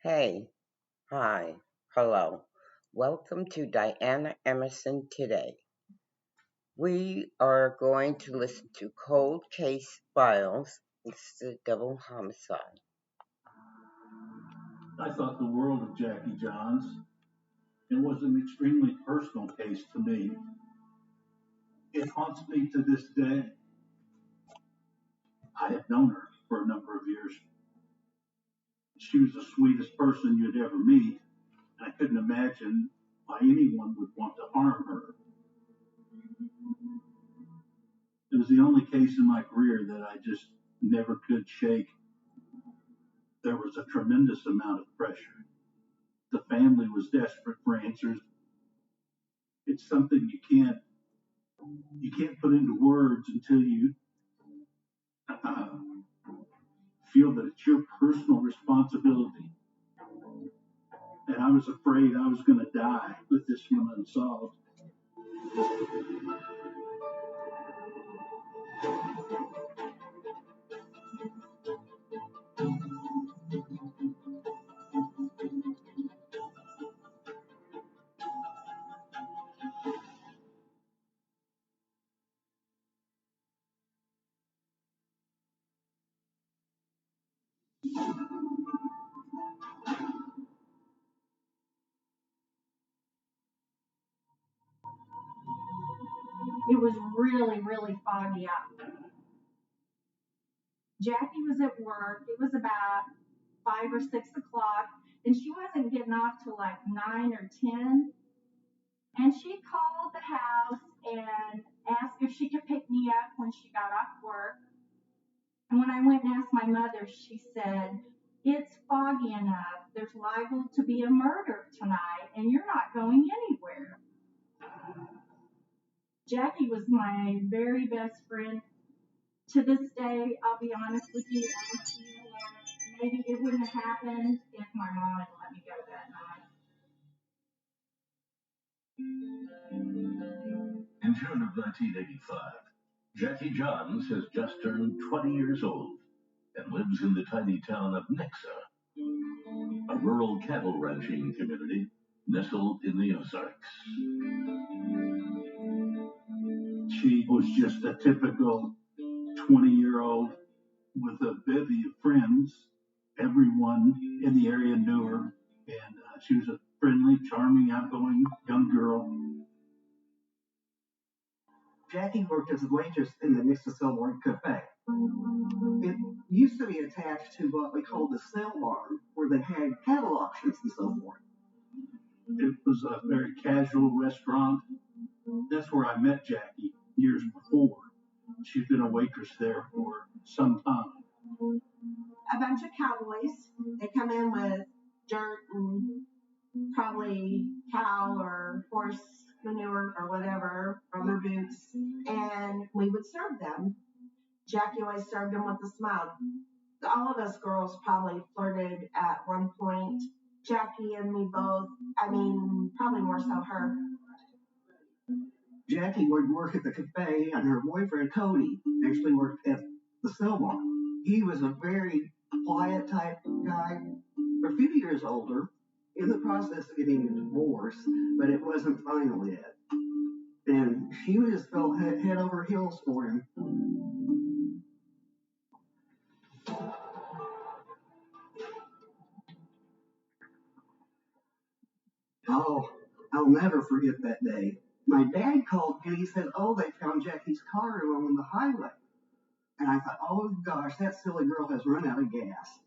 Hey, hi, hello. Welcome to Diana Emerson today. We are going to listen to Cold Case Files. It's the double homicide. I thought the world of Jackie Johns. It was an extremely personal case to me. It haunts me to this day. I had known her for a number of years. She was the sweetest person you'd ever meet, and I couldn't imagine why anyone would want to harm her. It was the only case in my career that I just never could shake. There was a tremendous amount of pressure. The family was desperate for answers. It's something you can't put into words until you uh, feel that it's your personal responsibility. And I was afraid I was going to die with this one unsolved. It was really, really foggy out. Jackie was at work. It was about 5 or 6 o'clock, and she wasn't getting off till like 9 or 10. And she called the house and asked if she could pick me up when she got off work. And when I went and asked my mother, she said, "It's foggy enough. There's liable to be a murder tonight, and you're not going anywhere." Jackie was my very best friend. To this day, I'll be honest with you, I feel like maybe it wouldn't have happened if my mom had let me go that In June of 1985, Jackie Johns has just turned 20 years old and lives in the tiny town of Nixa, a rural cattle ranching community nestled in the Ozarks. She was just a typical 20-year-old with a bevy of friends. Everyone in the area knew her, and she was a friendly, charming, outgoing young girl. Jackie worked as a waitress in the Nixa Selborne Cafe. It used to be attached to what we called the sale barn, where they had cattle auctions and so forth. It was a very casual restaurant. That's where I met Jackie years before. She's been a waitress there for some time. A bunch of cowboys. They come in with dirt and probably cow or horse manure or whatever on their boots, and we would serve them. Jackie always served them with a smile. All of us girls probably flirted at one point. Jackie and me both. I mean, probably more so her. Jackie would work at the cafe, and her boyfriend Cody actually worked at the sale barn. He was a very quiet type guy, a few years older, in the process of getting a divorce, but it wasn't final yet. And she just fell head over heels for him. Oh, I'll never forget that day. My dad called and he said, "Oh, they found Jackie's car along the highway." And I thought, "Oh gosh, that silly girl has run out of gas." night.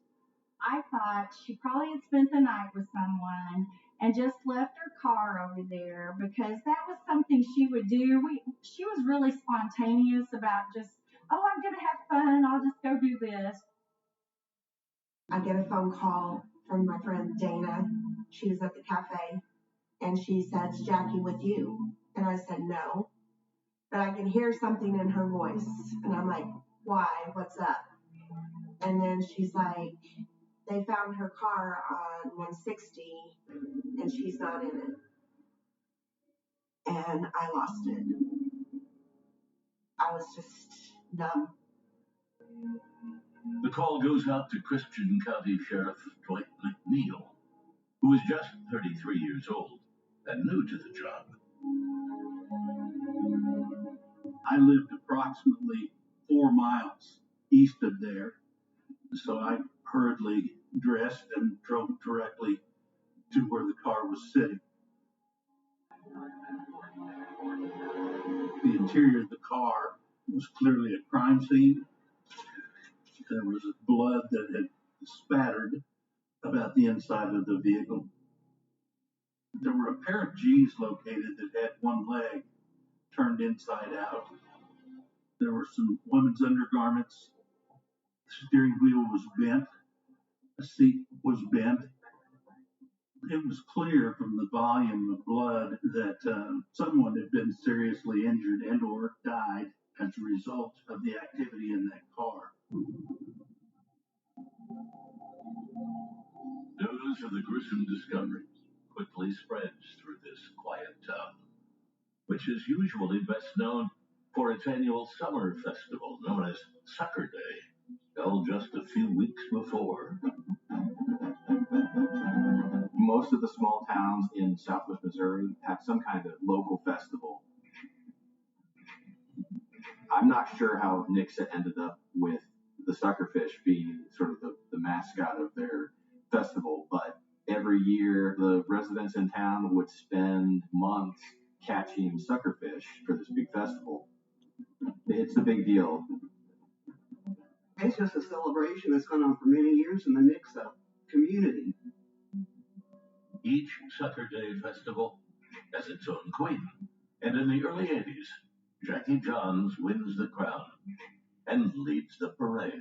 I thought she probably had spent the night with someone and just left her car over there because that was something she would do. She was really spontaneous about just, "Oh, I'm going to have fun. I'll just go do this." I get a phone call from my friend Dana. She was at the cafe, and she says, "Jackie with you?" And I said, "No." But I could hear something in her voice. And I'm like, "Why? What's up?" And then she's like, "They found her car on 160 and she's not in it." And I lost it. I was just numb. The call goes out to Christian County Sheriff Dwight McNeil, who was just 33 years old and new to the job. I lived approximately 4 miles east of there, so I hurriedly dressed and drove directly to where the car was sitting. The interior of the car was clearly a crime scene. There was blood that had spattered about the inside of the vehicle. There were a pair of G's located that had one leg turned inside out. There were some women's undergarments. The steering wheel was bent. The seat was bent. It was clear from the volume of blood that someone had been seriously injured and or died as a result of the activity in that car. News of the gruesome discovery quickly spreads through this quiet town, which is usually best known for its annual summer festival known as Sucker Day, held just a few weeks before. Most of the small towns in southwest Missouri have some kind of local festival. I'm not sure how Nixa ended up with the suckerfish being sort of the mascot of their festival, but every year the residents in town would spend months catching suckerfish for this big festival. It's a big deal. It's just a celebration that's gone on for many years in the Nixa community. Each Sucker Day festival has its own queen, and in the early 80s, Jackie Johns wins the crown and leads the parade.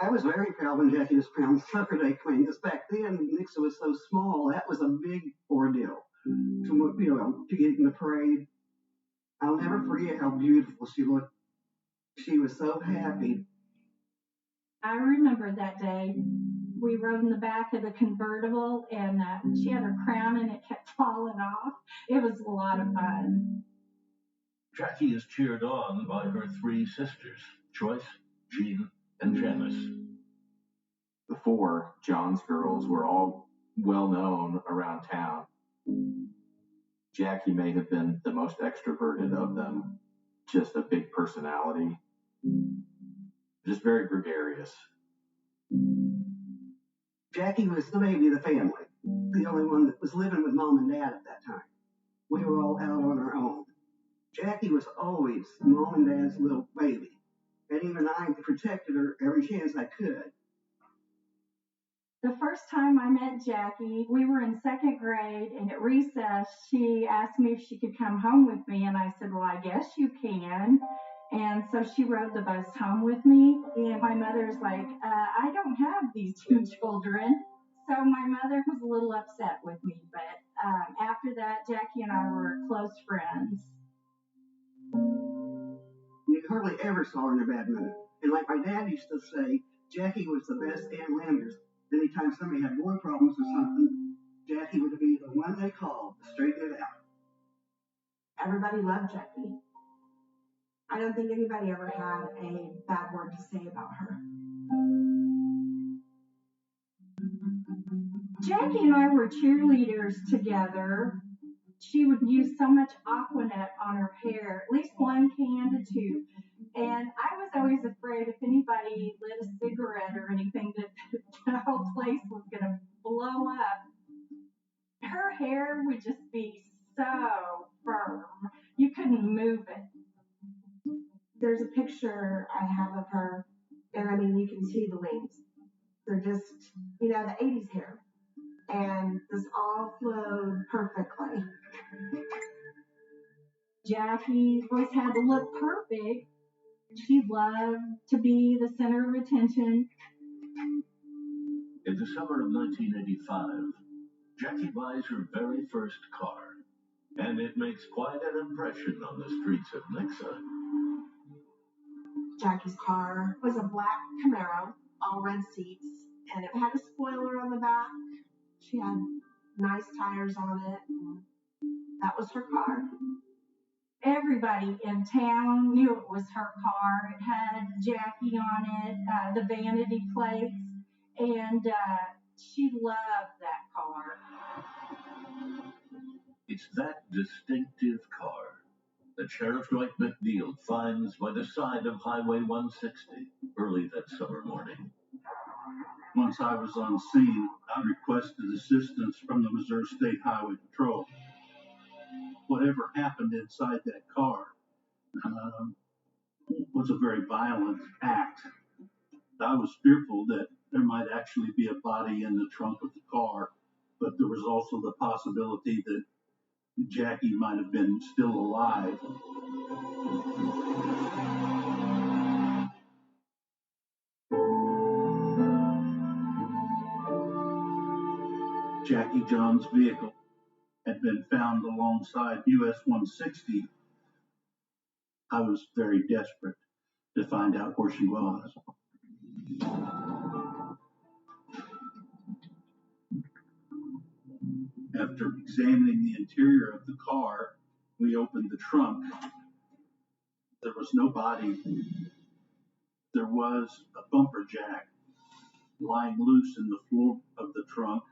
I was very proud when Jackie was crowned Sucker Day Queen, because back then Nixa was so small, that was a big ordeal to get in the parade. I'll never forget how beautiful she looked. She was so happy. I remember that day. We rode in the back of the convertible, and she had her crown, and it kept falling off. It was a lot of fun. Jackie is cheered on by her 3 sisters, Joyce, Jean, and Janice. The 4 Johns girls were all well known around town. Jackie may have been the most extroverted of them, just a big personality, just very gregarious. Jackie was the baby of the family, the only one that was living with mom and dad at that time. We were all out on our own. Jackie was always mom and dad's little baby, and even I protected her every chance I could. The first time I met Jackie, we were in 2nd grade, and at recess, she asked me if she could come home with me, and I said, well, I guess you can. And so she rode the bus home with me, and my mother's like, I don't have these 2 children. So my mother was a little upset with me, but after that, Jackie and I were close friends. You hardly ever saw her in a bad mood. And like my dad used to say, Jackie was the best Ann Landers. Anytime somebody had more problems or something, Jackie would be the one they called to straighten it out. Everybody loved Jackie. I don't think anybody ever had a bad word to say about her. Jackie and I were cheerleaders together. She would use so much Aquanet on her hair, at least 1 can to 2. And I was always afraid if anybody lit a cigarette or anything that the whole place was going to blow up. Her hair would just be so firm. You couldn't move it. There's a picture I have of her, and I mean, you can see the wings. They're just, the 80s hair. And this all flowed perfectly. Jackie always had to look perfect. She loved to be the center of attention. In the summer of 1985, Jackie buys her very first car, and it makes quite an impression on the streets of Nixa. Jackie's car was a black Camaro, all red seats, and it had a spoiler on the back. She had nice tires on it. And that was her car. everybody in town knew it was her car. It had Jackie on it, the vanity plates, and she loved that car. It's that distinctive car that Sheriff Dwight McNeil finds by the side of Highway 160 early that summer morning. Once I was on scene, I requested assistance from the Missouri State Highway Patrol. Whatever happened inside that car was a very violent act. I was fearful that there might actually be a body in the trunk of the car, but there was also the possibility that Jackie might have been still alive. Jackie John's vehicle had been found alongside US 160. I was very desperate to find out where she was. After examining the interior of the car, we opened the trunk. There was no body. There was a bumper jack lying loose in the floor of the trunk,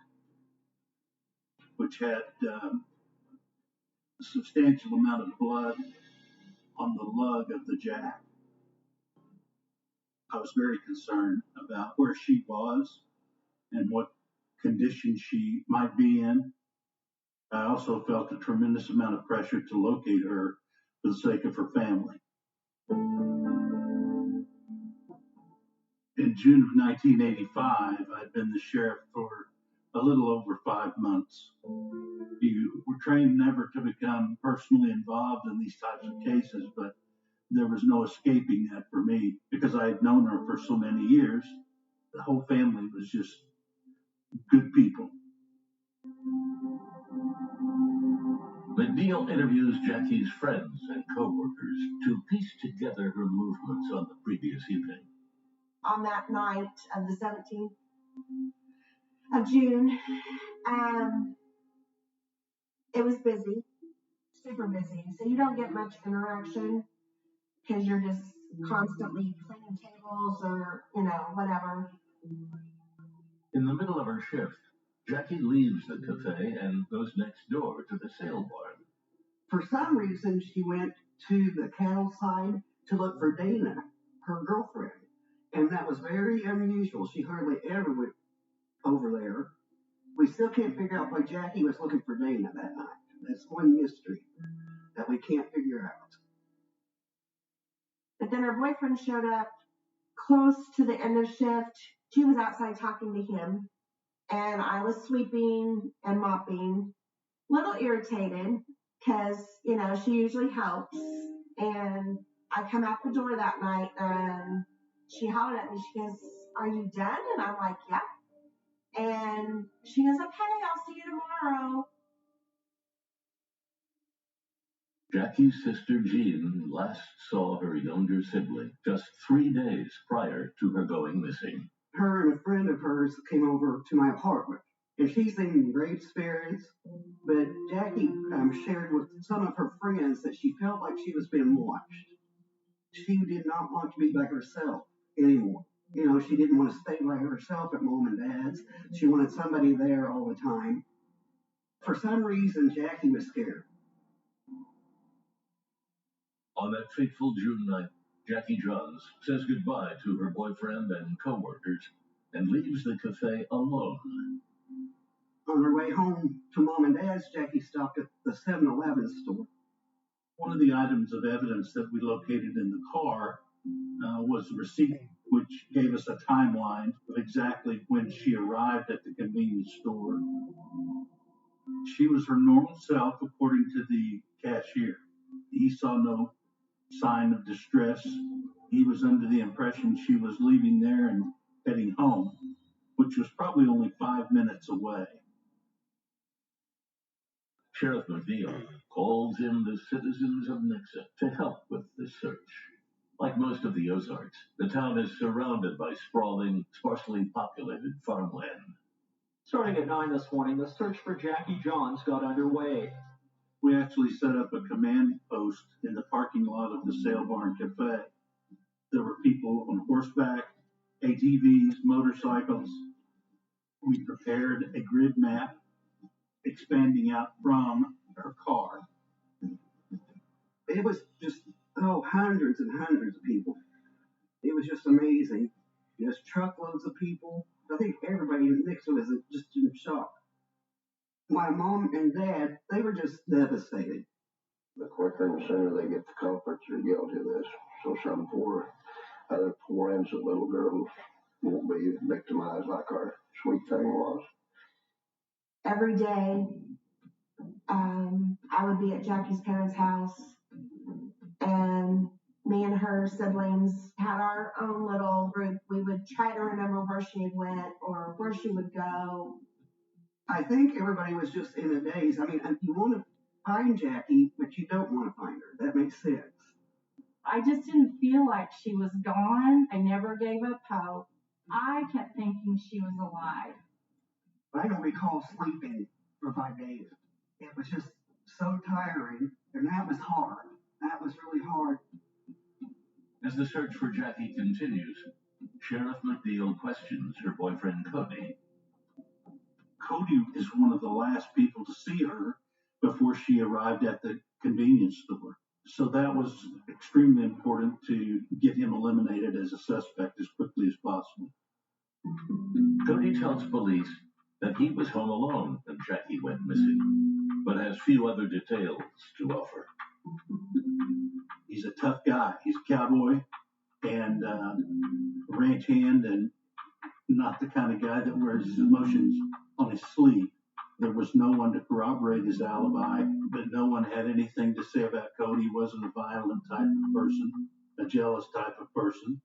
which had a substantial amount of blood on the lug of the jack. I was very concerned about where she was and what condition she might be in. I also felt a tremendous amount of pressure to locate her for the sake of her family. In June of 1985, I'd been the sheriff for a little over 5 months. You were trained never to become personally involved in these types of cases, but there was no escaping that for me because I had known her for so many years. The whole family was just good people. McNeil interviews Jackie's friends and co-workers to piece together her movements on the previous evening. On that night of the 17th of June, it was busy, super busy. So you don't get much interaction because you're just constantly cleaning tables or, whatever. In the middle of her shift, Jackie leaves the cafe and goes next door to the sale barn. For some reason, she went to the cattle side to look for Dana, her girlfriend. And that was very unusual. She hardly ever went over there. We still can't figure out why Jackie was looking for Dana that night. That's one mystery that we can't figure out. But then her boyfriend showed up close to the end of shift. She was outside talking to him, and I was sweeping and mopping, a little irritated because, she usually helps. And I come out the door that night, and she hollered at me. She goes, "Are you done?" And I'm like, "Yeah." And she goes, "Okay, I'll see you tomorrow." Jackie's sister Jean last saw her younger sibling just 3 days prior to her going missing. Her and a friend of hers came over to my apartment, and she's in great spirits. But Jackie shared with some of her friends that she felt like she was being watched. She did not want to be by herself anymore. She didn't want to stay by herself at mom and dad's. She wanted somebody there all the time. For some reason, Jackie was scared. On that fateful June night, Jackie Johns says goodbye to her boyfriend and co-workers and leaves the cafe alone. On her way home to mom and dad's, Jackie stopped at the 7-Eleven store. One of the items of evidence that we located in the car was a receipt which gave us a timeline of exactly when she arrived at the convenience store. She was her normal self, according to the cashier. He saw no sign of distress. He was under the impression she was leaving there and heading home, which was probably only 5 minutes away. Sheriff McNeil calls in the citizens of Nixa to help with the search. Like most of the Ozarks, the town is surrounded by sprawling, sparsely populated farmland. Starting at 9 this morning, the search for Jackie Johns got underway. We actually set up a command post in the parking lot of the Sail Barn Cafe. There were people on horseback, ATVs, motorcycles. We prepared a grid map expanding out from her car. It was just, hundreds and hundreds of people. It was just amazing. Just truckloads of people. I think everybody in Nixa was just in shock. My mom and dad, they were just devastated. The quicker and sooner they get the culprits or guilty of this, so some other poor innocent little girls won't be victimized like our sweet thing was. Every day, I would be at Jackie's parents' house, and me and her siblings had our own little group. We would try to remember where she went or where she would go. I think everybody was just in a daze. I mean, you want to find Jackie, but you don't want to find her. That makes sense. I just didn't feel like she was gone. I never gave up hope. I kept thinking she was alive. I don't recall sleeping for 5 days. It was just so tiring, and that was hard. That was really hard. As the search for Jackie continues, Sheriff McNeil questions her boyfriend Cody. Cody is one of the last people to see her before she arrived at the convenience store. So that was extremely important to get him eliminated as a suspect as quickly as possible. Cody tells police that he was home alone when Jackie went missing, but has few other details to offer. He's a tough guy. He's a cowboy and a ranch hand, and not the kind of guy that wears his emotions on his sleeve. There was no one to corroborate his alibi, but no one had anything to say about Cody. He wasn't a violent type of person, a jealous type of person.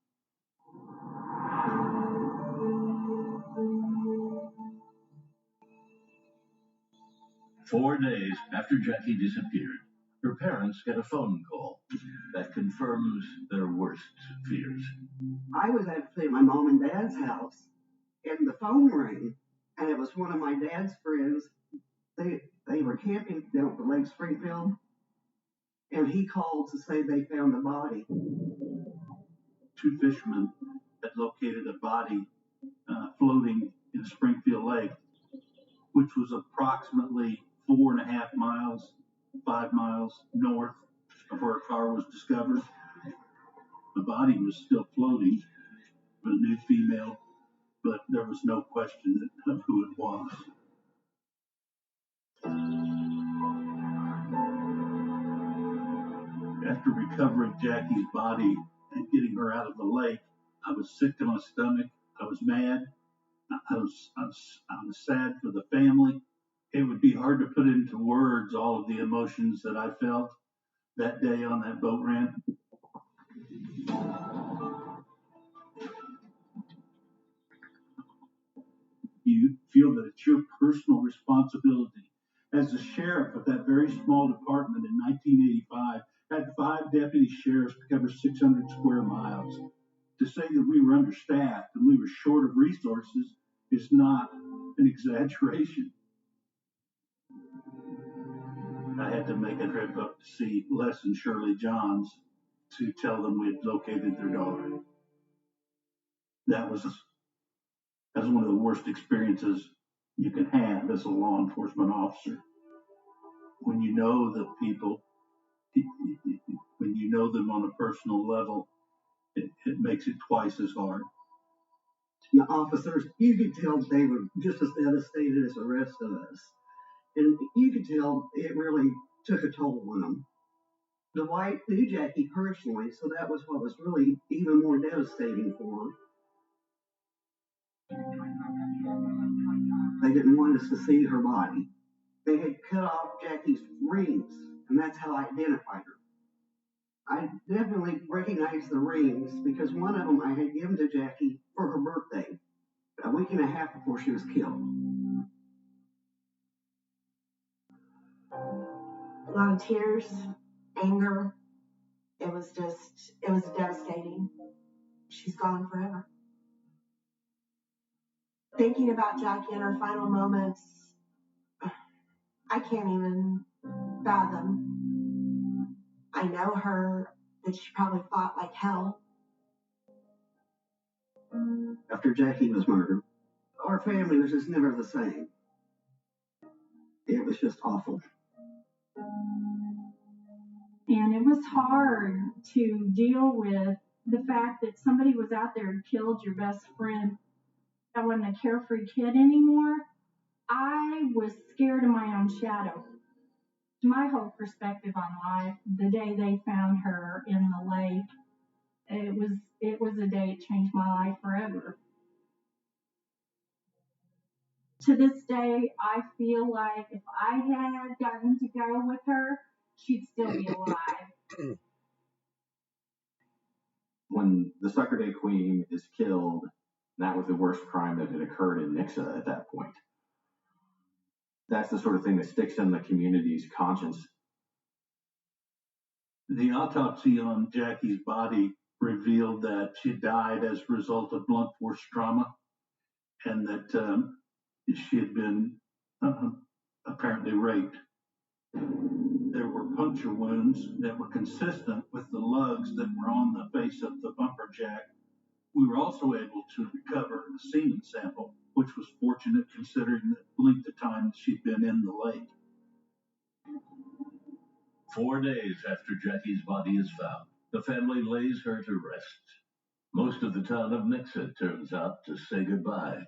"4 days after Jackie disappeared, her parents get a phone call that confirms their worst fears. I was actually at my mom and dad's house, and the phone rang, and it was one of my dad's friends. They were camping down at the Lake Springfield, and he called to say they found a body. 2 fishermen had located a body floating in the Springfield Lake, which was approximately 4.5 miles, 5 miles north of where a car was discovered. The body was still floating, a nude female, but there was no question of who it was. After recovering Jackie's body and getting her out of the lake, I was sick to my stomach. I was mad. I was sad for the family. It would be hard to put into words all of the emotions that I felt that day on that boat ramp. You feel that it's your personal responsibility. As the sheriff of that very small department in 1985, had 5 deputy sheriffs to cover 600 square miles. To say that we were understaffed and we were short of resources is not an exaggeration. I had to make a trip up to see Les and Shirley Johns to tell them we had located their daughter. That was one of the worst experiences you can have as a law enforcement officer. When you know the people, when you know them on a personal level, it makes it twice as hard. The officers, you could tell they were just as devastated as the rest of us. And you could tell it really took a toll on them. Dwight knew Jackie personally, so that was what was really even more devastating for her. They didn't want us to see her body. They had cut off Jackie's rings, and that's how I identified her. I definitely recognized the rings because one of them I had given to Jackie for her birthday, a week and a half before she was killed. A lot of tears, anger. It was devastating. She's gone forever. Thinking about Jackie in her final moments, I can't even fathom. I know her, that she probably fought like hell. After Jackie was murdered, our family was just never the same. It was just awful. And it was hard to deal with the fact that somebody was out there and killed your best friend. I wasn't a carefree kid anymore. I was scared of my own shadow. My whole perspective on life, the day they found her in the lake, it was a day it changed my life forever. To this day, I feel like if I had gotten to go with her, she'd still be alive. When the Sucker Day Queen is killed, that was the worst crime that had occurred in Nixa at that point. That's the sort of thing that sticks in the community's conscience. The autopsy on Jackie's body revealed that she died as a result of blunt force trauma, and that she had been apparently raped. There were puncture wounds that were consistent with the lugs that were on the face of the bumper jack. We were also able to recover a semen sample, which was fortunate considering the length of time she'd been in the lake. 4 days after Jackie's body is found, the family lays her to rest. Most of the town of Nixa turns out to say goodbye.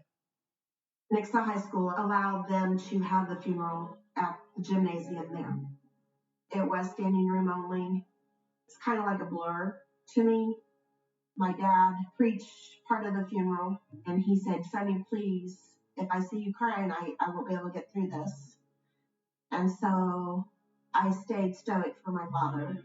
Nixa High School allowed them to have the funeral at the gymnasium there. It was standing room only. It's kind of like a blur to me. My dad preached part of the funeral, and he said, "Sonny, please, if I see you crying, I won't be able to get through this." And so I stayed stoic for my father.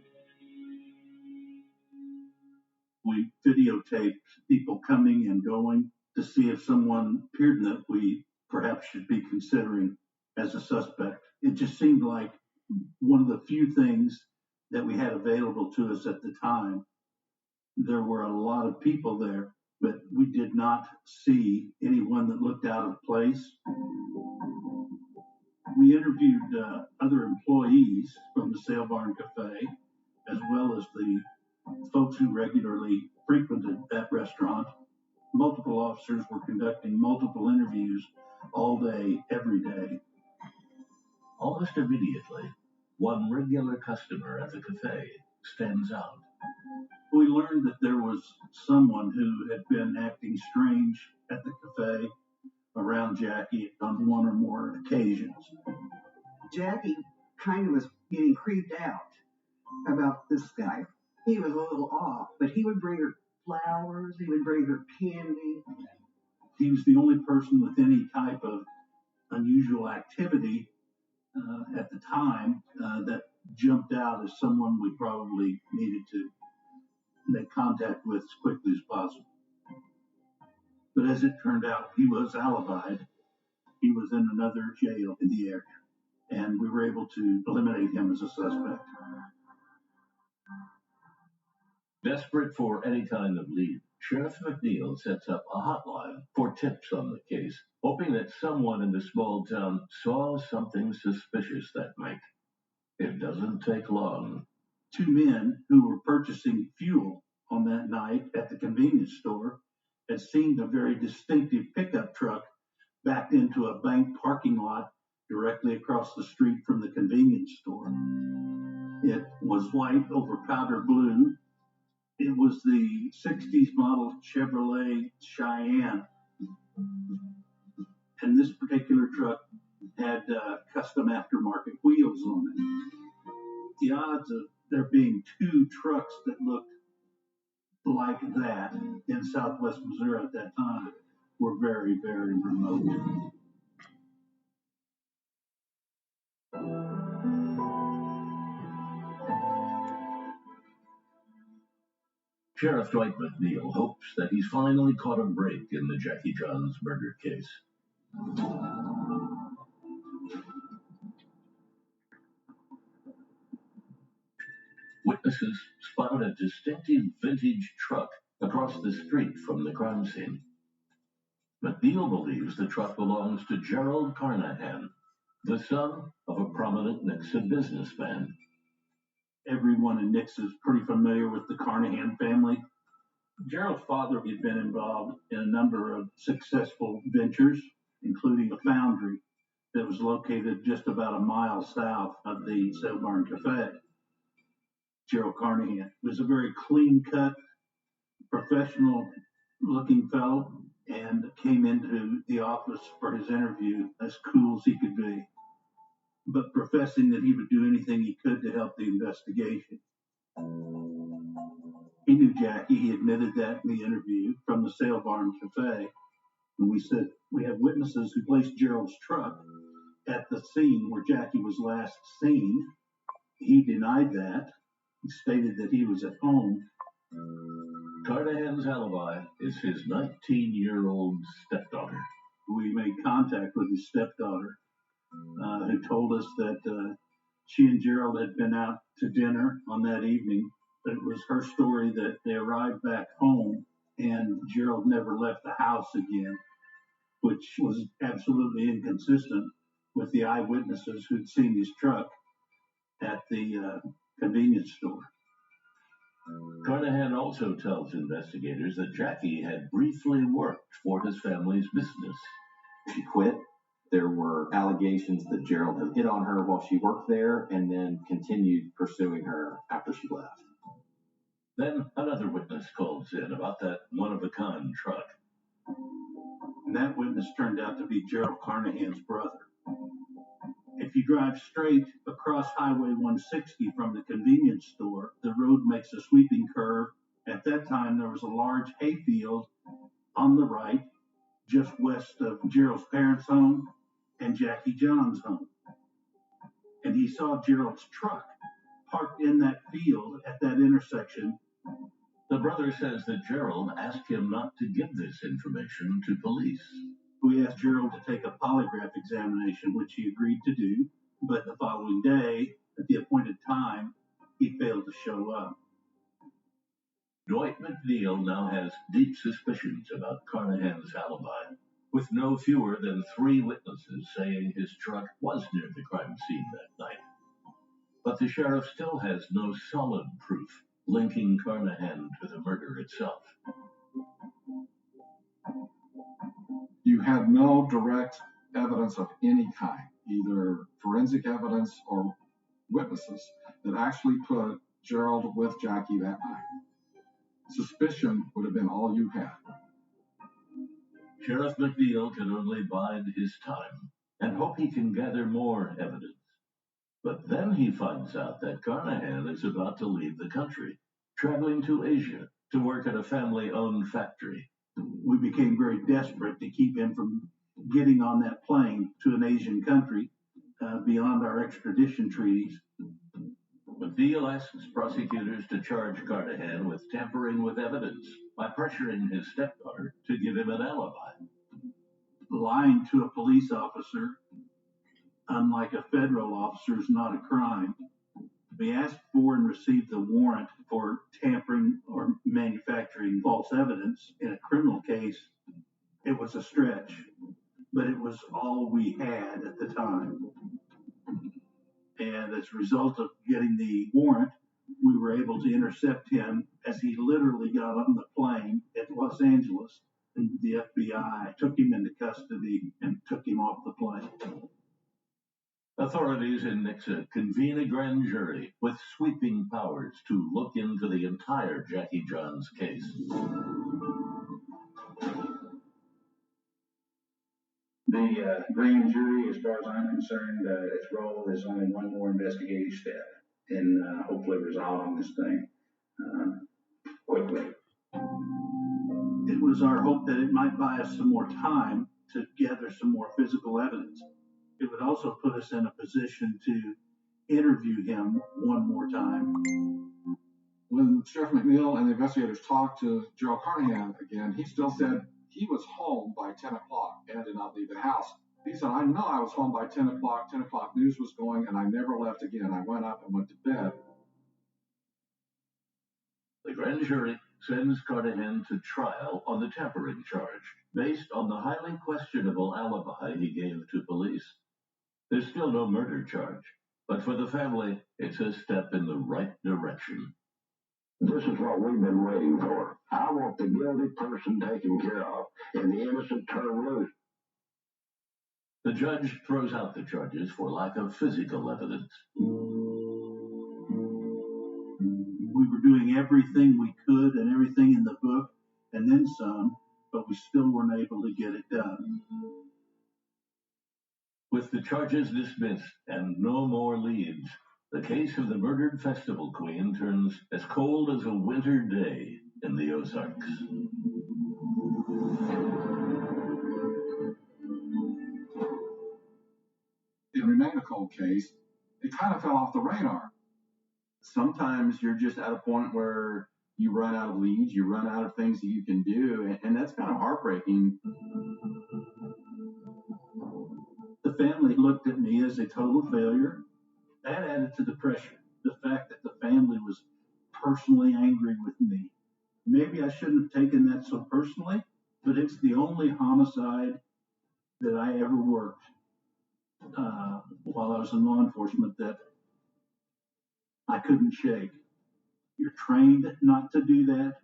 We videotaped people coming and going to see if someone appeared that we perhaps should be considering as a suspect. It just seemed like one of the few things that we had available to us at the time. There were a lot of people there, but we did not see anyone that looked out of place. We interviewed other employees from the Sail Barn Cafe, as well as the folks who regularly frequented that restaurant. Multiple officers were conducting multiple interviews all day, every day. Almost immediately, one regular customer at the cafe stands out. We learned that there was someone who had been acting strange at the cafe around Jackie on one or more occasions. Jackie kind of was getting creeped out about this guy. He was a little off, but he would bring her flowers, he would bring her candy. He was the only person with any type of unusual activity at the time that jumped out as someone we probably needed to make contact with as quickly as possible. But as it turned out, he was alibied. He was in another jail in the area, and we were able to eliminate him as a suspect. Desperate for any kind of lead, Sheriff McNeil sets up a hotline for tips on the case, hoping that someone in the small town saw something suspicious that night. It doesn't take long. 2 men who were purchasing fuel on that night at the convenience store had seen a very distinctive pickup truck backed into a bank parking lot directly across the street from the convenience store. It was white over powder blue. It was the 60s model Chevrolet Cheyenne. And this particular truck had custom aftermarket wheels on it. The odds of there being 2 trucks that looked like that in southwest Missouri at that time were very, very remote. Sheriff Dwight McNeil hopes that he's finally caught a break in the Jackie Johns murder case. Witnesses spotted a distinctive vintage truck across the street from the crime scene. McNeil believes the truck belongs to Gerald Carnahan, the son of of a prominent Nixa businessman. Everyone in Nixa is pretty familiar with the Carnahan family. Gerald's father had been involved in a number of successful ventures, including a foundry that was located just about a mile south of the Sale Barn Cafe. Gerald Carnahan was a very clean-cut, professional-looking fellow and came into the office for his interview as cool as he could be, but professing that he would do anything he could to help the investigation. He knew Jackie. He admitted that in the interview from the Sale Barn Cafe. And we said, we have witnesses who placed Gerald's truck at the scene where Jackie was last seen. He denied that. He stated that he was at home. Carnahan's alibi is his 19-year-old stepdaughter. We made contact with his stepdaughter, who told us that she and Gerald had been out to dinner on that evening. But it was her story that they arrived back home and Gerald never left the house again, which was absolutely inconsistent with the eyewitnesses who'd seen his truck at the convenience store. Carnahan also tells investigators that Jackie had briefly worked for his family's business. She quit. There were allegations that Gerald had hit on her while she worked there and then continued pursuing her after she left. Then another witness calls in about that one-of-a-kind truck. And that witness turned out to be Gerald Carnahan's brother. If you drive straight across Highway 160 from the convenience store, the road makes a sweeping curve. At that time, there was a large hayfield on the right, just west of Gerald's parents' home and Jackie John's home. And he saw Gerald's truck parked in that field at that intersection. The brother says that Gerald asked him not to give this information to police. We asked Gerald to take a polygraph examination, which he agreed to do, but the following day, at the appointed time, he failed to show up. Dwight McNeil now has deep suspicions about Carnahan's alibi, with no fewer than 3 witnesses saying his truck was near the crime scene that night. But the sheriff still has no solid proof linking Carnahan to the murder itself. You had no direct evidence of any kind, either forensic evidence or witnesses, that actually put Gerald with Jackie that night. Suspicion would have been all you had. Sheriff McNeil can only bide his time and hope he can gather more evidence. But then he finds out that Carnahan is about to leave the country, traveling to Asia to work at a family-owned factory. We became very desperate to keep him from getting on that plane to an Asian country beyond our extradition treaties. McNeil asks prosecutors to charge Carnahan with tampering with evidence by pressuring his stepdaughter to give him an alibi. Lying to a police officer, unlike a federal officer, is not a crime. To be asked for and receive the warrant for tampering or manufacturing false evidence in a criminal case, it was a stretch, but it was all we had at the time. And as a result of getting the warrant, we were able to intercept him as he literally got on the plane at Los Angeles, and the FBI took him into custody and took him off the plane. Authorities in Nixa convene a grand jury with sweeping powers to look into the entire Jackie Johns case. The grand jury, as far as I'm concerned, its role is only one more investigative step in hopefully resolving this thing quickly. It was our hope that it might buy us some more time to gather some more physical evidence. It would also put us in a position to interview him one more time. When Sheriff McNeil and the investigators talked to Gerald Carnahan again, he still said he was home by 10 o'clock and did not leave the house. He said, I know I was home by 10 o'clock. 10 o'clock news was going, and I never left again. I went up and went to bed. The grand jury sends Carnahan to trial on the tampering charge, based on the highly questionable alibi he gave to police. There's still no murder charge, but for the family, it's a step in the right direction. This is what we've been waiting for. I want the guilty person taken care of and the innocent turned loose. The judge throws out the charges for lack of physical evidence. We were doing everything we could and everything in the book and then some, but we still weren't able to get it done. With the charges dismissed and no more leads, the case of the murdered festival queen turns as cold as a winter day in the Ozarks. It remained a cold case. It kind of fell off the radar. Sometimes you're just at a point where you run out of leads, you run out of things that you can do, and that's kind of heartbreaking. The family looked at me as a total failure. That added to the pressure. The fact that the family was personally angry with me. Maybe I shouldn't have taken that so personally, but it's the only homicide that I ever worked while I was in law enforcement that I couldn't shake. You're trained not to do that,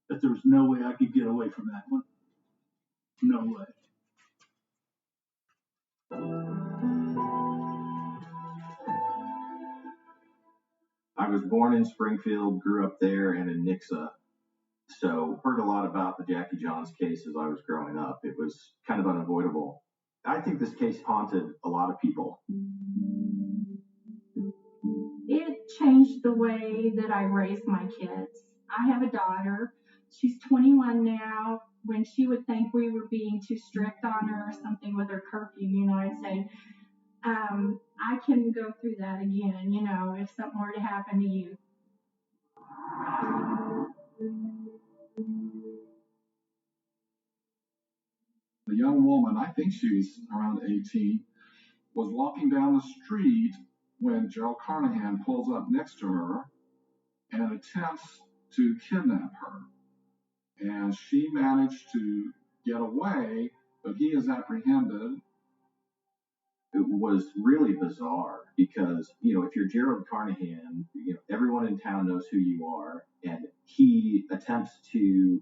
but there was no way I could get away from that one. No way. I was born in Springfield, grew up there and in Nixa, so heard a lot about the Jackie Johns case as I was growing up. It was kind of unavoidable. I think this case haunted a lot of people. It changed the way that I raised my kids. I have a daughter. She's 21 now. When she would think we were being too strict on her or something with her curfew, I'd say, I can go through that again, if something were to happen to you. The young woman, I think she was around 18, was walking down the street when Gerald Carnahan pulls up next to her and attempts to kidnap her. And she managed to get away, but he is apprehended. It was really bizarre because, if you're Gerald Carnahan, everyone in town knows who you are, and he attempts to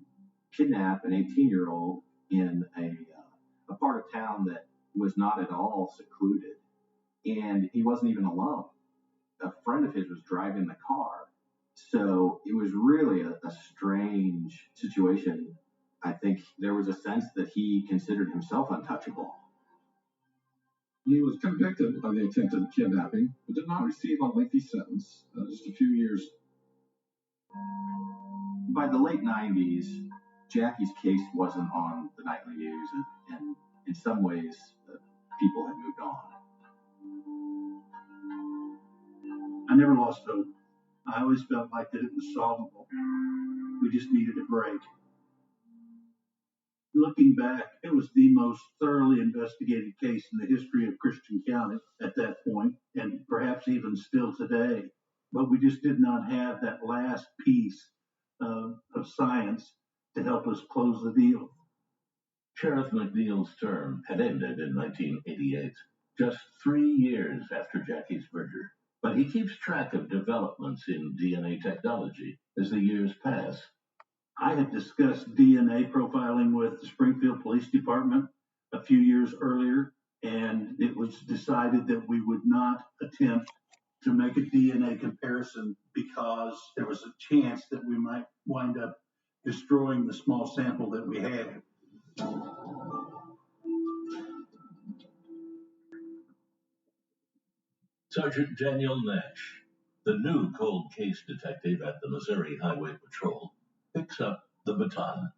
kidnap an 18-year-old in a part of town that was not at all secluded. And he wasn't even alone. A friend of his was driving the car. So it was really a strange situation. I think there was a sense that he considered himself untouchable. He was convicted of the attempted kidnapping, but did not receive a lengthy sentence, just a few years. By the late 90s, Jackie's case wasn't on the nightly news, and in some ways, people had moved on. I never lost hope. I always felt like that it was solvable. We just needed a break. Looking back, it was the most thoroughly investigated case in the history of Christian County at that point, and perhaps even still today. But we just did not have that last piece of science to help us close the deal. Sheriff McNeil's term had ended in 1988, just 3 years after Jackie's murder. But he keeps track of developments in DNA technology as the years pass. I had discussed DNA profiling with the Springfield Police Department a few years earlier, and it was decided that we would not attempt to make a DNA comparison because there was a chance that we might wind up destroying the small sample that we had. Sergeant Daniel Nash, the new cold case detective at the Missouri Highway Patrol, picks up the baton.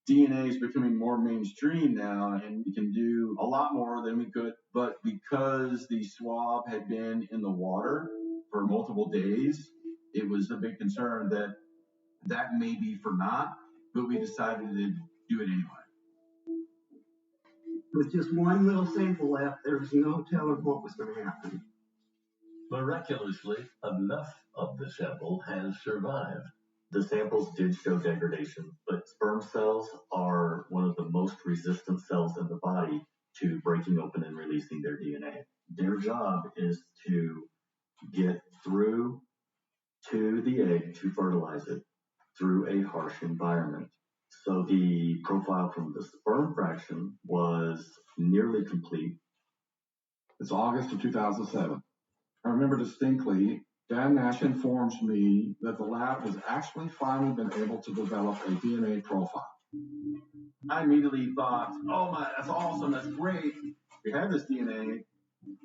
DNA is becoming more mainstream now, and we can do a lot more than we could. But because the swab had been in the water for multiple days, it was a big concern that may be for naught, but we decided to do it anyway. With just one little sample left, there was no telling what was going to happen. Miraculously, enough of the sample has survived. The samples did show degradation, but sperm cells are one of the most resistant cells in the body, to breaking open and releasing their DNA. Their job is to get through to the egg to fertilize it through a harsh environment. So the profile from the sperm fraction was nearly complete. It's August of 2007. I remember distinctly, Dan Nash informs me that the lab has actually finally been able to develop a DNA profile. I immediately thought, oh my, that's awesome, that's great. We have this DNA,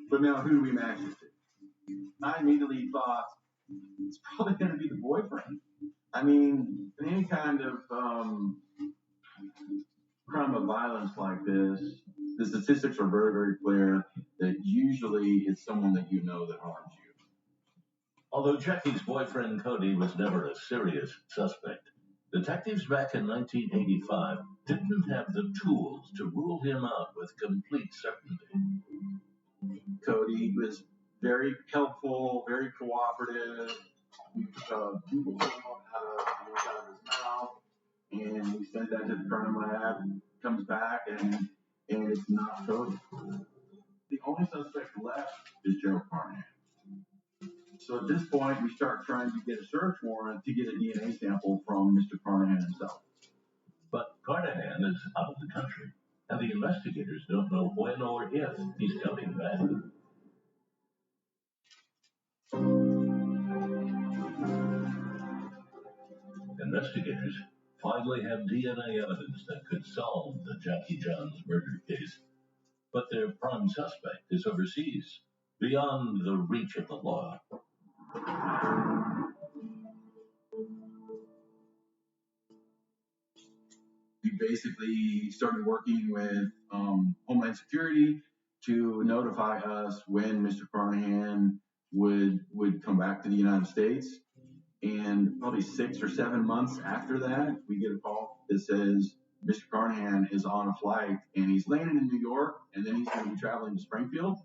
but now who do we match it to? I immediately thought, it's probably going to be the boyfriend. I mean, in any kind of crime of violence like this, the statistics are very, very clear that usually it's someone that you know that harms you. Although Jackie's boyfriend Cody was never a serious suspect, detectives back in 1985 didn't have the tools to rule him out with complete certainty. Cody was very helpful, very cooperative. We took a Google film out of his mouth, and we sent that to the crime lab. Comes back, and it's not Cody. The only suspect left is Gerald Carnahan. So at this point, we start trying to get a search warrant to get a DNA sample from Mr. Carnahan himself. But Carnahan is out of the country, and the investigators don't know when or if he's coming back. Investigators finally have DNA evidence that could solve the Jackie Johns murder case, but their prime suspect is overseas, beyond the reach of the law. We basically started working with Homeland Security to notify us when Mr. Carnahan would come back to the United States. And probably 6 or 7 months after that, we get a call that says Mr. Carnahan is on a flight and he's landing in New York, and then he's going to be traveling to Springfield.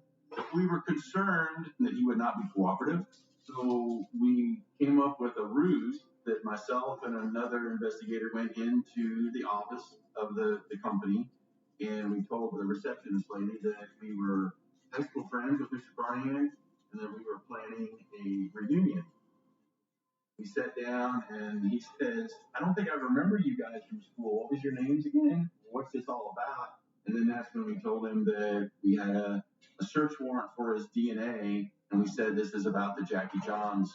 We were concerned that he would not be cooperative, so we came up with a ruse that myself and another investigator went into the office of the company, and we told the receptionist lady that we were high school friends with Mr. Carnahan and that we were planning a reunion. We sat down and he says, I don't think I remember you guys from school. What was your names again? What's this all about? And then that's when we told him that we had a search warrant for his DNA, and we said this is about the Jackie Johns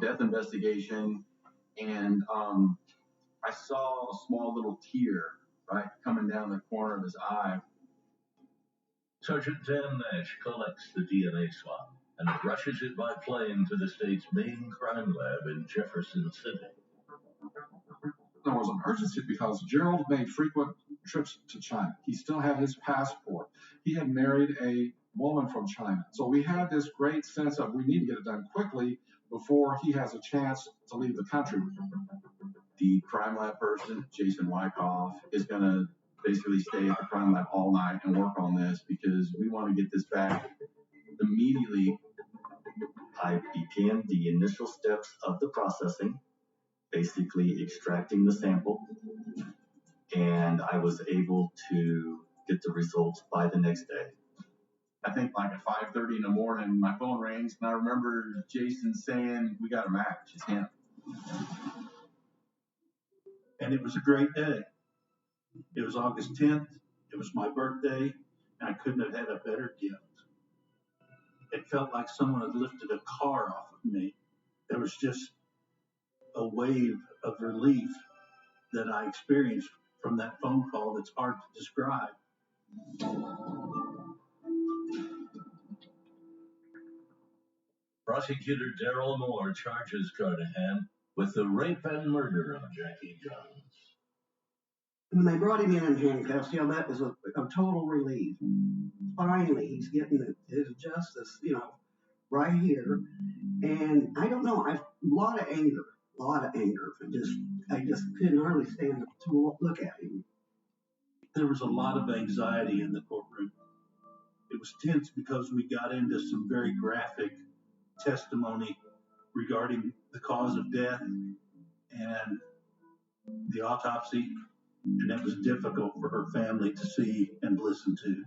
death investigation. And I saw a small little tear, right, coming down the corner of his eye. Sergeant Dan Nash collects the DNA swab and rushes it by plane to the state's main crime lab in Jefferson City. There was an urgency because Gerald made frequent trips to China. He still had his passport. He had married a woman from China. So we had this great sense of we need to get it done quickly before he has a chance to leave the country. The crime lab person, Jason Wyckoff, is going to basically stay at the crime lab all night and work on this because we want to get this back immediately. I began the initial steps of the processing, basically extracting the sample, and I was able to get the results by the next day. I think like at 5:30 in the morning, my phone rings, and I remember Jason saying, we got a match. It's him. And it was a great day. It was August 10th. It was my birthday, and I couldn't have had a better gift. It felt like someone had lifted a car off of me. There was just a wave of relief that I experienced from that phone call that's hard to describe. Prosecutor Darrell Moore charges Carnahan with the rape and murder of Jackie Johns. When they brought him in handcuffs, that was a total relief. Finally, he's getting his justice, right here. And I don't know, a lot of anger. I just couldn't hardly stand to look at him. There was a lot of anxiety in the courtroom. It was tense because we got into some very graphic testimony regarding the cause of death and the autopsy, and it was difficult for her family to see and listen to.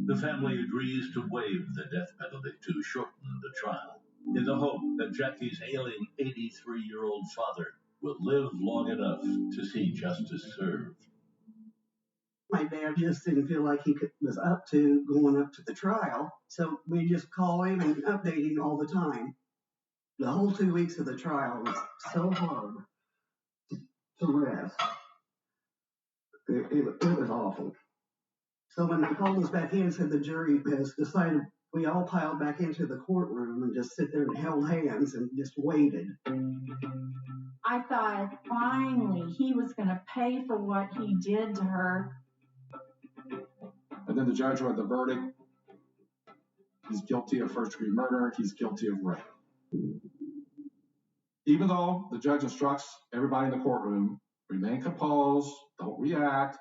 The family agrees to waive the death penalty to shorten the trial, in the hope that Jackie's ailing 83-year-old father will live long enough to see justice served. My dad just didn't feel like was up to going up to the trial, so we just call him and update him all the time. The whole 2 weeks of the trial was so hard to rest. It was awful. So when they called us back in and said the jury has decided, we all piled back into the courtroom and just sit there and held hands and just waited. I thought finally he was going to pay for what he did to her. And then the judge read the verdict. He's guilty of first-degree murder. He's guilty of rape. Even though the judge instructs everybody in the courtroom, remain composed, don't react.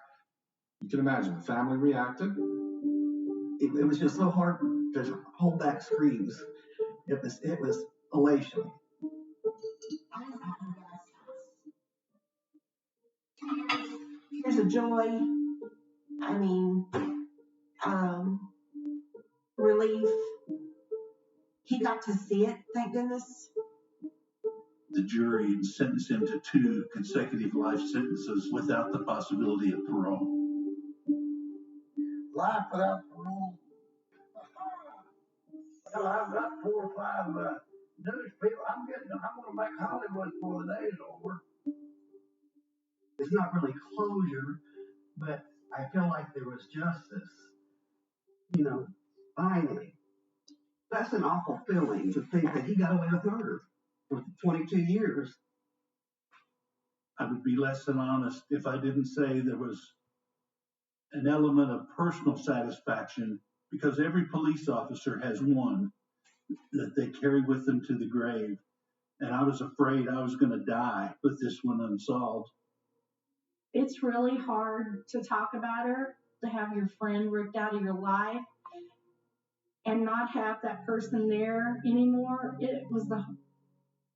You can imagine the family reacted. It was just so hard to hold back screams. It was elation. There's a joy. I mean, relief. He got to see it, thank goodness. The jury sentenced him to 2 consecutive life sentences without the possibility of parole. Life without parole. Well, I've got 4 or 5 news people. I'm going to make Hollywood before the day's over. It's not really closure, but I feel like there was justice. You know, finally. That's an awful feeling to think that he got away with murder for 22 years. I would be less than honest if I didn't say there was an element of personal satisfaction, because every police officer has one that they carry with them to the grave. And I was afraid I was going to die with this one unsolved. It's really hard to talk about her, to have your friend ripped out of your life and not have that person there anymore. It was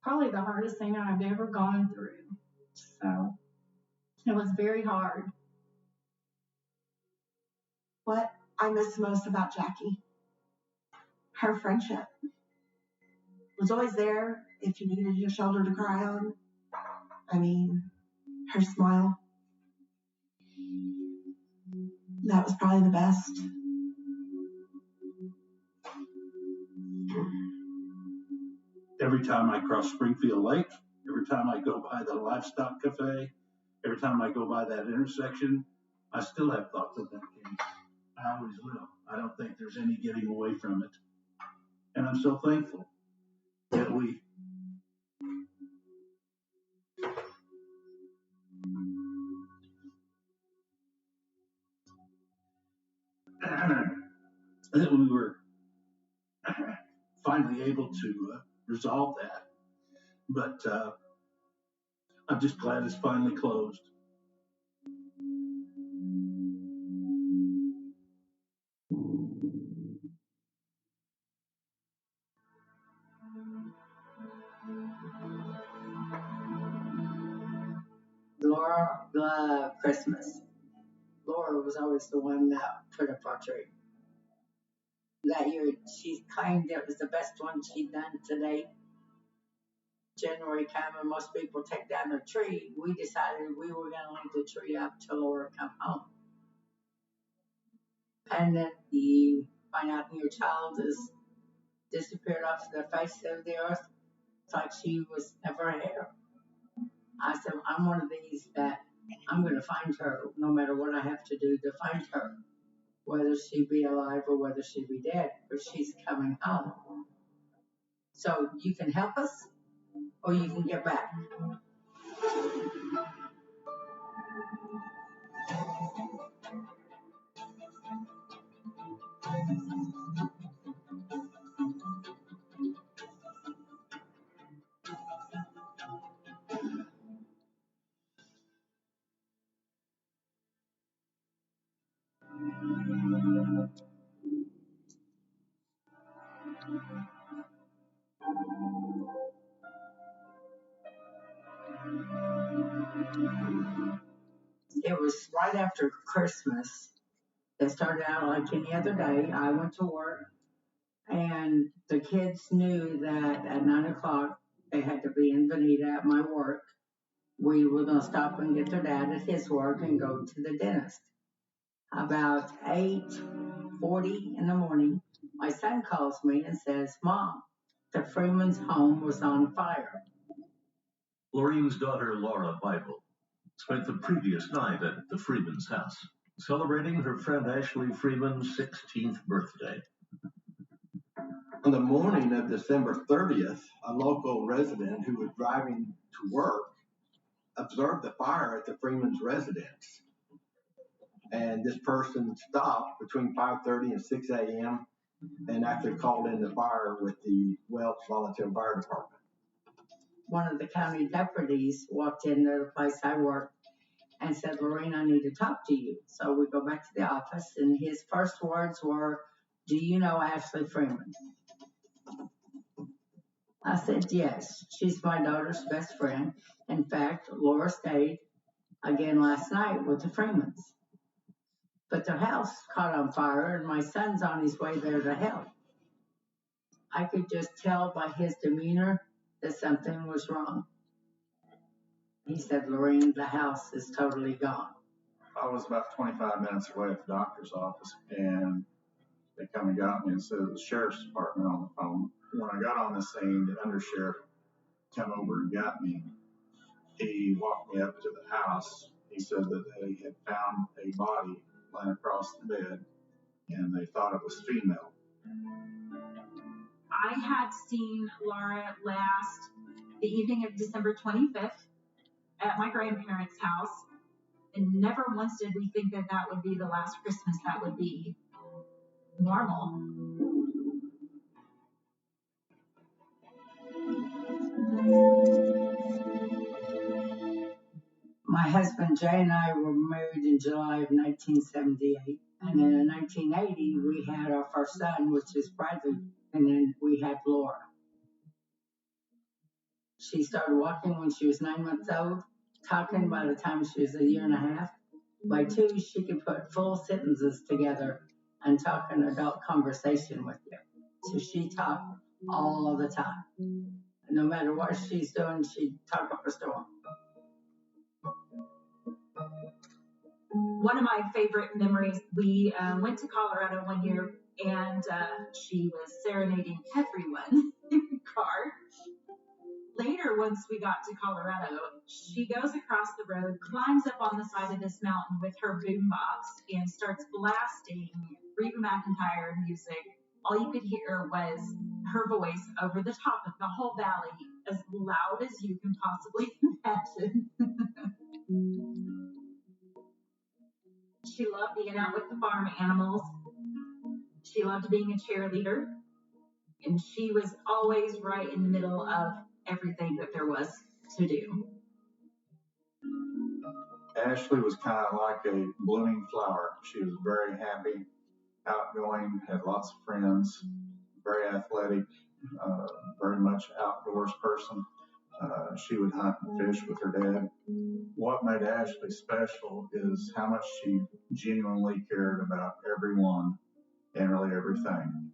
probably the hardest thing I've ever gone through. So it was very hard. What I miss most about Jackie, her friendship. Was always there if you needed your shoulder to cry on. I mean, her smile. That was probably the best. Every time I cross Springfield Lake, every time I go by the Livestock Cafe, every time I go by that intersection, I still have thoughts of that case. I always will. I don't think there's any getting away from it. And I'm so thankful that we were finally able to resolve that. But I'm just glad it's finally closed. Laura loved Christmas. Laura was always the one that put up our tree. That year, she claimed it was the best one she'd done to date. January came and most people take down their tree. We decided we were going to leave the tree up till Laura come home. And then you find out your child has disappeared off the face of the earth. It's like she was never here. I said, I'm one of these that I'm going to find her no matter what I have to do to find her, whether she be alive or whether she be dead, but she's coming home. So you can help us or you can get back. It was right after Christmas It started out like any other day. I went to work, and the kids knew that at 9 o'clock they had to be in Veneta at my work. We were going to stop and get their dad at his work and go to the dentist. About 8:40 in the morning, my son calls me and says, "Mom, the Freeman's home was on fire." Laureen's daughter, Laura Bible, spent the previous night at the Freeman's house, celebrating her friend Ashley Freeman's 16th birthday. On the morning of December 30th, a local resident who was driving to work observed the fire at the Freeman's residence. And this person stopped between 5:30 and 6 a.m. and actually called in the fire with the Welch Volunteer Fire Department. One of the county deputies walked into the place I worked and said, "Lorene, I need to talk to you." So we go back to the office, and his first words were, "Do you know Ashley Freeman?" I said, "Yes, she's my daughter's best friend. In fact, Laura stayed again last night with the Freemans. But their house caught on fire, and my son's on his way there to help." I could just tell by his demeanor that something was wrong. He said, "Lorene, the house is totally gone." I was about 25 minutes away at the doctor's office, and they come and got me and said it was the sheriff's department on the phone. When I got on the scene, the undersheriff came over and got me. He walked me up to the house. He said that they had found a body laying across the bed, and they thought it was female. I had seen Laura last the evening of December 25th at my grandparents' house, and never once did we think that that would be the last Christmas that would be normal. My husband Jay and I were married in July of 1978, and in 1980 we had our first son, which is Bradley, and then we had Laura. She started walking when she was 9 months old, talking by the time she was a year and a half. By 2, she could put full sentences together and talk an adult conversation with you. So she talked all the time. No matter what she's doing, she'd talk up a storm. One of my favorite memories, we went to Colorado one year, and she was serenading everyone in the car. Later, once we got to Colorado, she goes across the road, climbs up on the side of this mountain with her boombox, and starts blasting Reba McEntire music. All you could hear was her voice over the top of the whole valley, as loud as you can possibly imagine. She loved being out with the farm animals. She loved being a cheerleader. And she was always right in the middle of everything that there was to do. Ashley was kind of like a blooming flower. She was very happy, outgoing, had lots of friends, very athletic, very much outdoors person. She would hunt and fish with her dad. What made Ashley special is how much she genuinely cared about everyone and really everything.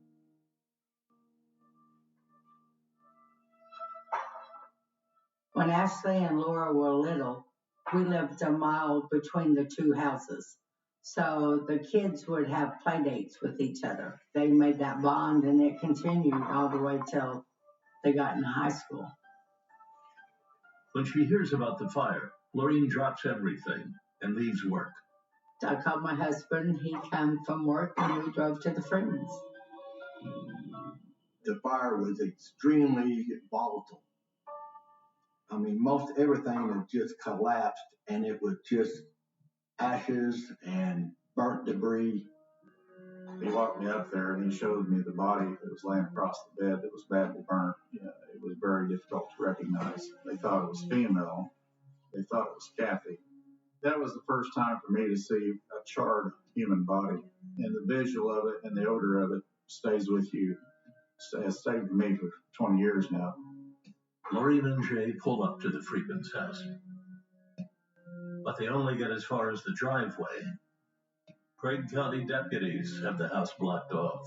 When Ashley and Laura were little, we lived a mile between the two houses. So the kids would have play dates with each other. They made that bond, and it continued all the way till they got into high school. When she hears about the fire, Lorene drops everything and leaves work. I called my husband. He came from work, and we drove to the Freemans. The fire was extremely volatile. I mean, most everything had just collapsed, and it was just ashes and burnt debris. He walked me up there and he showed me the body that was laying across the bed that was badly burnt. It was very difficult to recognize. They thought it was female. They thought it was Kathy. That was the first time for me to see a charred human body. And the visual of it and the odor of it stays with you. It has stayed with me for 20 years now. Lorene and Jay pull up to the Freeman's house. But they only get as far as the driveway Craig County deputies have the house blocked off.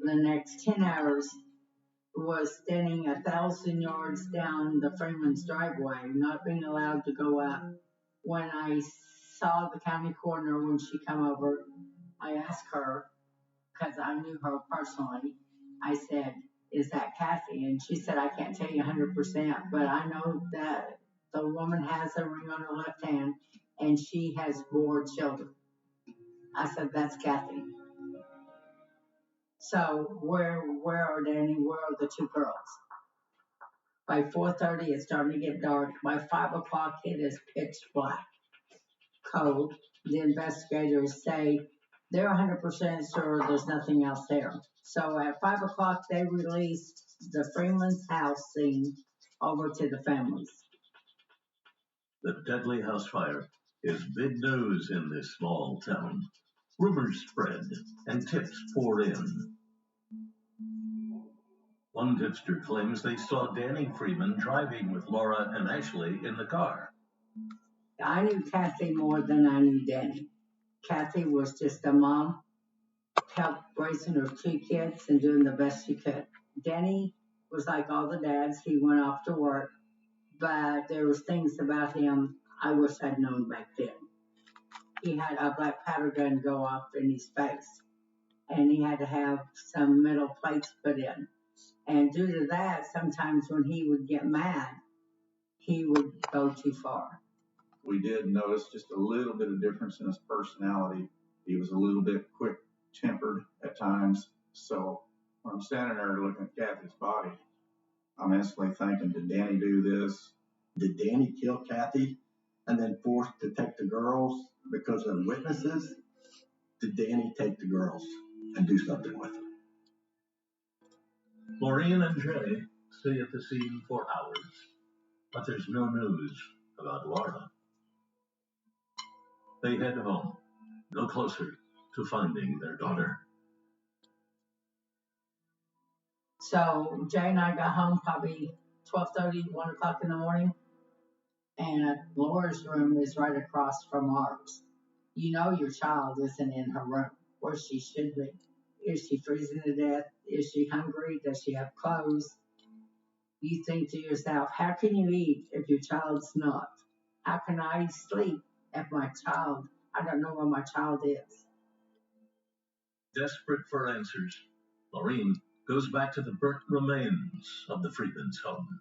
The next 10 hours was standing 1,000 yards down the Freeman's driveway, not being allowed to go up. When I saw the county coroner when she come over, I asked her, because I knew her personally, I said, "Is that Kathy?" And she said, "I can't tell you 100%, but I know that the woman has a ring on her left hand and she has bore children." I said, "That's Kathy." So where are Danny? Where are the two girls? By 4:30, it's starting to get dark. By 5 o'clock, it is pitch black, cold. The investigators say they're 100% sure there's nothing else there. So at 5 o'clock, they released the Freeman's house scene over to the families. The deadly house fire is big news in this small town. Rumors spread and tips pour in. One tipster claims they saw Danny Freeman driving with Laura and Ashley in the car. I knew Kathy more than I knew Danny. Kathy was just a mom, helped raising her two kids and doing the best she could. Danny was like all the dads. He went off to work, but there was things about him I wish I'd known back then. He had a black powder gun go off in his face, and he had to have some metal plates put in. And due to that, sometimes when he would get mad, he would go too far. We did notice just a little bit of difference in his personality. He was a little bit quick-tempered at times. So when I'm standing there looking at Kathy's body, I'm instantly thinking, did Danny do this? Did Danny kill Kathy and then force to take the girls because of witnesses? Did Danny take the girls and do something with them? Maureen and Jay stay at the scene for hours, but there's no news about Laura. They head home, no closer to finding their daughter. So Jay and I got home probably 12:30, 1 o'clock in the morning, and Laura's room is right across from ours. You know your child isn't in her room where she should be. Is she freezing to death? Is she hungry? Does she have clothes? You think to yourself, how can you eat if your child's not? How can I sleep if I don't know where my child is? Desperate for answers, Maureen goes back to the burnt remains of the Freeman's home.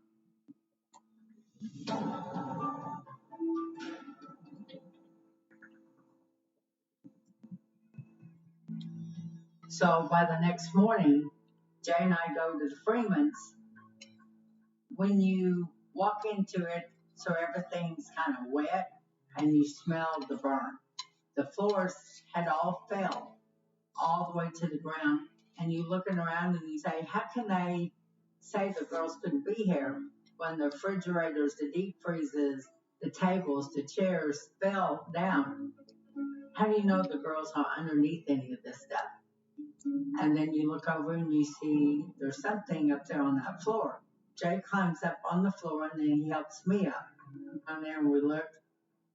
So by the next morning, Jay and I go to the Freemans. When you walk into it, so everything's kind of wet and you smell the burn. The floors had all fell all the way to the ground, and you looking around and you say, how can they say the girls couldn't be here when the refrigerators, the deep freezes, the tables, the chairs fell down? How do you know the girls are underneath any of this stuff? And then you look over and you see there's something up there on that floor. Jay climbs up on the floor and then he helps me up. On there and we looked,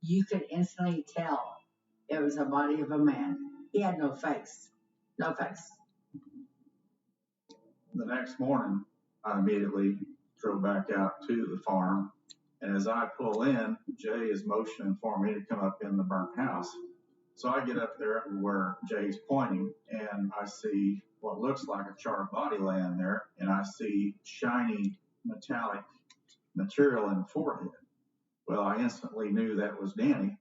you could instantly tell it was a body of a man. He had no face. No face. The next morning, I immediately drove back out to the farm. And as I pull in, Jay is motioning for me to come up in the burnt house. So I get up there where Jay's pointing, and I see what looks like a charred body laying there, and I see shiny metallic material in the forehead. Well, I instantly knew that was Danny.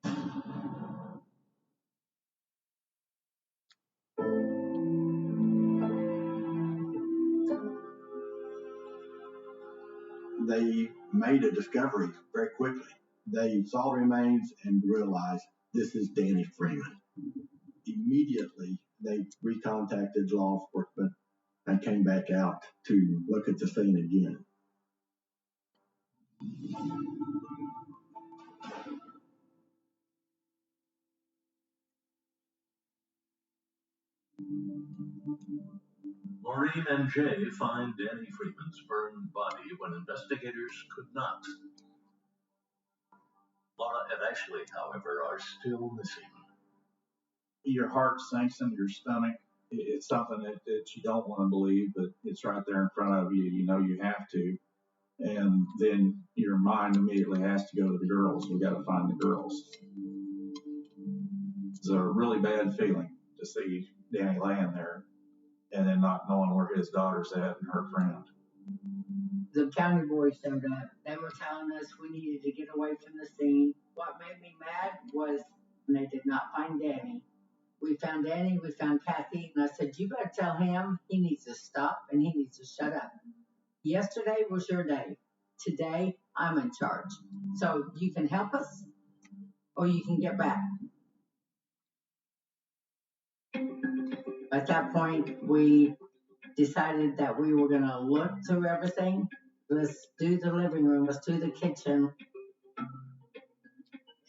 They made a discovery very quickly. They saw the remains and realized this is Danny Freeman. Immediately, they recontacted law enforcement and came back out to look at the scene again. Maureen and Jay find Danny Freeman's burned body when investigators could not. Laura and Ashley, however, are still missing. your heart sinks into your stomach. It's something that you don't want to believe, but it's right there in front of you. You know you have to. And then your mind immediately has to go to the girls. We got to find the girls. It's a really bad feeling to see Danny laying there and then not knowing where his daughter's at and her friend. The county boys showed up. They were telling us we needed to get away from the scene. What made me mad was when they did not find Danny. We found Danny, we found Kathy, and I said, you better tell him he needs to stop and he needs to shut up. Yesterday was your day. Today, I'm in charge. So you can help us or you can get back. At that point, we decided that we were going to look through everything. Let's do the living room. Let's do the kitchen.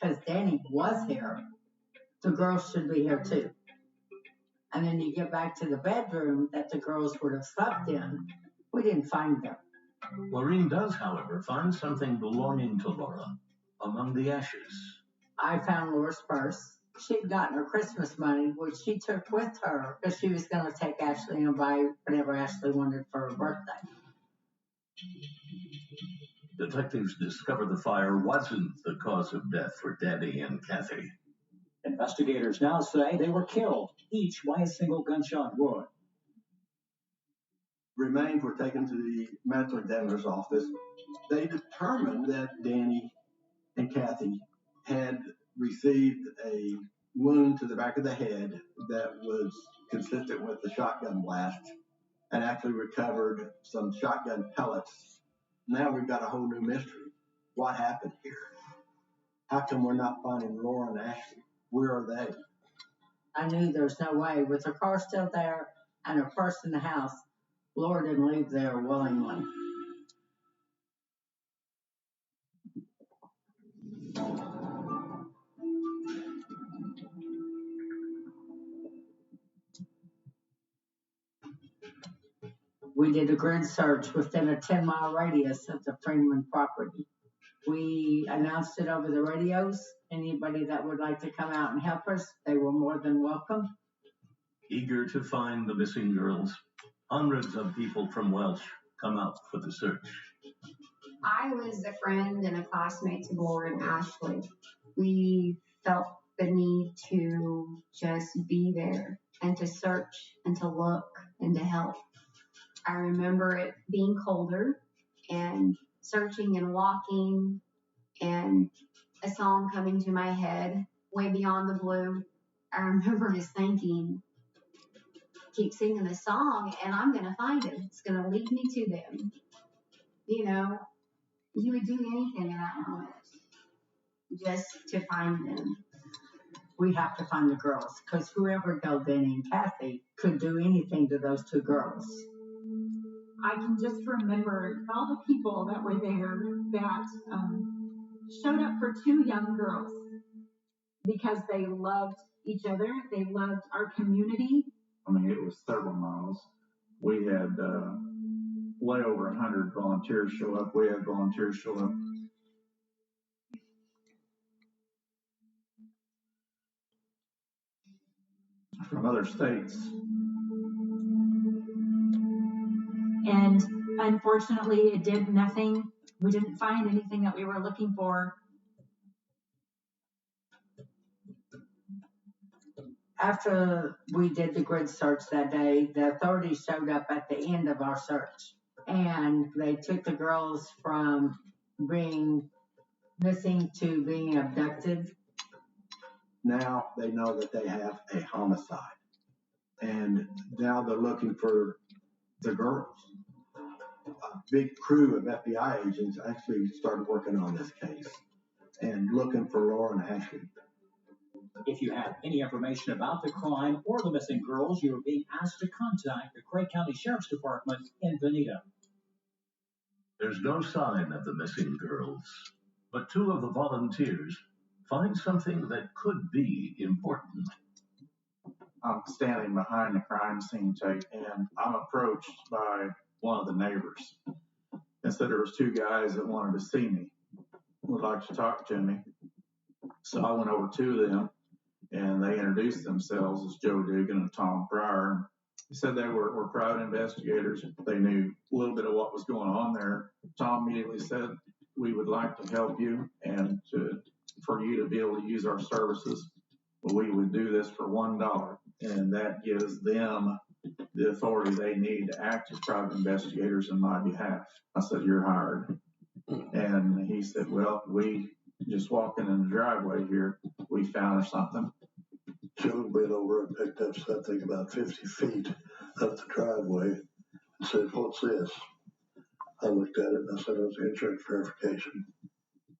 Because Danny was here. The girls should be here too. And then you get back to the bedroom that the girls would have slept in. We didn't find them. Maureen does, however, find something belonging to Laura among the ashes. I found Laura's purse. She'd gotten her Christmas money, which she took with her because she was going to take Ashley and buy whatever Ashley wanted for her birthday. Detectives discover the fire wasn't the cause of death for Danny and Kathy. Investigators now say they were killed, each by a single gunshot wound. Remains were taken to the medical examiner's office. They determined that Danny and Kathy had received a wound to the back of the head that was consistent with the shotgun blast and actually recovered some shotgun pellets. Now we've got a whole new mystery. What happened here? How come we're not finding Laura and Ashley? Where are they? I knew there's no way. With her car still there and her purse in the house, Laura didn't leave there willingly. We did a grid search within a 10-mile radius of the Freeman property. We announced it over the radios. Anybody that would like to come out and help us, they were more than welcome. Eager to find the missing girls, hundreds of people from Welch come out for the search. I was a friend and a classmate to Laura and Ashley. We felt the need to just be there and to search and to look and to help. I remember it being colder and searching and walking and a song coming to my head, Way Beyond the Blue. I remember just thinking, keep singing the song and I'm going to find it. It's going to lead me to them. You know, you would do anything in that moment just to find them. We have to find the girls because whoever killed Danny and Kathy could do anything to those two girls. I can just remember all the people that were there that showed up for two young girls because they loved each other. They loved our community. I mean, it was several miles. We had way over 100 volunteers show up. We had volunteers show up from other states. And unfortunately, it did nothing. We didn't find anything that we were looking for. After we did the grid search that day, the authorities showed up at the end of our search. And they took the girls from being missing to being abducted. Now they know that they have a homicide. And now they're looking for the girls. A big crew of FBI agents actually started working on this case and looking for Laura and Ashley. If you have any information about the crime or the missing girls, you are being asked to contact the Craig County Sheriff's Department in Veneta. There's no sign of the missing girls, but two of the volunteers find something that could be important. I'm standing behind the crime scene tape, and I'm approached by one of the neighbors. And said there was two guys that wanted to see me, would like to talk to me. So I went over to them, and they introduced themselves as Joe Dugan and Tom Pryor. They said they were private investigators. They knew a little bit of what was going on there. Tom immediately said, "We would like to help you and for you to be able to use our services. We would do this for $1. And that gives them the authority they need to act as private investigators on my behalf." I said, "You're hired." And he said, "Well, we just walking in the driveway here, we found something." Joe went over and picked up something about 50 feet up the driveway and said, "What's this?" I looked at it and I said, "It was insurance verification."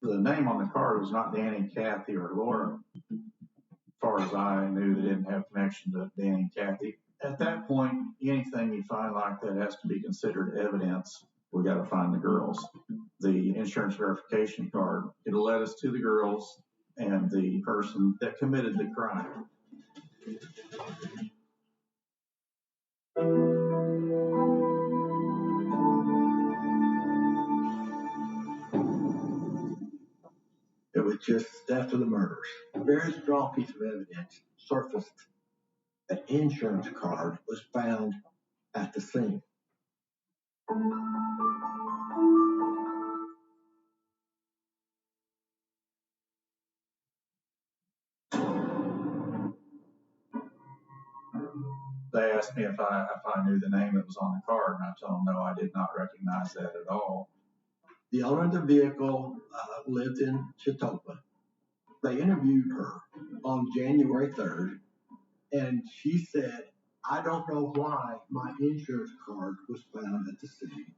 The name on the card was not Danny, Kathy, or Laura. As far as I knew, they didn't have connection to Danny and Kathy. At that point, anything you find like that has to be considered evidence. We got to find the girls. The insurance verification card, it'll lead us to the girls and the person that committed the crime. It was just after the murders. A very strong piece of evidence surfaced. An insurance card was found at the scene. They asked me if I knew the name that was on the card, and I told them no, I did not recognize that at all. The owner of the vehicle lived in Chautauqua. They interviewed her on January 3rd, and she said, "I don't know why my insurance card was found at the scene."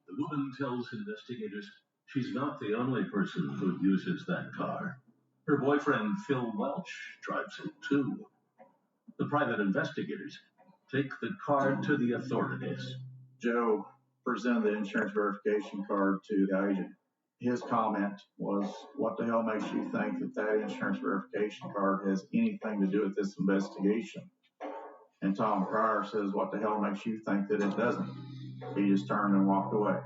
The woman tells investigators she's not the only person who uses that car. Her boyfriend, Phil Welch, drives it too. The private investigators take the card to the authorities. Joe presented the insurance verification card to the agent. His comment was, "What the hell makes you think that that insurance verification card has anything to do with this investigation?" And Tom Pryor says, "What the hell makes you think that it doesn't?" He just turned and walked away.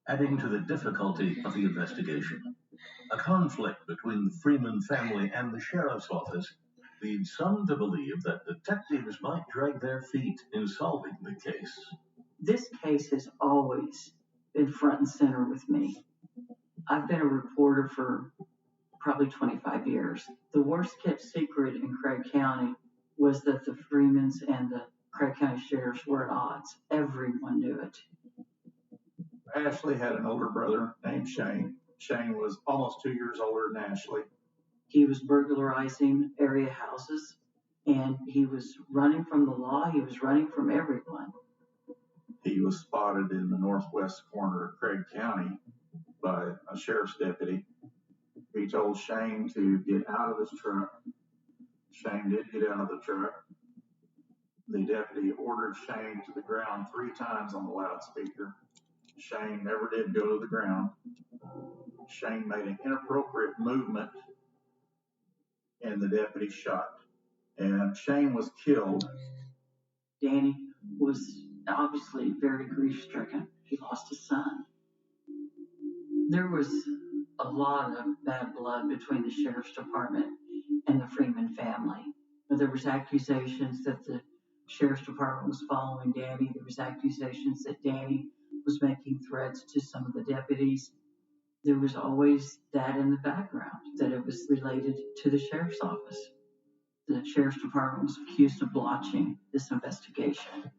Adding to the difficulty of the investigation, a conflict between the Freeman family and the sheriff's office leads some to believe that detectives might drag their feet in solving the case. This case has always been front and center with me. I've been a reporter for probably 25 years. The worst kept secret in Craig County was that the Freemans and the Craig County sheriffs were at odds. Everyone knew it. Ashley had an older brother named Shane. Shane was almost 2 years older than Ashley. He was burglarizing area houses, and he was running from the law. He was running from everyone. He was spotted in the northwest corner of Craig County by a sheriff's deputy. He told Shane to get out of his truck. Shane did get out of the truck. The deputy ordered Shane to the ground 3 times on the loudspeaker. Shane never did go to the ground. Shane made an inappropriate movement, and the deputy shot. And Shane was killed. Danny was obviously very grief-stricken. He lost his son. There was a lot of bad blood between the sheriff's department and the Freeman family. There was accusations that the sheriff's department was following Danny. There was accusations that Danny was making threats to some of the deputies. There was always that in the background, that it was related to the sheriff's office. The sheriff's department was accused of blotching this investigation.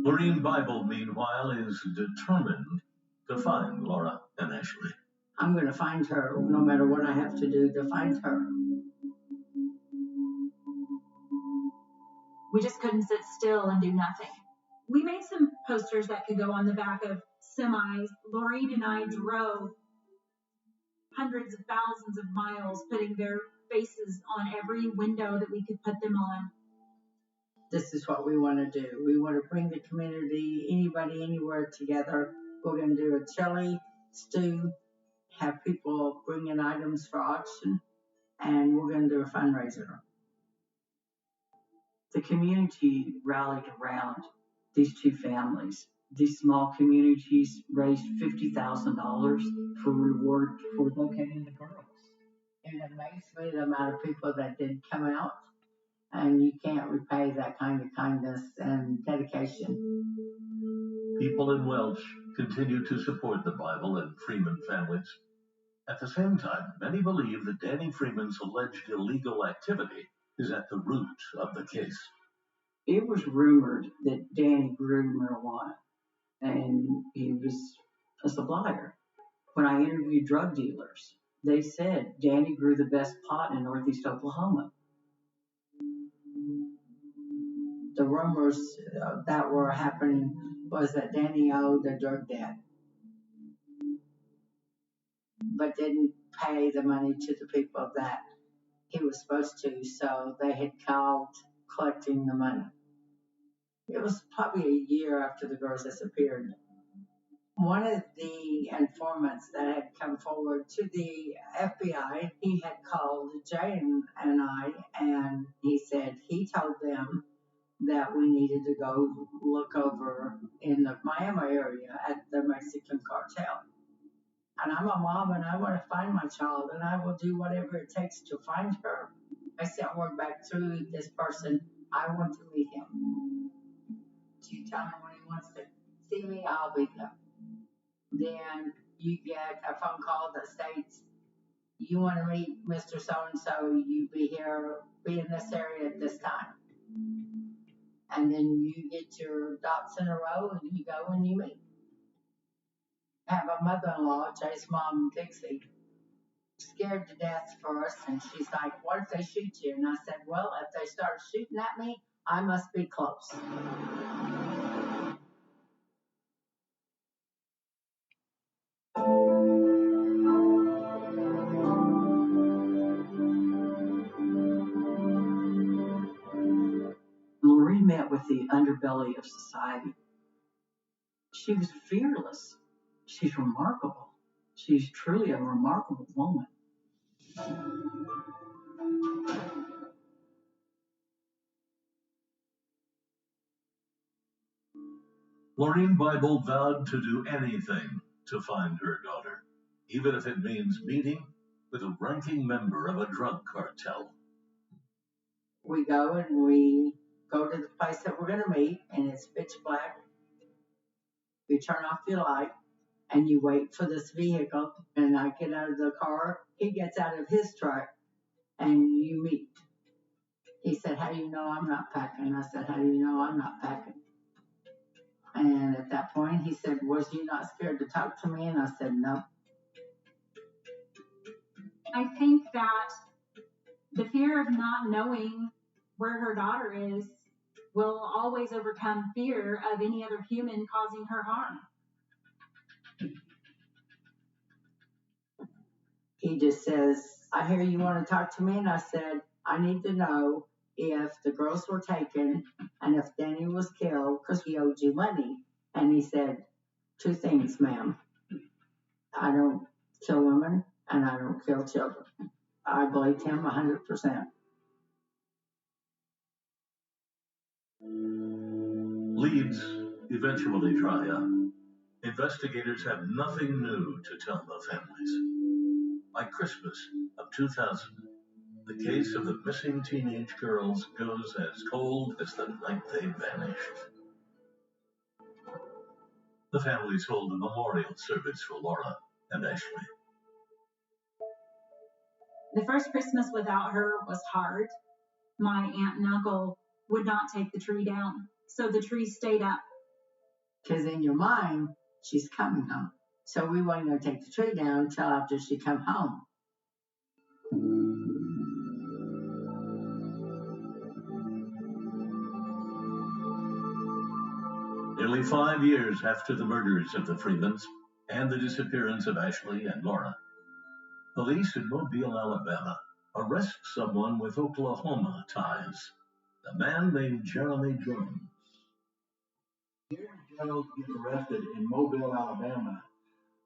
Lorene Bible, meanwhile, is determined to find Laura and Ashley. I'm going to find her, no matter what I have to do to find her. We just couldn't sit still and do nothing. We made some posters that could go on the back of semis. Lorene and I drove hundreds of thousands of miles, putting their faces on every window that we could put them on. This is what we want to do. We want to bring the community, anybody, anywhere together. We're going to do a chili stew, have people bring in items for auction, and we're going to do a fundraiser. The community rallied around these two families. These small communities raised $50,000 for reward for locating the girls. It amazed me the amount of people that did come out, and you can't repay that kind of kindness and dedication. People in Welch continue to support the Bible and Freeman families. At the same time, many believe that Danny Freeman's alleged illegal activity is at the root of the case. It was rumored that Danny grew marijuana, and he was a supplier. When I interviewed drug dealers, they said Danny grew the best pot in Northeast Oklahoma. The rumors that were happening was that Danny owed a drug debt, but didn't pay the money to the people that he was supposed to, so they had called collecting the money. It was probably a year after the girls disappeared. One of the informants that had come forward to the FBI, he had called Jane and I, and he said he told them that we needed to go look over in the Miami area at the Mexican cartel. And I'm a mom and I want to find my child and I will do whatever it takes to find her. I sent word back to this person, I want to meet him. So you tell him when he wants to see me, I'll be there. Then you get a phone call that states, you want to meet Mr. So-and-so, you be in this area at this time. And then you get your dots in a row and you go and you meet. I have a mother-in-law, Jay's mom, Dixie, scared to death first, and she's like, what if they shoot you? And I said, well, if they start shooting at me, I must be close. Lorene met with the underbelly of society. She was fearless. She's remarkable. She's truly a remarkable woman. Lorene Bible vowed to do anything to find her daughter, even if it means meeting with a ranking member of a drug cartel. We go and we go to the place that we're going to meet, and it's pitch black. You turn off your light, and you wait for this vehicle, and I get out of the car, he gets out of his truck, and you meet. He said, how do you know I'm not packing? I said, how do you know I'm not packing? And at that point, he said, was you not scared to talk to me? And I said, no. I think that the fear of not knowing where her daughter is will always overcome fear of any other human causing her harm. He just says, I hear you want to talk to me. And I said, I need to know if the girls were taken and if Danny was killed because he owed you money. And he said, two things, ma'am. I don't kill women and I don't kill children. I believed him 100%. Leads eventually dry up. Investigators have nothing new to tell the families. By Christmas of 2000, the case of the missing teenage girls goes as cold as the night they vanished. The families hold a memorial service for Laura and Ashley. The first Christmas without her was hard. My aunt and uncle would not take the tree down, so the tree stayed up. Because in your mind, she's coming home. So we weren't going to take the tree down until after she come home. Nearly 5 years after the murders of the Freemans and the disappearance of Ashley and Laura, police in Mobile, Alabama, arrest someone with Oklahoma ties, a man named Jeremy Jones. Jeremy Jones gets arrested in Mobile, Alabama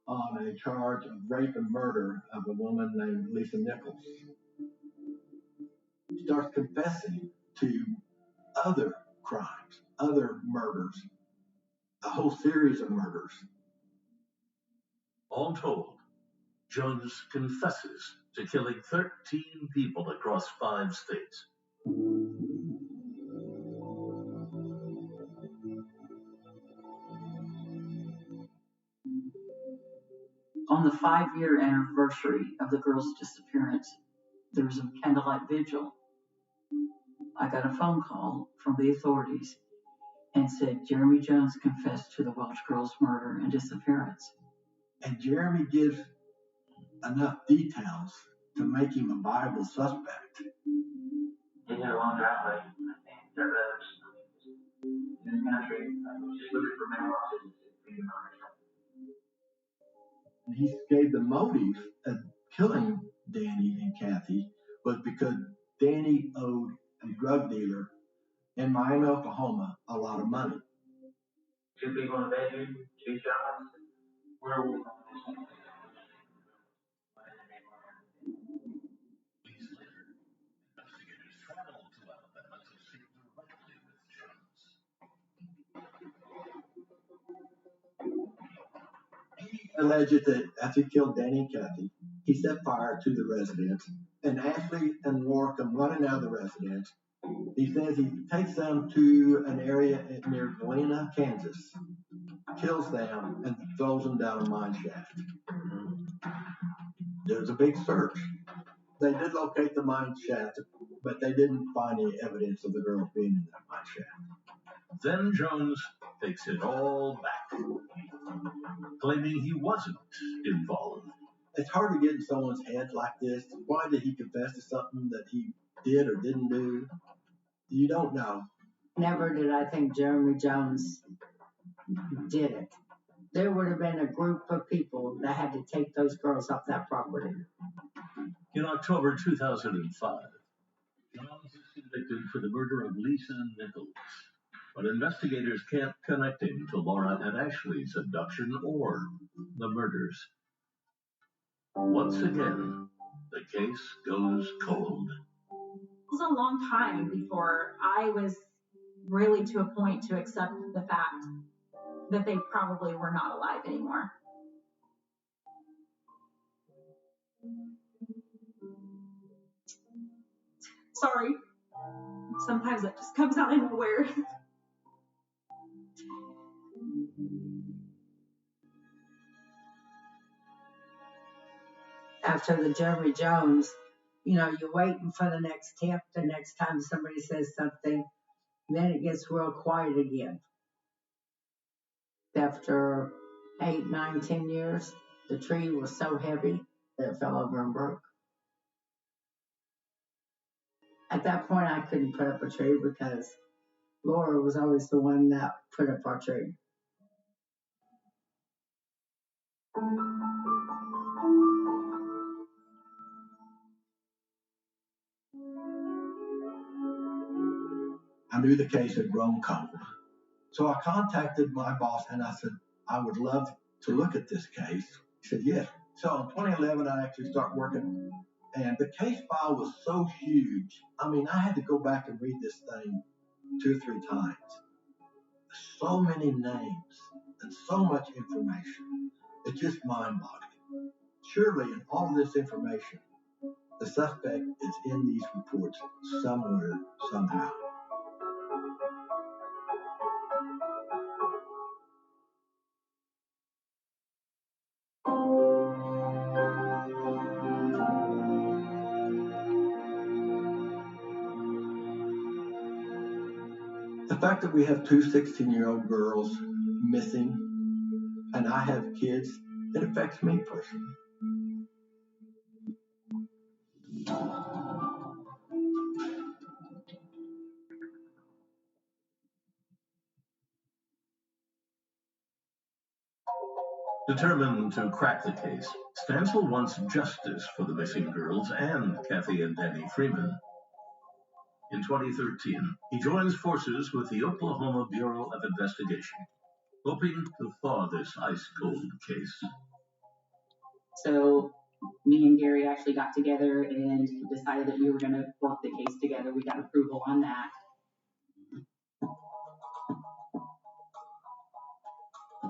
on a charge of rape and murder of a woman named Lisa Nichols. He starts confessing to other crimes, other murders. a whole series of murders. All told, Jones confesses to killing 13 people across 5 states. On the 5-year anniversary of the girl's disappearance, there was a candlelight vigil. I got a phone call from the authorities and said Jeremy Jones confessed to the Welch girl's murder and disappearance. And Jeremy gives enough details to make him a viable suspect. He had a long driveway. I think dirt roads. In the country, just looking for mailboxes. And he gave the motive of killing Danny and Kathy was because Danny owed a drug dealer in Miami, Oklahoma, a lot of money. 2 people in a bedroom, 2 shots. Where are we? He alleged that after he killed Danny and Kathy, he set fire to the residence, and Ashley and Laura come running out of the residence. He says he takes them to an area near Galena, Kansas, kills them, and throws them down a mine shaft. There's a big search. They did locate the mine shaft, but they didn't find any evidence of the girls being in that mine shaft. Then Jones takes it all back, claiming he wasn't involved. It's hard to get in someone's head like this. Why did he confess to something that he did or didn't do? You don't know. Never did I think Jeremy Jones did it. There would have been a group of people that had to take those girls off that property. In October 2005, Jones is convicted for the murder of Lisa Nichols, but investigators can't connect him to Laura and Ashley's abduction or the murders. Once again, the case goes cold. It was a long time before I was really to a point to accept the fact that they probably were not alive anymore. Sorry. Sometimes it just comes out of nowhere. After the Jeremy Jones, you're waiting for the next tip, the next time somebody says something, then it gets real quiet again. After 8, 9, 10 years, the tree was so heavy that it fell over and broke. At that point, I couldn't put up a tree because Laura was always the one that put up our tree. I knew the case had grown cold. So I contacted my boss and I said, I would love to look at this case. He said, yes. So in 2011, I actually started working, and the case file was so huge. I mean, I had to go back and read this thing 2 or 3 times. So many names and so much information. It's just mind-boggling. Surely in all of this information, the suspect is in these reports somewhere, somehow. The fact that we have 2 16-year-old girls missing, and I have kids, it affects me personally. Determined to crack the case, Stansel wants justice for the missing girls and Kathy and Danny Freeman. In 2013, he joins forces with the Oklahoma Bureau of Investigation, hoping to thaw this ice-cold case. So me and Gary actually got together and decided that we were going to work the case together. We got approval on that.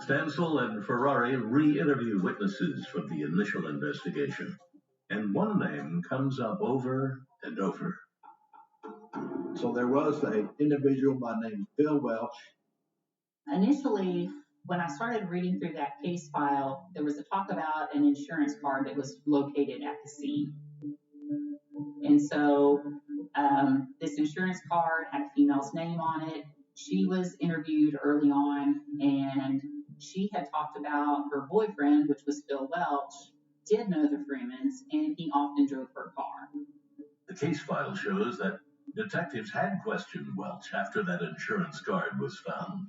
Stansel and Ferrari re-interview witnesses from the initial investigation, and one name comes up over and over. So there was an individual by the name of Phil Welch. Initially, when I started reading through that case file, there was a talk about an insurance card that was located at the scene. And so this insurance card had a female's name on it. She was interviewed early on, and she had talked about her boyfriend, which was Phil Welch, did know the Freemans, and he often drove her car. The case file shows that detectives had questioned Welch after that insurance card was found.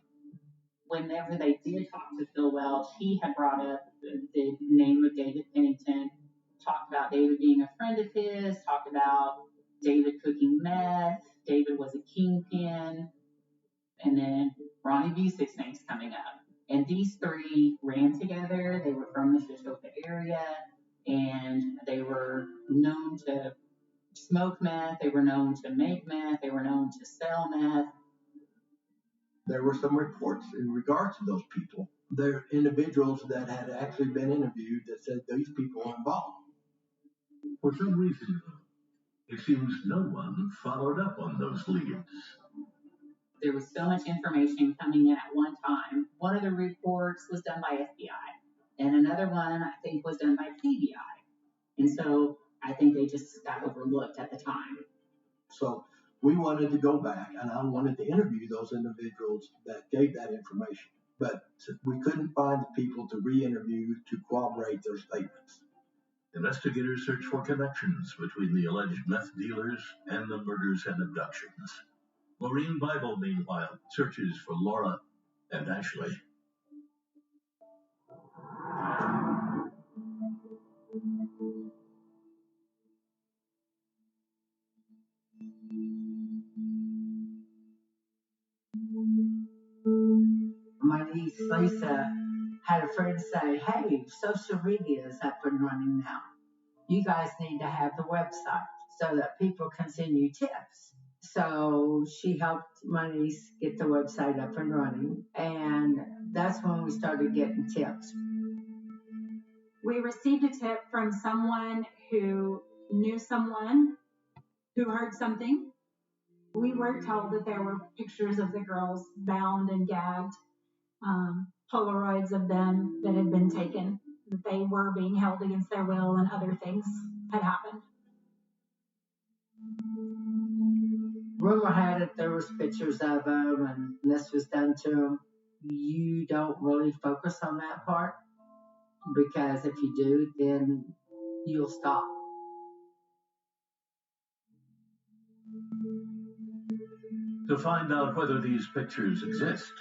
Whenever they did talk to Phil Welch, he had brought up the name of David Pennington, talked about David being a friend of his, talked about David cooking meth, David was a kingpin, and then Ronnie Busick's name's coming up. And these three ran together. They were from the Shoshone area, and they were known to smoke meth, they were known to make meth, they were known to sell meth. There were some reports in regards to those people. There are individuals that had actually been interviewed that said these people were involved. For some reason, it seems no one followed up on those leads. There was so much information coming in at one time. One of the reports was done by FBI, and another one, I think, was done by KBI. And so I think they just got overlooked at the time. So we wanted to go back, and I wanted to interview those individuals that gave that information. But we couldn't find the people to re-interview to corroborate their statements. Investigators search for connections between the alleged meth dealers and the murders and abductions. Maureen Bible, meanwhile, searches for Laura and Ashley. My niece Lisa had a friend say, hey, social media is up and running now. You guys need to have the website so that people can send you tips. So she helped my niece get the website up and running, and that's when we started getting tips. We received a tip from someone who knew someone who heard something. We were told that there were pictures of the girls bound and gagged, Polaroids of them that had been taken, that they were being held against their will, and other things had happened. Rumor had it there was pictures of them and this was done to them. You don't really focus on that part, because if you do, then you'll stop. To find out whether these pictures exist,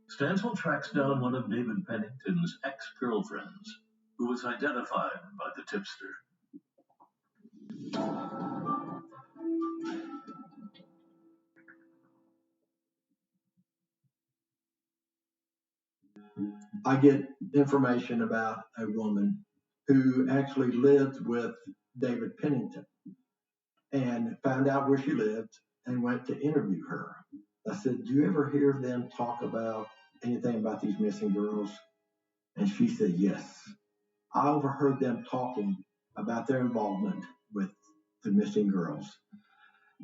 Stansel tracks down one of David Pennington's ex-girlfriends, who was identified by the tipster. I get information about a woman who actually lived with David Pennington and found out where she lived and went to interview her. I said, do you ever hear them talk about anything about these missing girls? And she said, yes. I overheard them talking about their involvement with the missing girls,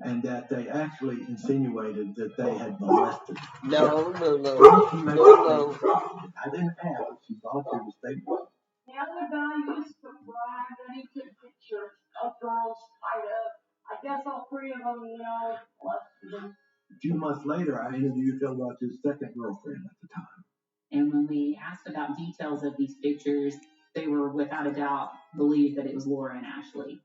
and that they actually insinuated that they had molested them. No. I didn't ask, but she volunteered to state that. The other guy used to brag that he took pictures of girls tied up. I guess all three of them, molested them. A few months later, I interviewed Phil Welch's second girlfriend at the time. And when we asked about details of these pictures, they were without a doubt believed that it was Laura and Ashley.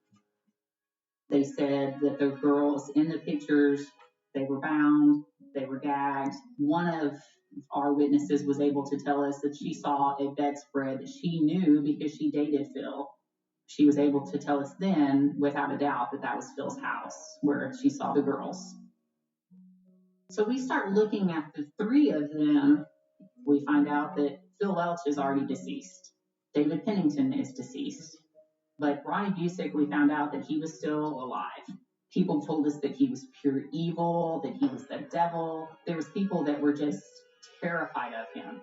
They said that the girls in the pictures, they were bound, they were gagged. One of our witnesses was able to tell us that she saw a bedspread that she knew because she dated Phil. She was able to tell us then, without a doubt, that that was Phil's house where she saw the girls. So we start looking at the three of them. We find out that Phil Welch is already deceased. David Pennington is deceased. But Ronnie Busick, we found out that he was still alive. People told us that he was pure evil, that he was the devil. There was people that were just terrified of him.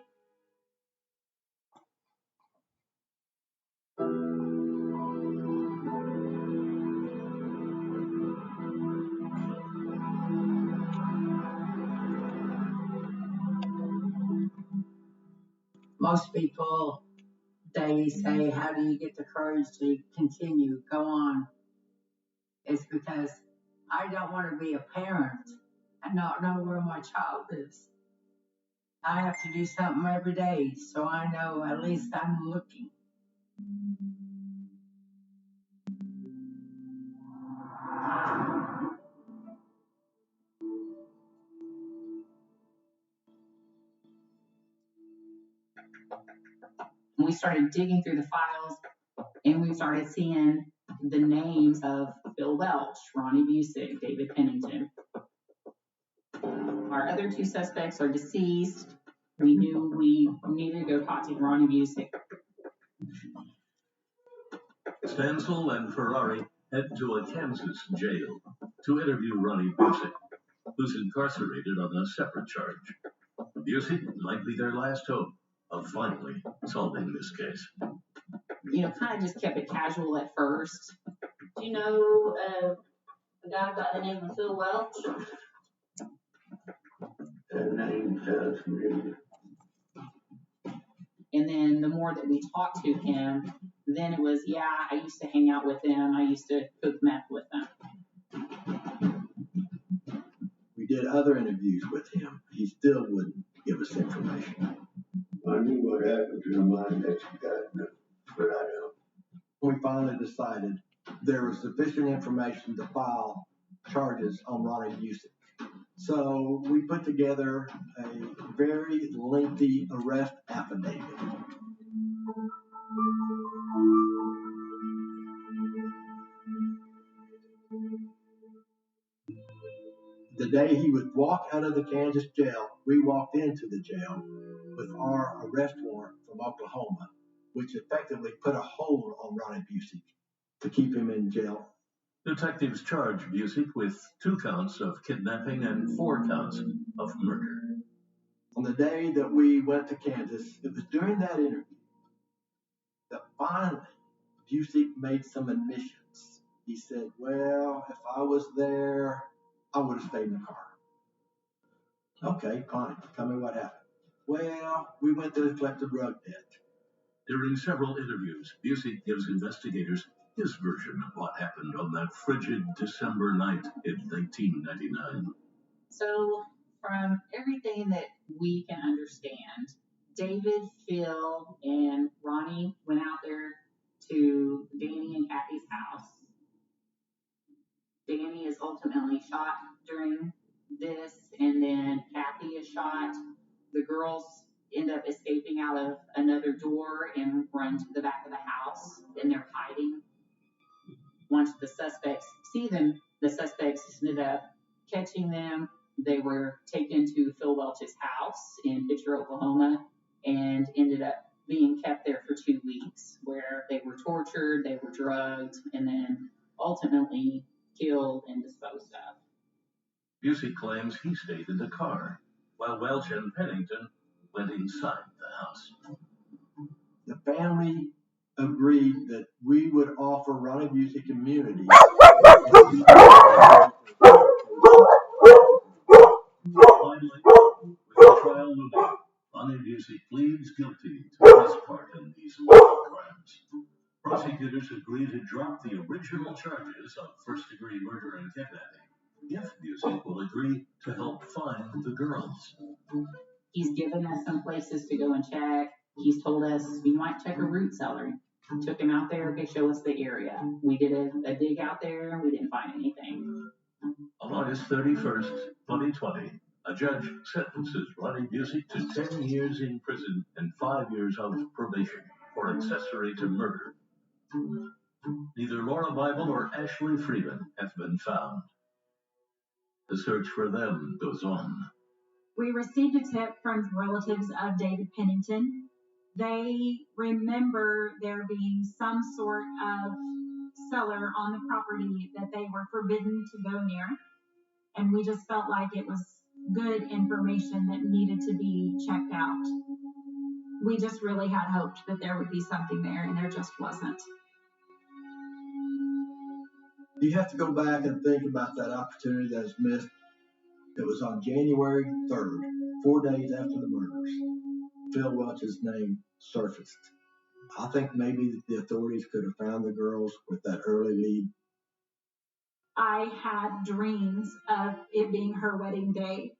Most people, they say, how do you get the courage to continue, go on? It's because I don't want to be a parent and not know where my child is. I have to do something every day, so I know at least I'm looking. We started digging through the files, and we started seeing the names of Phil Welch, Ronnie Busick, David Pennington. Our other two suspects are deceased. We knew we needed to go talk to Ronnie Busick. Stansel and Ferrari head to a Kansas jail to interview Ronnie Busick, who's incarcerated on a separate charge. Busick might be their last hope of finally solving this case. Kind of just kept it casual at first. Do you know a guy by the name of Phil Welch? That name sounds familiar. And then the more that we talked to him, then it was, yeah, I used to hang out with them. I used to cook meth with them. We did other interviews with him. He still wouldn't give us information. I knew what happened to the money that you got, but I don't. We finally decided there was sufficient information to file charges on Ronnie Busick. So we put together a very lengthy arrest affidavit. The day he would walk out of the Kansas jail, we walked into the jail with our arrest warrant from Oklahoma, which effectively put a hold on Ronnie Busick to keep him in jail. Detectives charged Busick with 2 counts of kidnapping and 4 counts of murder. On the day that we went to Kansas, it was during that interview that finally Busick made some admissions. He said, well, if I was there, I would have stayed in the car. Okay, fine. Tell me what happened. Well, we went to collect a drug debt. During several interviews, Busick gives investigators his version of what happened on that frigid December night in 1999. So, from everything that we can understand, David, Phil, and Ronnie went out there to Danny and Kathy's house. Danny is ultimately shot during this, and then Kathy is shot. The girls end up escaping out of another door and run to the back of the house, and they're hiding. Once the suspects see them, the suspects ended up catching them. They were taken to Phil Welch's house in Pitcher, Oklahoma, and ended up being kept there for 2 weeks, where they were tortured, they were drugged, and then ultimately killed and disposed of. Busick claims he stayed in the car, while Welch and Pennington went inside the house. The family agreed that we would offer Ronnie Busick immunity. Finally, with the trial looming, Ronnie Busick pleads guilty to his part in these war crimes. Prosecutors agreed to drop the original charges of first-degree murder and kidnapping if Busick will agree to help find the girls. He's given us some places to go and check. He's told us we might check a root cellar. Took him out there to show us the area. We did a dig out there. We didn't find anything. On August 31st, 2020, a judge sentences Ronnie Busick to 10 years in prison and 5 years of probation for accessory to murder. Neither Laura Bible or Ashley Freeman have been found. The search for them goes on. We received a tip from relatives of David Pennington. They remember there being some sort of cellar on the property that they were forbidden to go near. And we just felt like it was good information that needed to be checked out. we just really had hoped that there would be something there, and there just wasn't. You have to go back and think about that opportunity that was missed. It was on January 3rd, 4 days after the murders. Phil Welch's name surfaced. I think maybe the authorities could have found the girls with that early lead. I had dreams of it being her wedding day,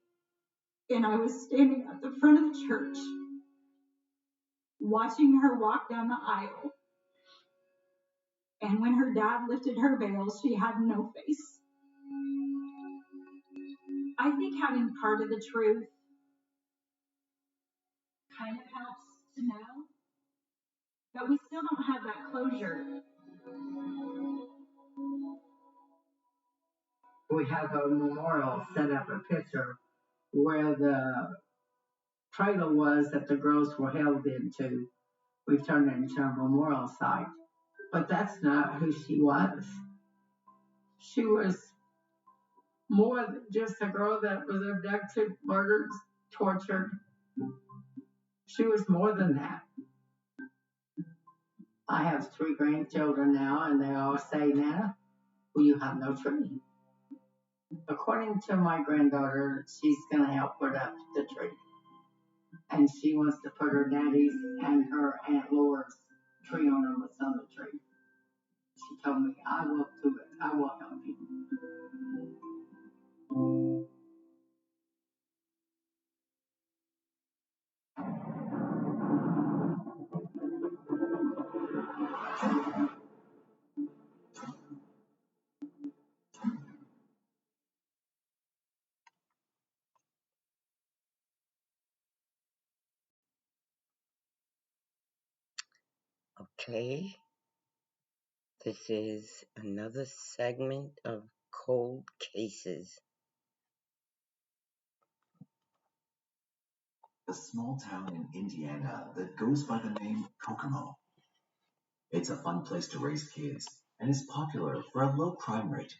and I was standing at the front of the church watching her walk down the aisle. And when her dad lifted her veil, she had no face. I think having part of the truth kind of helps to know, but we still don't have that closure. We have a memorial set up, a picture where the trailer was that the girls were held into. We've turned it into a memorial site. But that's not who she was. She was more than just a girl that was abducted, murdered, tortured. She was more than that. I have 3 grandchildren now, and they all say, Nana, well, you have no tree. According to my granddaughter, she's going to help put up the tree. And she wants to put her daddy's and her Aunt Laura's tree ornaments on the tree. She told me, I will do it. I will help you. Okay, this is another segment of Cold Cases. A small town in Indiana that goes by the name Kokomo. It's a fun place to raise kids and is popular for a low crime rate.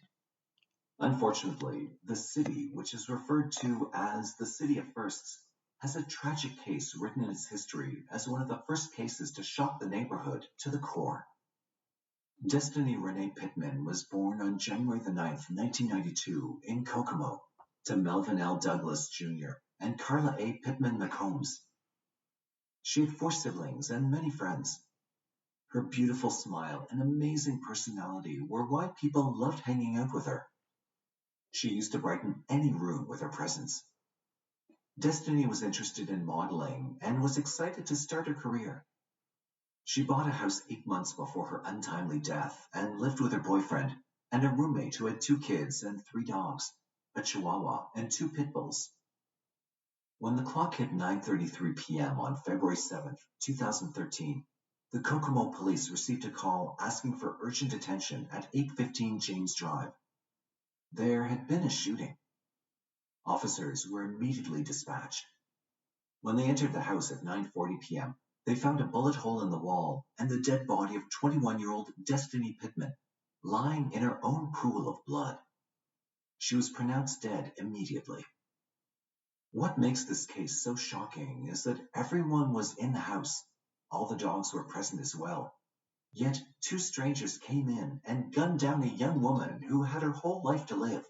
Unfortunately, the city, which is referred to as the City of Firsts, has a tragic case written in its history as one of the first cases to shock the neighborhood to the core. Destiny Renee Pittman was born on January the 9th, 1992 in Kokomo to Melvin L. Douglas Jr. and Carla A. Pittman McCombs. She had 4 siblings and many friends. Her beautiful smile and amazing personality were why people loved hanging out with her. She used to brighten any room with her presence. Destiny was interested in modeling and was excited to start her career. She bought a house 8 months before her untimely death and lived with her boyfriend and a roommate who had 2 kids and 3 dogs, a Chihuahua and 2 pit bulls. When the clock hit 9:33 p.m. on February 7th, 2013, the Kokomo police received a call asking for urgent attention at 815 James Drive. There had been a shooting. Officers were immediately dispatched. When they entered the house at 9:40 p.m., they found a bullet hole in the wall and the dead body of 21-year-old Destiny Pittman lying in her own pool of blood. She was pronounced dead immediately. What makes this case so shocking is that everyone was in the house. All the dogs were present as well. Yet 2 strangers came in and gunned down a young woman who had her whole life to live.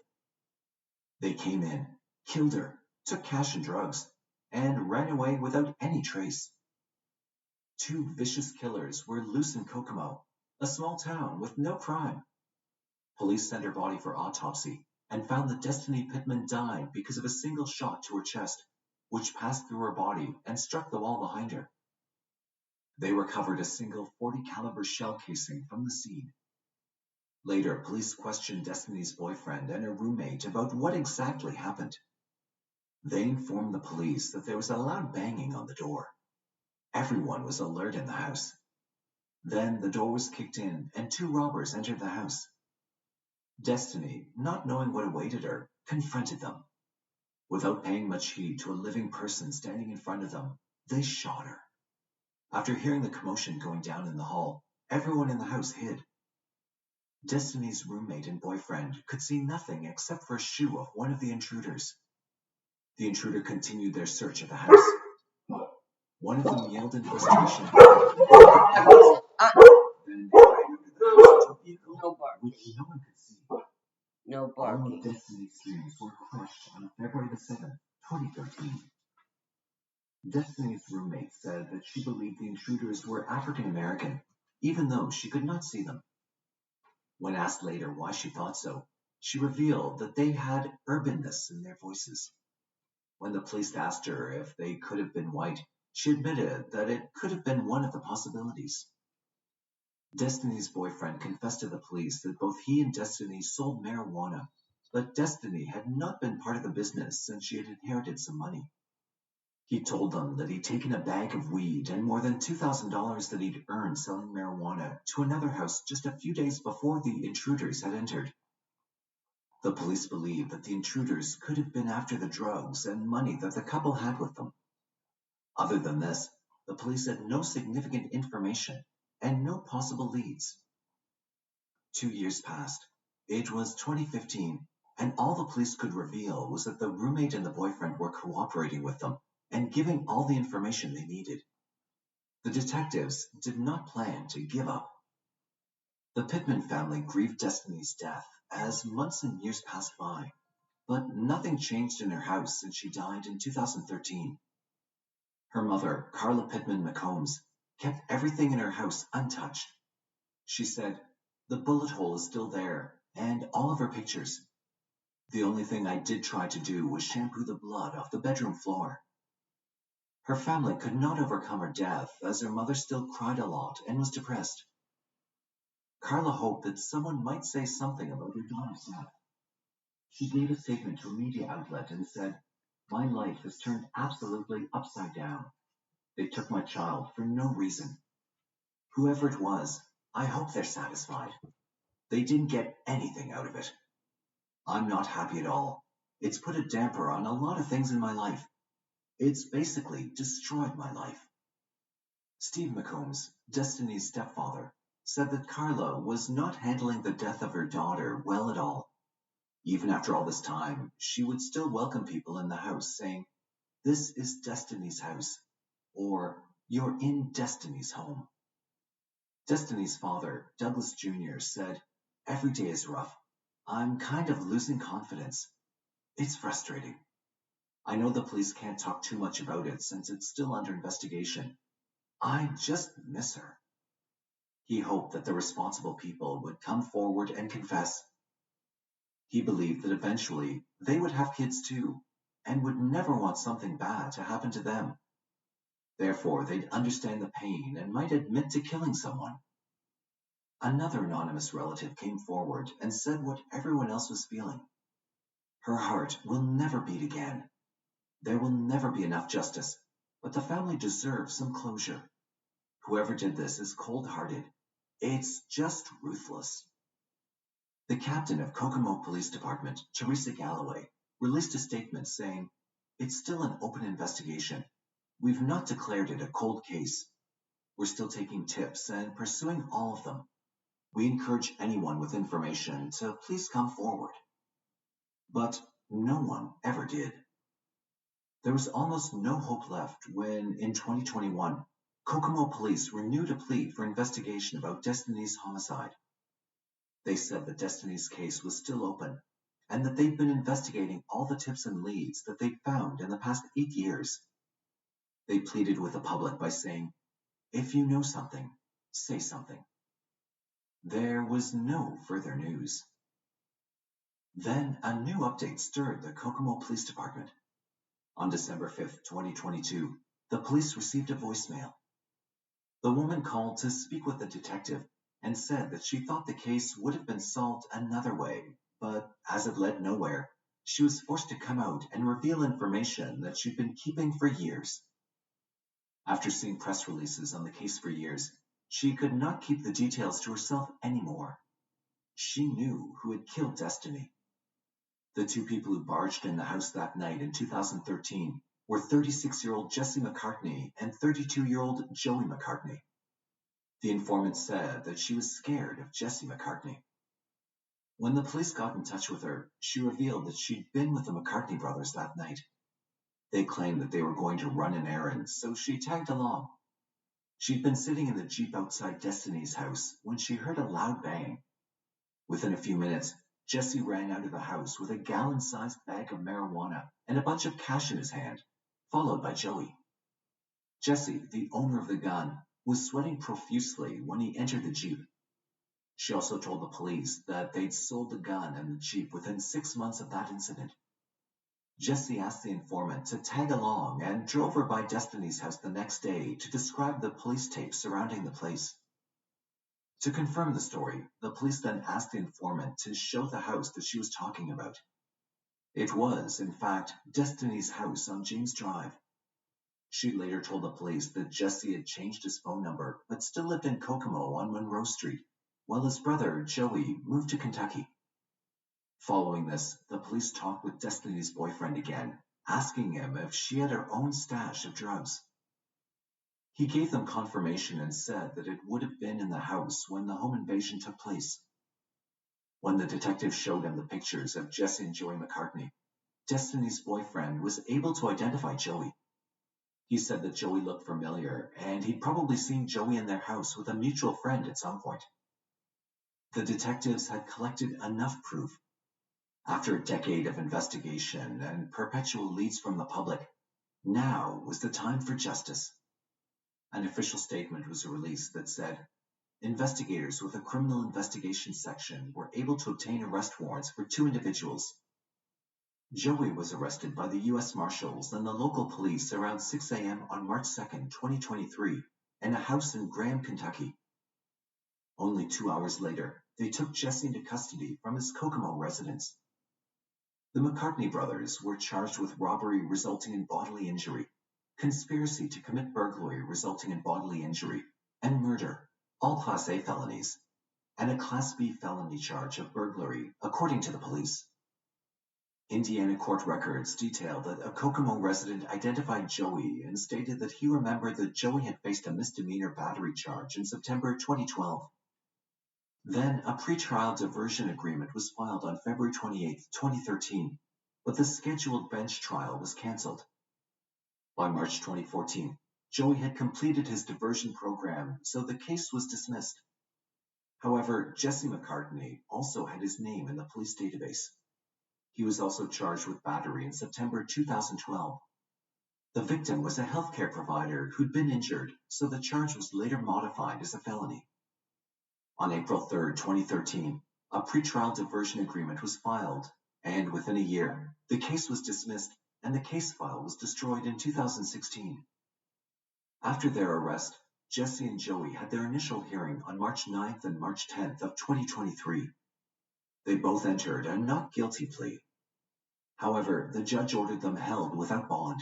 They came in, killed her, took cash and drugs, and ran away without any trace. 2 vicious killers were loose in Kokomo, a small town with no crime. Police sent her body for autopsy and found that Destiny Pittman died because of a single shot to her chest, which passed through her body and struck the wall behind her. They recovered a single .40 caliber shell casing from the scene. Later, police questioned Destiny's boyfriend and her roommate about what exactly happened. They informed the police that there was a loud banging on the door. Everyone was alert in the house. Then the door was kicked in and 2 robbers entered the house. Destiny, not knowing what awaited her, confronted them. Without paying much heed to a living person standing in front of them, they shot her. After hearing the commotion going down in the hall, everyone in the house hid. Destiny's roommate and boyfriend could see nothing except for a shoe of one of the intruders. The intruder continued their search of the house. One of them yelled in frustration, then cried under the passenger vehicle, No barking. which no one could see. No All of barking. Destiny's dreams were crushed on February the 7th, 2013. Destiny's roommate said that she believed the intruders were African American, even though she could not see them. When asked later why she thought so, she revealed that they had urbanness in their voices. When the police asked her if they could have been white, she admitted that it could have been one of the possibilities. Destiny's boyfriend confessed to the police that both he and Destiny sold marijuana, but Destiny had not been part of the business since she had inherited some money. He told them that he'd taken a bag of weed and more than $2,000 that he'd earned selling marijuana to another house just a few days before the intruders had entered. The police believed that the intruders could have been after the drugs and money that the couple had with them. Other than this, the police had no significant information and no possible leads. 2 years passed. It was 2015, and all the police could reveal was that the roommate and the boyfriend were cooperating with them and giving all the information they needed. The detectives did not plan to give up. The Pittman family grieved Destiny's death as months and years passed by, but nothing changed in her house since she died in 2013. Her mother, Carla Pittman McCombs, kept everything in her house untouched. She said, "The bullet hole is still there, and all of her pictures. The only thing I did try to do was shampoo the blood off the bedroom floor." Her family could not overcome her death as her mother still cried a lot and was depressed. Carla hoped that someone might say something about her daughter's death. She gave a statement to a media outlet and said, "My life has turned absolutely upside down. They took my child for no reason. Whoever it was, I hope they're satisfied. They didn't get anything out of it. I'm not happy at all. It's put a damper on a lot of things in my life. It's basically destroyed my life." Steve McCombs, Destiny's stepfather, said that Carla was not handling the death of her daughter well at all. Even after all this time, she would still welcome people in the house, saying, "This is Destiny's house," or "You're in Destiny's home." Destiny's father, Douglas Jr., said, "Every day is rough. I'm kind of losing confidence. It's frustrating. I know the police can't talk too much about it since it's still under investigation. I just miss her." He hoped that the responsible people would come forward and confess. He believed that eventually they would have kids too, and would never want something bad to happen to them. Therefore, they'd understand the pain and might admit to killing someone. Another anonymous relative came forward and said what everyone else was feeling. Her heart will never beat again. There will never be enough justice, but the family deserves some closure. Whoever did this is cold-hearted. It's just ruthless. The captain of Kokomo Police Department, Teresa Galloway, released a statement saying, "It's still an open investigation. We've not declared it a cold case. We're still taking tips and pursuing all of them. We encourage anyone with information to please come forward." But no one ever did. There was almost no hope left when, in 2021, Kokomo police renewed a plea for investigation about Destiny's homicide. They said that Destiny's case was still open, and that they'd been investigating all the tips and leads that they'd found in the past 8 years. They pleaded with the public by saying, "If you know something, say something." There was no further news. Then a new update stirred the Kokomo Police Department. On December 5th, 2022, the police received a voicemail. The woman called to speak with the detective and said that she thought the case would have been solved another way, but as it led nowhere, she was forced to come out and reveal information that she'd been keeping for years. After seeing press releases on the case for years, she could not keep the details to herself anymore. She knew who had killed Destiny. The two people who barged in the house that night in 2013 were 36-year-old Jesse McCartney and 32-year-old Joey McCartney. The informant said that she was scared of Jesse McCartney. When the police got in touch with her, she revealed that she'd been with the McCartney brothers that night. They claimed that they were going to run an errand, so she tagged along. She'd been sitting in the Jeep outside Destiny's house when she heard a loud bang. Within a few minutes, Jesse ran out of the house with a gallon-sized bag of marijuana and a bunch of cash in his hand, followed by Joey. Jesse, the owner of the gun, was sweating profusely when he entered the Jeep. She also told the police that they'd sold the gun and the Jeep within 6 months of that incident. Jesse asked the informant to tag along and drove her by Destiny's house the next day to describe the police tape surrounding the place. To confirm the story, the police then asked the informant to show the house that she was talking about. It was, in fact, Destiny's house on James Drive. She later told the police that Jesse had changed his phone number but still lived in Kokomo on Monroe Street, while his brother, Joey, moved to Kentucky. Following this, the police talked with Destiny's boyfriend again, asking him if she had her own stash of drugs. He gave them confirmation and said that it would have been in the house when the home invasion took place. When the detective showed him the pictures of Jesse and Joey McCartney, Destiny's boyfriend was able to identify Joey. He said that Joey looked familiar, and he'd probably seen Joey in their house with a mutual friend at some point. The detectives had collected enough proof. After a decade of investigation and perpetual leads from the public, now was the time for justice. An official statement was released that said, investigators with a criminal investigation section were able to obtain arrest warrants for 2 individuals. Joey was arrested by the U.S. Marshals and the local police around 6 a.m. on March 2, 2023, in a house in Graham, Kentucky. Only 2 hours later, they took Jesse into custody from his Kokomo residence. The McCartney brothers were charged with robbery resulting in bodily injury, conspiracy to commit burglary resulting in bodily injury, and murder, all Class A felonies, and a Class B felony charge of burglary, according to the police. Indiana court records detail that a Kokomo resident identified Joey and stated that he remembered that Joey had faced a misdemeanor battery charge in September 2012. Then a pretrial diversion agreement was filed on February 28, 2013, but the scheduled bench trial was cancelled. By March 2014, Joey had completed his diversion program, so the case was dismissed. However, Jesse McCartney also had his name in the police database. He was also charged with battery in September 2012. The victim was a healthcare provider who'd been injured, so the charge was later modified as a felony. On April 3, 2013, a pretrial diversion agreement was filed, and within a year, the case was dismissed and the case file was destroyed in 2016. After their arrest, Jesse and Joey had their initial hearing on March 9th and March 10th of 2023. They both entered a not guilty plea. However, the judge ordered them held without bond.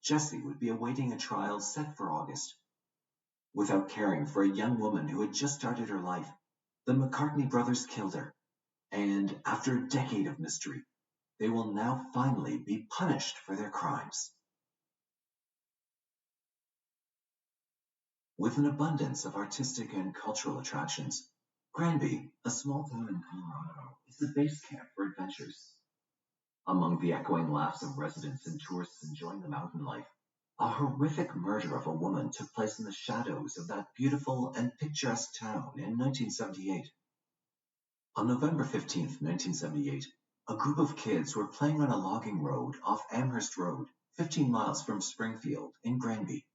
Jesse would be awaiting a trial set for August. Without caring for a young woman who had just started her life, the McCartney brothers killed her. And after a decade of mystery, they will now finally be punished for their crimes. With an abundance of artistic and cultural attractions, Granby, a small town in Colorado, is the base camp for adventures. Among the echoing laughs of residents and tourists enjoying the mountain life, a horrific murder of a woman took place in the shadows of that beautiful and picturesque town in 1978. On November 15, 1978, a group of kids were playing on a logging road off Amherst Road, 15 miles from Springfield in Granby.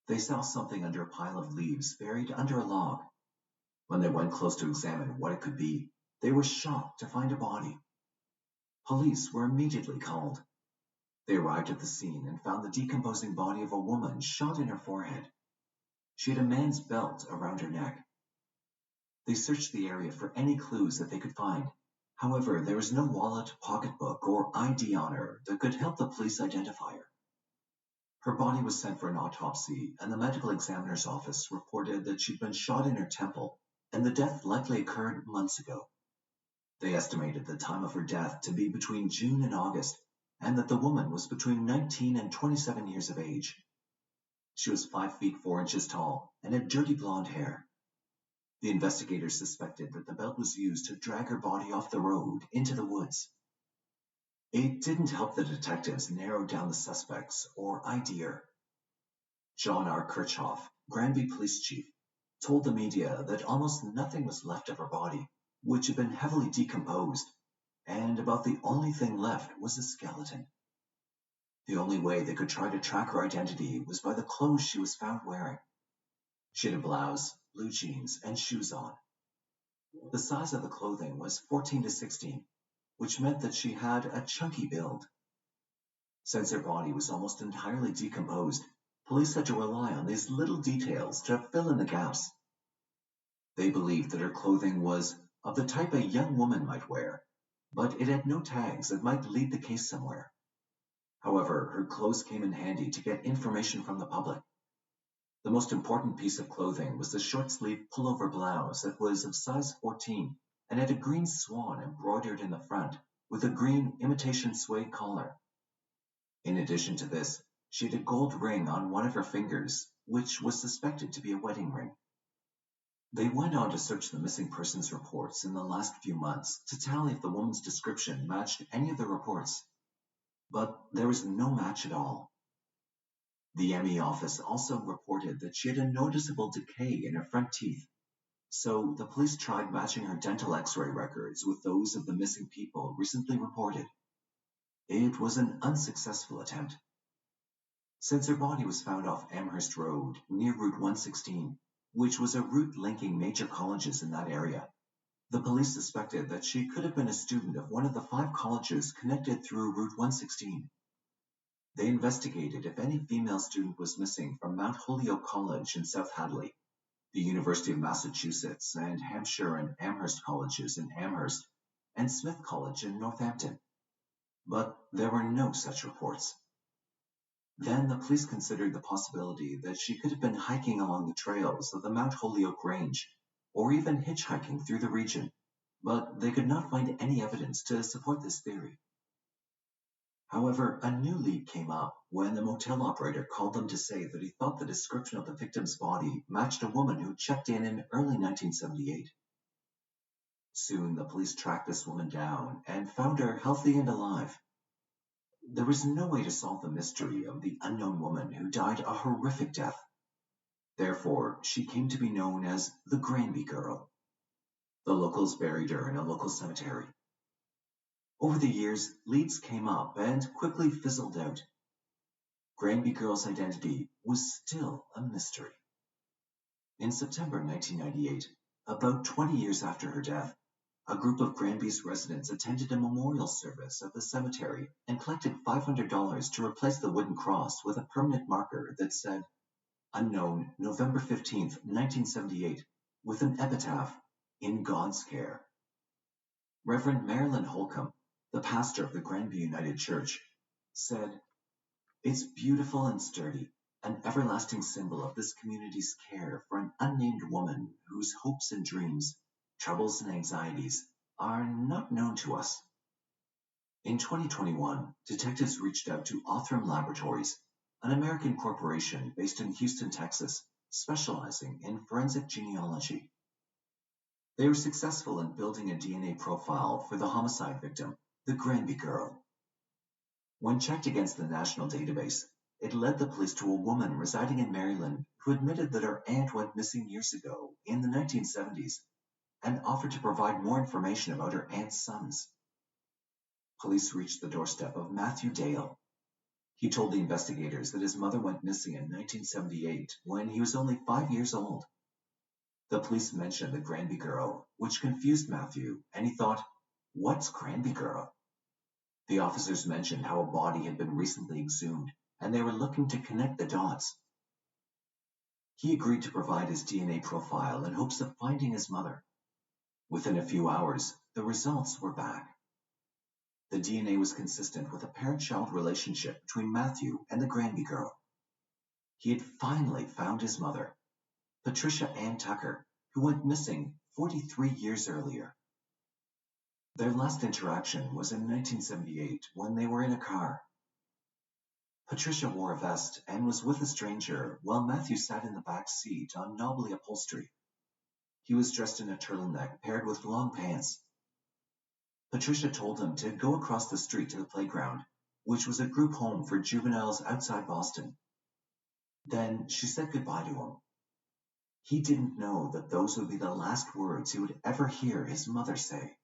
They saw something under a pile of leaves buried under a log. When they went close to examine what it could be, they were shocked to find a body. Police were immediately called. They arrived at the scene and found the decomposing body of a woman shot in her forehead. She had a man's belt around her neck. They searched the area for any clues that they could find. However, there was no wallet, pocketbook, or ID on her that could help the police identify her. Her body was sent for an autopsy, and the medical examiner's office reported that she'd been shot in her temple, and the death likely occurred months ago. They estimated the time of her death to be between June and August, and that the woman was between 19 and 27 years of age. She was 5 feet 4 inches tall and had dirty blonde hair. The investigators suspected that the belt was used to drag her body off the road into the woods. It didn't help the detectives narrow down the suspects or ID her. John R. Kirchhoff, Granby police chief, told the media that almost nothing was left of her body, which had been heavily decomposed, and about the only thing left was a skeleton. The only way they could try to track her identity was by the clothes she was found wearing. She had a blouse, blue jeans, and shoes on. The size of the clothing was 14 to 16, which meant that she had a chunky build. Since her body was almost entirely decomposed, police had to rely on these little details to fill in the gaps. They believed that her clothing was of the type a young woman might wear, but it had no tags that might lead the case somewhere. However, her clothes came in handy to get information from the public. The most important piece of clothing was the short-sleeved pullover blouse that was of size 14 and had a green swan embroidered in the front with a green imitation suede collar. In addition to this, she had a gold ring on one of her fingers, which was suspected to be a wedding ring. They went on to search the missing persons reports in the last few months to tally if the woman's description matched any of the reports, but there was no match at all. The ME office also reported that she had a noticeable decay in her front teeth, so the police tried matching her dental x-ray records with those of the missing people recently reported. It was an unsuccessful attempt. Since her body was found off Amherst Road near Route 116, which was a route linking major colleges in that area, the police suspected that she could have been a student of one of the 5 colleges connected through Route 116. They investigated if any female student was missing from Mount Holyoke College in South Hadley, the University of Massachusetts and Hampshire and Amherst colleges in Amherst, and Smith College in Northampton. But there were no such reports. Then the police considered the possibility that she could have been hiking along the trails of the Mount Holyoke Range, or even hitchhiking through the region, but they could not find any evidence to support this theory. However, a new lead came up when the motel operator called them to say that he thought the description of the victim's body matched a woman who checked in early 1978. Soon, the police tracked this woman down and found her healthy and alive. There was no way to solve the mystery of the unknown woman who died a horrific death. Therefore, she came to be known as the Granby Girl. The locals buried her in a local cemetery. Over the years, leads came up and quickly fizzled out. Granby Girl's identity was still a mystery. In September 1998, about 20 years after her death, a group of Granby's residents attended a memorial service at the cemetery and collected $500 to replace the wooden cross with a permanent marker that said, "Unknown, November 15th, 1978, with an epitaph, in God's care." Reverend Marilyn Holcomb, the pastor of the Granby United Church, said, "It's beautiful and sturdy, an everlasting symbol of this community's care for an unnamed woman whose hopes and dreams, troubles and anxieties are not known to us." In 2021, detectives reached out to Othram Laboratories, an American corporation based in Houston, Texas, specializing in forensic genealogy. They were successful in building a DNA profile for the homicide victim, the Granby Girl. When checked against the national database, it led the police to a woman residing in Maryland who admitted that her aunt went missing years ago in the 1970s and offered to provide more information about her aunt's sons. Police reached the doorstep of Matthew Dale. He told the investigators that his mother went missing in 1978 when he was only 5 years old. The police mentioned the Granby Girl, which confused Matthew, and he thought, "What's Granby Girl?" The officers mentioned how a body had been recently exhumed, and they were looking to connect the dots. He agreed to provide his DNA profile in hopes of finding his mother. Within a few hours, the results were back. The DNA was consistent with a parent-child relationship between Matthew and the Granby Girl. He had finally found his mother, Patricia Ann Tucker, who went missing 43 years earlier. Their last interaction was in 1978 when they were in a car. Patricia wore a vest and was with a stranger while Matthew sat in the back seat on knobbly upholstery. He was dressed in a turtleneck paired with long pants. Patricia told him to go across the street to the playground, which was a group home for juveniles outside Boston. Then she said goodbye to him. He didn't know that those would be the last words he would ever hear his mother say.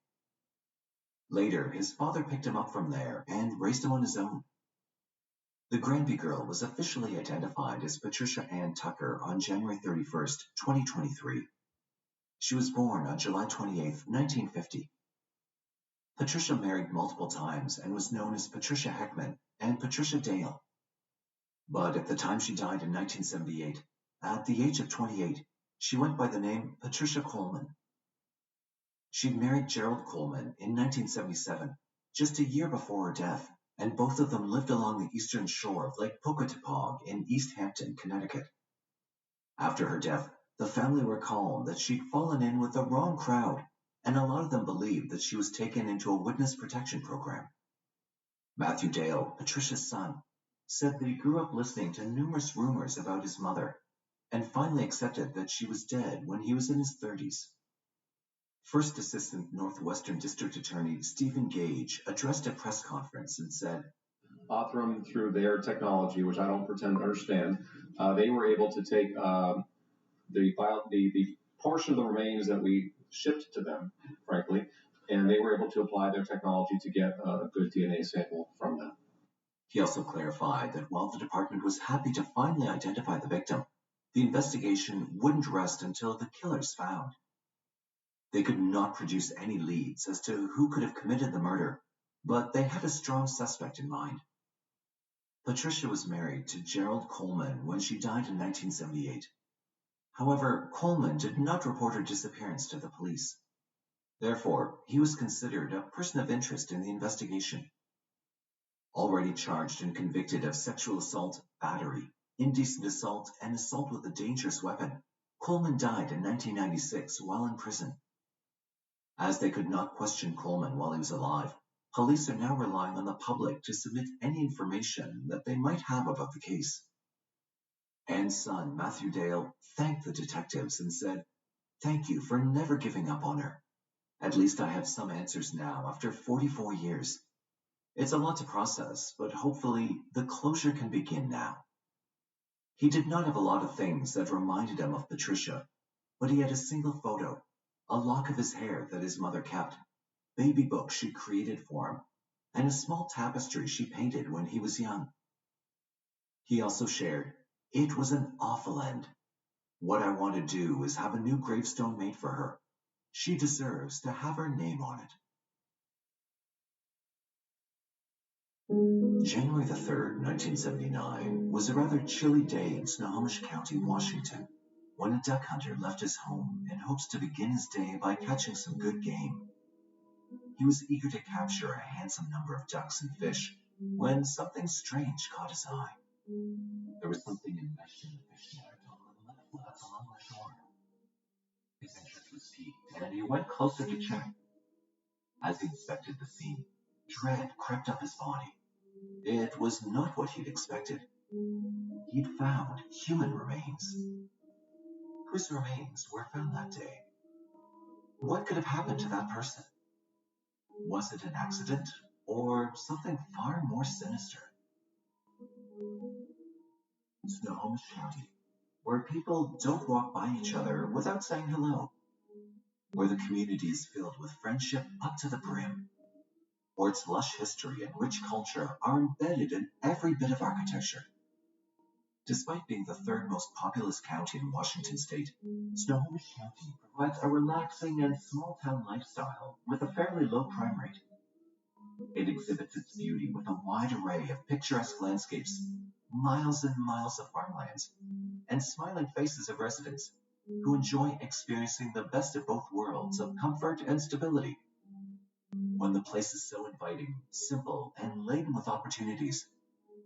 Later, his father picked him up from there and raised him on his own. The Granby girl was officially identified as Patricia Ann Tucker on January 31st, 2023. She was born on July 28th, 1950. Patricia married multiple times and was known as Patricia Heckman and Patricia Dale. But at the time she died in 1978, at the age of 28, she went by the name Patricia Coleman. She'd married Gerald Coleman in 1977, just a year before her death, and both of them lived along the eastern shore of Lake Pocatapog in East Hampton, Connecticut. After her death, the family recalled that she'd fallen in with the wrong crowd, and a lot of them believed that she was taken into a witness protection program. Matthew Dale, Patricia's son, said that he grew up listening to numerous rumors about his mother, and finally accepted that she was dead when he was in his 30s. First Assistant Northwestern District Attorney Stephen Gage addressed a press conference and said, Othram, through their technology, which I don't pretend to understand, they were able to take the portion of the remains that we shipped to them, frankly, and they were able to apply their technology to get a good DNA sample from them. He also clarified that while the department was happy to finally identify the victim, the investigation wouldn't rest until the killer's found. They could not produce any leads as to who could have committed the murder, but they had a strong suspect in mind. Patricia was married to Gerald Coleman when she died in 1978. However, Coleman did not report her disappearance to the police. Therefore, he was considered a person of interest in the investigation. Already charged and convicted of sexual assault, battery, indecent assault, and assault with a dangerous weapon, Coleman died in 1996 while in prison. As they could not question Coleman while he was alive, police are now relying on the public to submit any information that they might have about the case. Ann's son, Matthew Dale, thanked the detectives and said, "Thank you for never giving up on her. At least I have some answers now after 44 years. It's a lot to process, but hopefully the closure can begin now." He did not have a lot of things that reminded him of Patricia, but he had a single photo, a lock of his hair that his mother kept, baby books she created for him, and a small tapestry she painted when he was young. He also shared, "It was an awful end. What I want to do is have a new gravestone made for her. She deserves to have her name on it." January the 3rd, 1979, was a rather chilly day in Snohomish County, Washington, when a duck hunter left his home in hopes to begin his day by catching some good game. He was eager to capture a handsome number of ducks and fish when something strange caught his eye. There was something enmeshed in the fish net on the left flats along the shore. His interest was piqued, and he went closer to check. As he inspected the scene, dread crept up his body. It was not what he'd expected. He'd found human remains. Whose remains were found that day? What could have happened to that person? Was it an accident or something far more sinister? Snohomish County, where people don't walk by each other without saying hello, where the community is filled with friendship up to the brim, where its lush history and rich culture are embedded in every bit of architecture. Despite being the third most populous county in Washington state, Snohomish County provides a relaxing and small-town lifestyle with a fairly low crime rate. It exhibits its beauty with a wide array of picturesque landscapes, miles and miles of farmlands, and smiling faces of residents who enjoy experiencing the best of both worlds of comfort and stability. When the place is so inviting, simple, and laden with opportunities,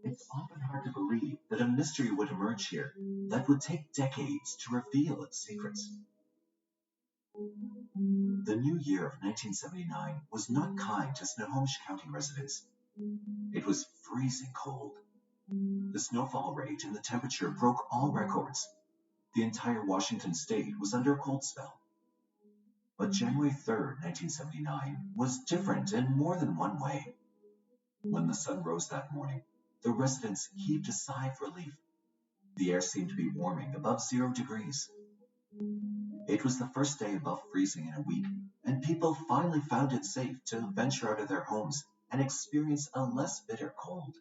it's often hard to believe that a mystery would emerge here that would take decades to reveal its secrets. The new year of 1979 was not kind to Snohomish County residents. It was freezing cold. The snowfall rate and the temperature broke all records. The entire Washington state was under a cold spell. But January 3rd, 1979 was different in more than one way. When the sun rose that morning, the residents heaved a sigh of relief. The air seemed to be warming above 0 degrees. It was the first day above freezing in a week, and people finally found it safe to venture out of their homes and experience a less bitter cold.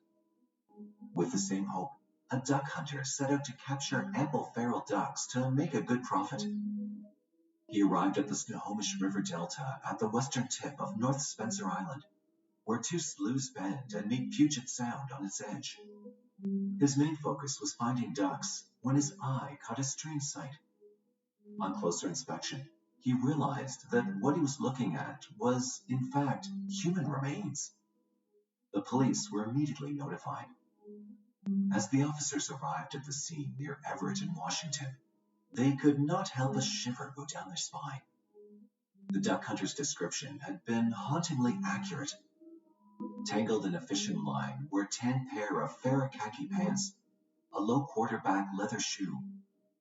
With the same hope, a duck hunter set out to capture ample feral ducks to make a good profit. He arrived at the Snohomish River Delta at the western tip of North Spencer Island, where two sloughs bend and meet Puget Sound on its edge. His main focus was finding ducks when his eye caught a strange sight. On closer inspection, he realized that what he was looking at was, in fact, human remains. The police were immediately notified. As the officers arrived at the scene near Everett in Washington, they could not help a shiver go down their spine. The duck hunter's description had been hauntingly accurate. Tangled in a fishing line were a tan pair of fair khaki pants, a low quarterback leather shoe,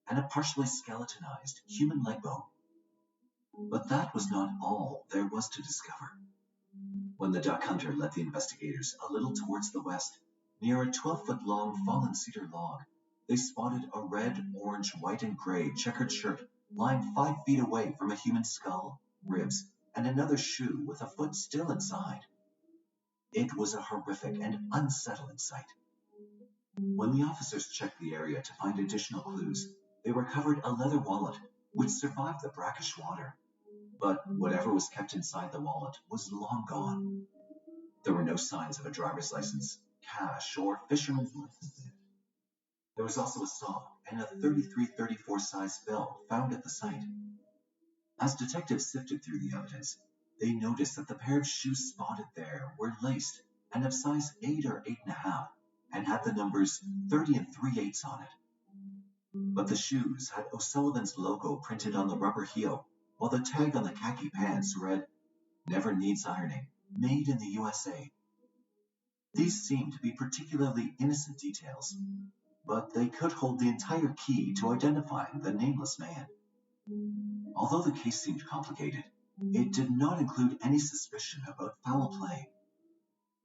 and a partially skeletonized human leg bone. But that was not all there was to discover. When the duck hunter led the investigators a little towards the west, near a 12-foot-long fallen cedar log, they spotted a red, orange, white, and gray checkered shirt lying 5 feet away from a human skull, ribs, and another shoe with a foot still inside. It was a horrific and unsettling sight. When the officers checked the area to find additional clues, they recovered a leather wallet which survived the brackish water. But whatever was kept inside the wallet was long gone. There were no signs of a driver's license, cash, or fisherman's license. There was also a saw and a .33-34 size belt found at the site. As detectives sifted through the evidence, they noticed that the pair of shoes spotted there were laced and of size 8 or 8.5 and had the numbers 30 3/8 on it. But the shoes had O'Sullivan's logo printed on the rubber heel, while the tag on the khaki pants read, "Never needs ironing, made in the USA." These seemed to be particularly innocent details, but they could hold the entire key to identifying the nameless man. Although the case seemed complicated, it did not include any suspicion about foul play.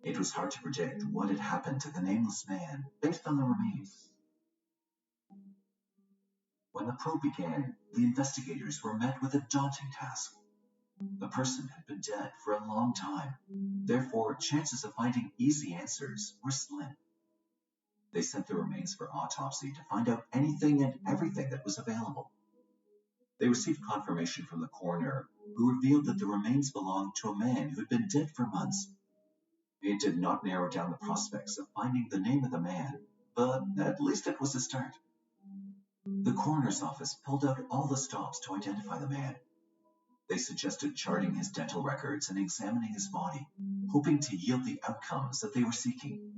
It was hard to predict what had happened to the nameless man based on the remains. When the probe began, the investigators were met with a daunting task. The person had been dead for a long time, therefore chances of finding easy answers were slim. They sent the remains for autopsy to find out anything and everything that was available. They received confirmation from the coroner, who revealed that the remains belonged to a man who had been dead for months. It did not narrow down the prospects of finding the name of the man, but at least it was a start. The coroner's office pulled out all the stops to identify the man. They suggested charting his dental records and examining his body, hoping to yield the outcomes that they were seeking.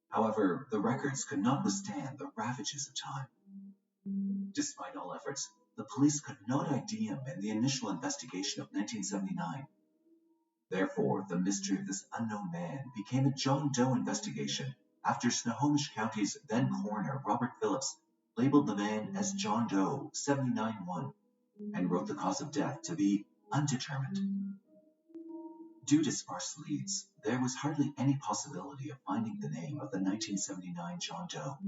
However, the records could not withstand the ravages of time. Despite all efforts, the police could not ID him in the initial investigation of 1979. Therefore, the mystery of this unknown man became a John Doe investigation after Snohomish County's then coroner Robert Phillips labeled the man as John Doe 79-1 and wrote the cause of death to be undetermined. Due to sparse leads, there was hardly any possibility of finding the name of the 1979 John Doe.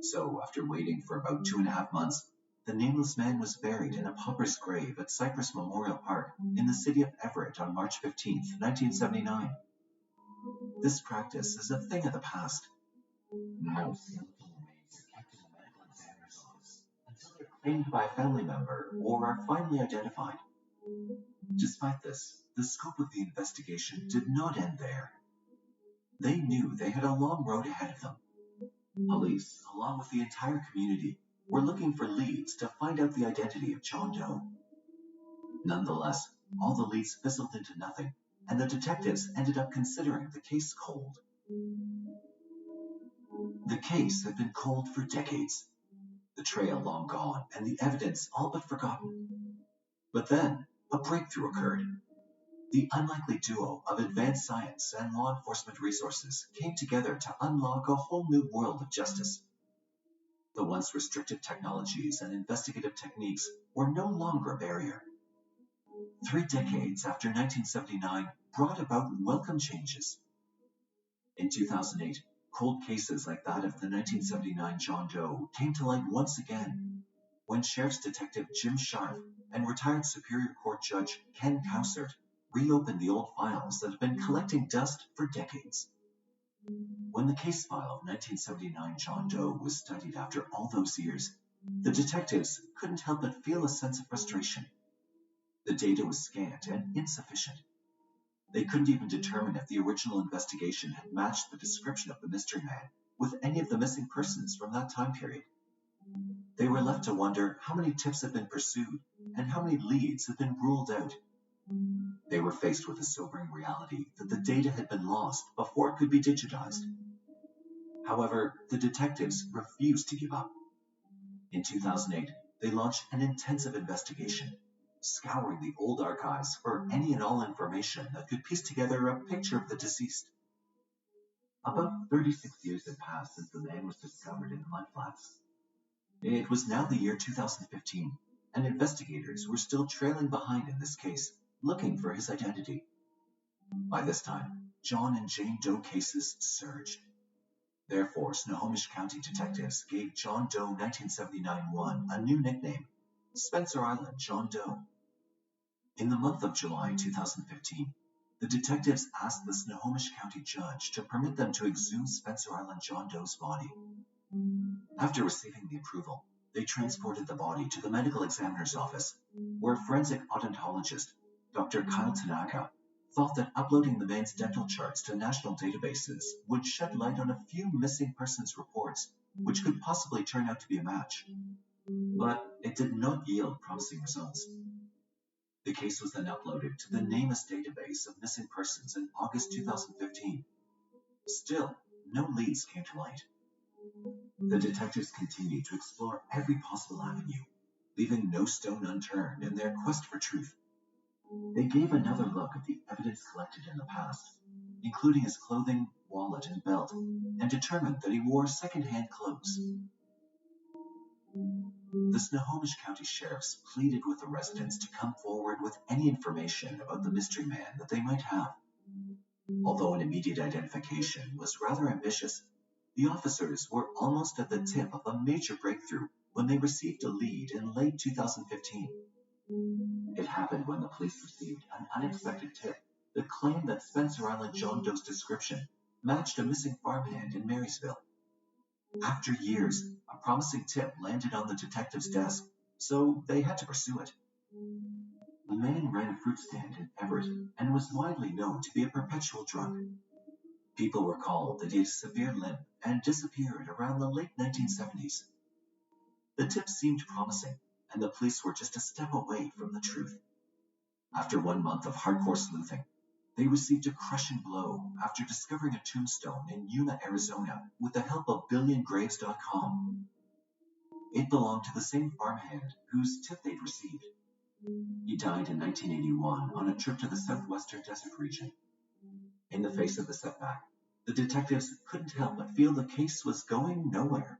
So, after waiting for about 2.5 months, the nameless man was buried in a pauper's grave at Cypress Memorial Park in the city of Everett on March 15, 1979. This practice is a thing of the past. Now, skeletal remains are kept in the medical examiner's office until they're claimed by a family member or are finally identified. Despite this, the scope of the investigation did not end there. They knew they had a long road ahead of them. Police, along with the entire community, were looking for leads to find out the identity of John Doe. Nonetheless, all the leads fizzled into nothing, and the detectives ended up considering the case cold. The case had been cold for decades, the trail long gone, and the evidence all but forgotten. But then, a breakthrough occurred. The unlikely duo of advanced science and law enforcement resources came together to unlock a whole new world of justice. The once restrictive technologies and investigative techniques were no longer a barrier. 3 decades after 1979 brought about welcome changes. In 2008, cold cases like that of the 1979 John Doe came to light once again when Sheriff's Detective Jim Sharp and retired Superior Court Judge Ken Cousert reopened the old files that had been collecting dust for decades. When the case file of 1979 John Doe was studied after all those years, the detectives couldn't help but feel a sense of frustration. The data was scant and insufficient. They couldn't even determine if the original investigation had matched the description of the mystery man with any of the missing persons from that time period. They were left to wonder how many tips had been pursued and how many leads had been ruled out. They were faced with a sobering reality that the data had been lost before it could be digitized. However, the detectives refused to give up. In 2008, they launched an intensive investigation, scouring the old archives for any and all information that could piece together a picture of the deceased. About 36 years had passed since the man was discovered in the mudflats. It was now the year 2015, and investigators were still trailing behind in this case, looking for his identity. By this time, John and Jane Doe cases surged. Therefore, Snohomish County detectives gave John Doe 1979-1 a new nickname, Spencer Island John Doe. In the month of July 2015, the detectives asked the Snohomish County judge to permit them to exhume Spencer Island John Doe's body. After receiving the approval, they transported the body to the medical examiner's office, where forensic odontologist Dr. Kyle Tanaka thought that uploading the man's dental charts to national databases would shed light on a few missing persons reports, which could possibly turn out to be a match. But it did not yield promising results. The case was then uploaded to the NamUs database of missing persons in August 2015. Still, no leads came to light. The detectives continued to explore every possible avenue, leaving no stone unturned in their quest for truth. They gave another look at the evidence collected in the past, including his clothing, wallet, and belt, and determined that he wore second-hand clothes. The Snohomish County sheriffs pleaded with the residents to come forward with any information about the mystery man that they might have. Although an immediate identification was rather ambitious, the officers were almost at the tip of a major breakthrough when they received a lead in late 2015. It happened when the police received an unexpected tip that claimed that Spencer Island John Doe's description matched a missing farmhand in Marysville. After years, a promising tip landed on the detective's desk, so they had to pursue it. The man ran a fruit stand in Everett and was widely known to be a perpetual drunk. People recalled that he had a severe limp and disappeared around the late 1970s. The tip seemed promising, and the police were just a step away from the truth. After 1 month of hardcore sleuthing, they received a crushing blow after discovering a tombstone in Yuma, Arizona, with the help of BillionGraves.com. It belonged to the same farmhand whose tip they'd received. He died in 1981 on a trip to the southwestern desert region. In the face of the setback, the detectives couldn't help but feel the case was going nowhere.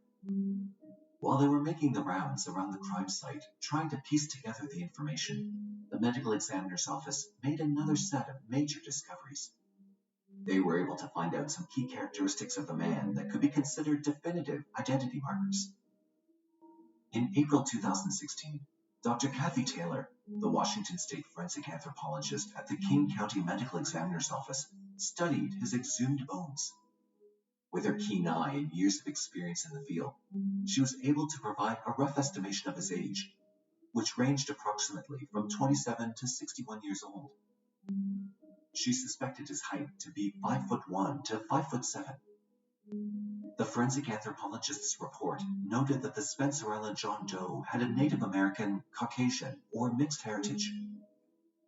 While they were making the rounds around the crime site, trying to piece together the information, the medical examiner's office made another set of major discoveries. They were able to find out some key characteristics of the man that could be considered definitive identity markers. In April 2016, Dr. Kathy Taylor, the Washington State forensic anthropologist at the King County Medical Examiner's Office, studied his exhumed bones. With her keen eye and years of experience in the field, she was able to provide a rough estimation of his age, which ranged approximately from 27 to 61 years old. She suspected his height to be 5'1" to 5'7". The forensic anthropologist's report noted that the Spencer Island John Doe had a Native American, Caucasian, or mixed heritage.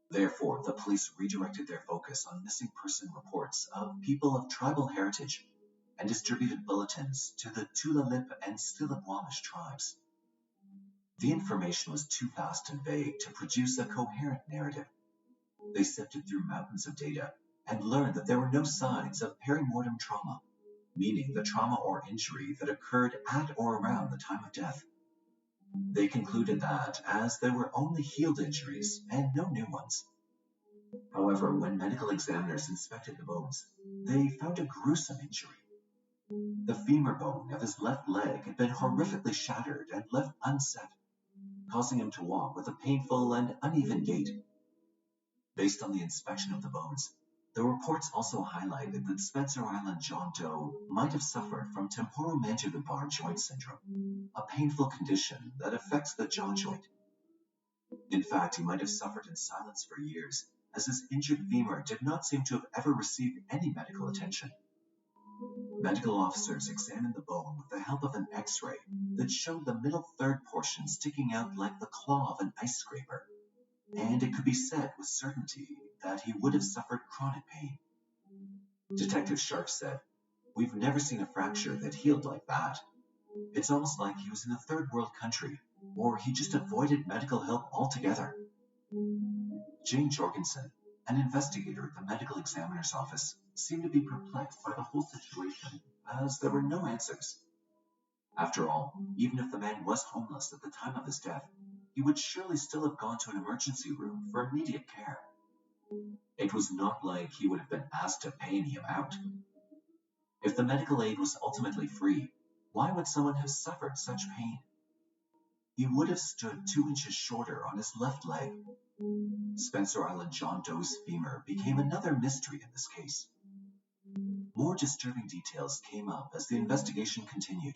Therefore, the police redirected their focus on missing person reports of people of tribal heritage and distributed bulletins to the Tulalip and Stillaguamish tribes. The information was too vast and vague to produce a coherent narrative. They sifted through mountains of data and learned that there were no signs of perimortem trauma, meaning the trauma or injury that occurred at or around the time of death. They concluded that, as there were only healed injuries and no new ones. However, when medical examiners inspected the bones, they found a gruesome injury. The femur bone of his left leg had been horrifically shattered and left unset, causing him to walk with a painful and uneven gait. Based on the inspection of the bones, the reports also highlighted that Spencer Island John Doe might have suffered from temporomandibular joint syndrome, a painful condition that affects the jaw joint. In fact, he might have suffered in silence for years, as his injured femur did not seem to have ever received any medical attention. Medical officers examined the bone with the help of an X-ray that showed the middle third portion sticking out like the claw of an ice scraper, and it could be said with certainty that he would have suffered chronic pain. Detective Sharp said, "We've never seen a fracture that healed like that. It's almost like he was in a third world country, or he just avoided medical help altogether." Jane Jorgensen, an investigator at the medical examiner's office, seemed to be perplexed by the whole situation, as there were no answers. After all, even if the man was homeless at the time of his death, he would surely still have gone to an emergency room for immediate care. It was not like he would have been asked to pay any amount. If the medical aid was ultimately free, why would someone have suffered such pain? He would have stood 2 inches shorter on his left leg. Spencer Island John Doe's femur became another mystery in this case. More disturbing details came up as the investigation continued.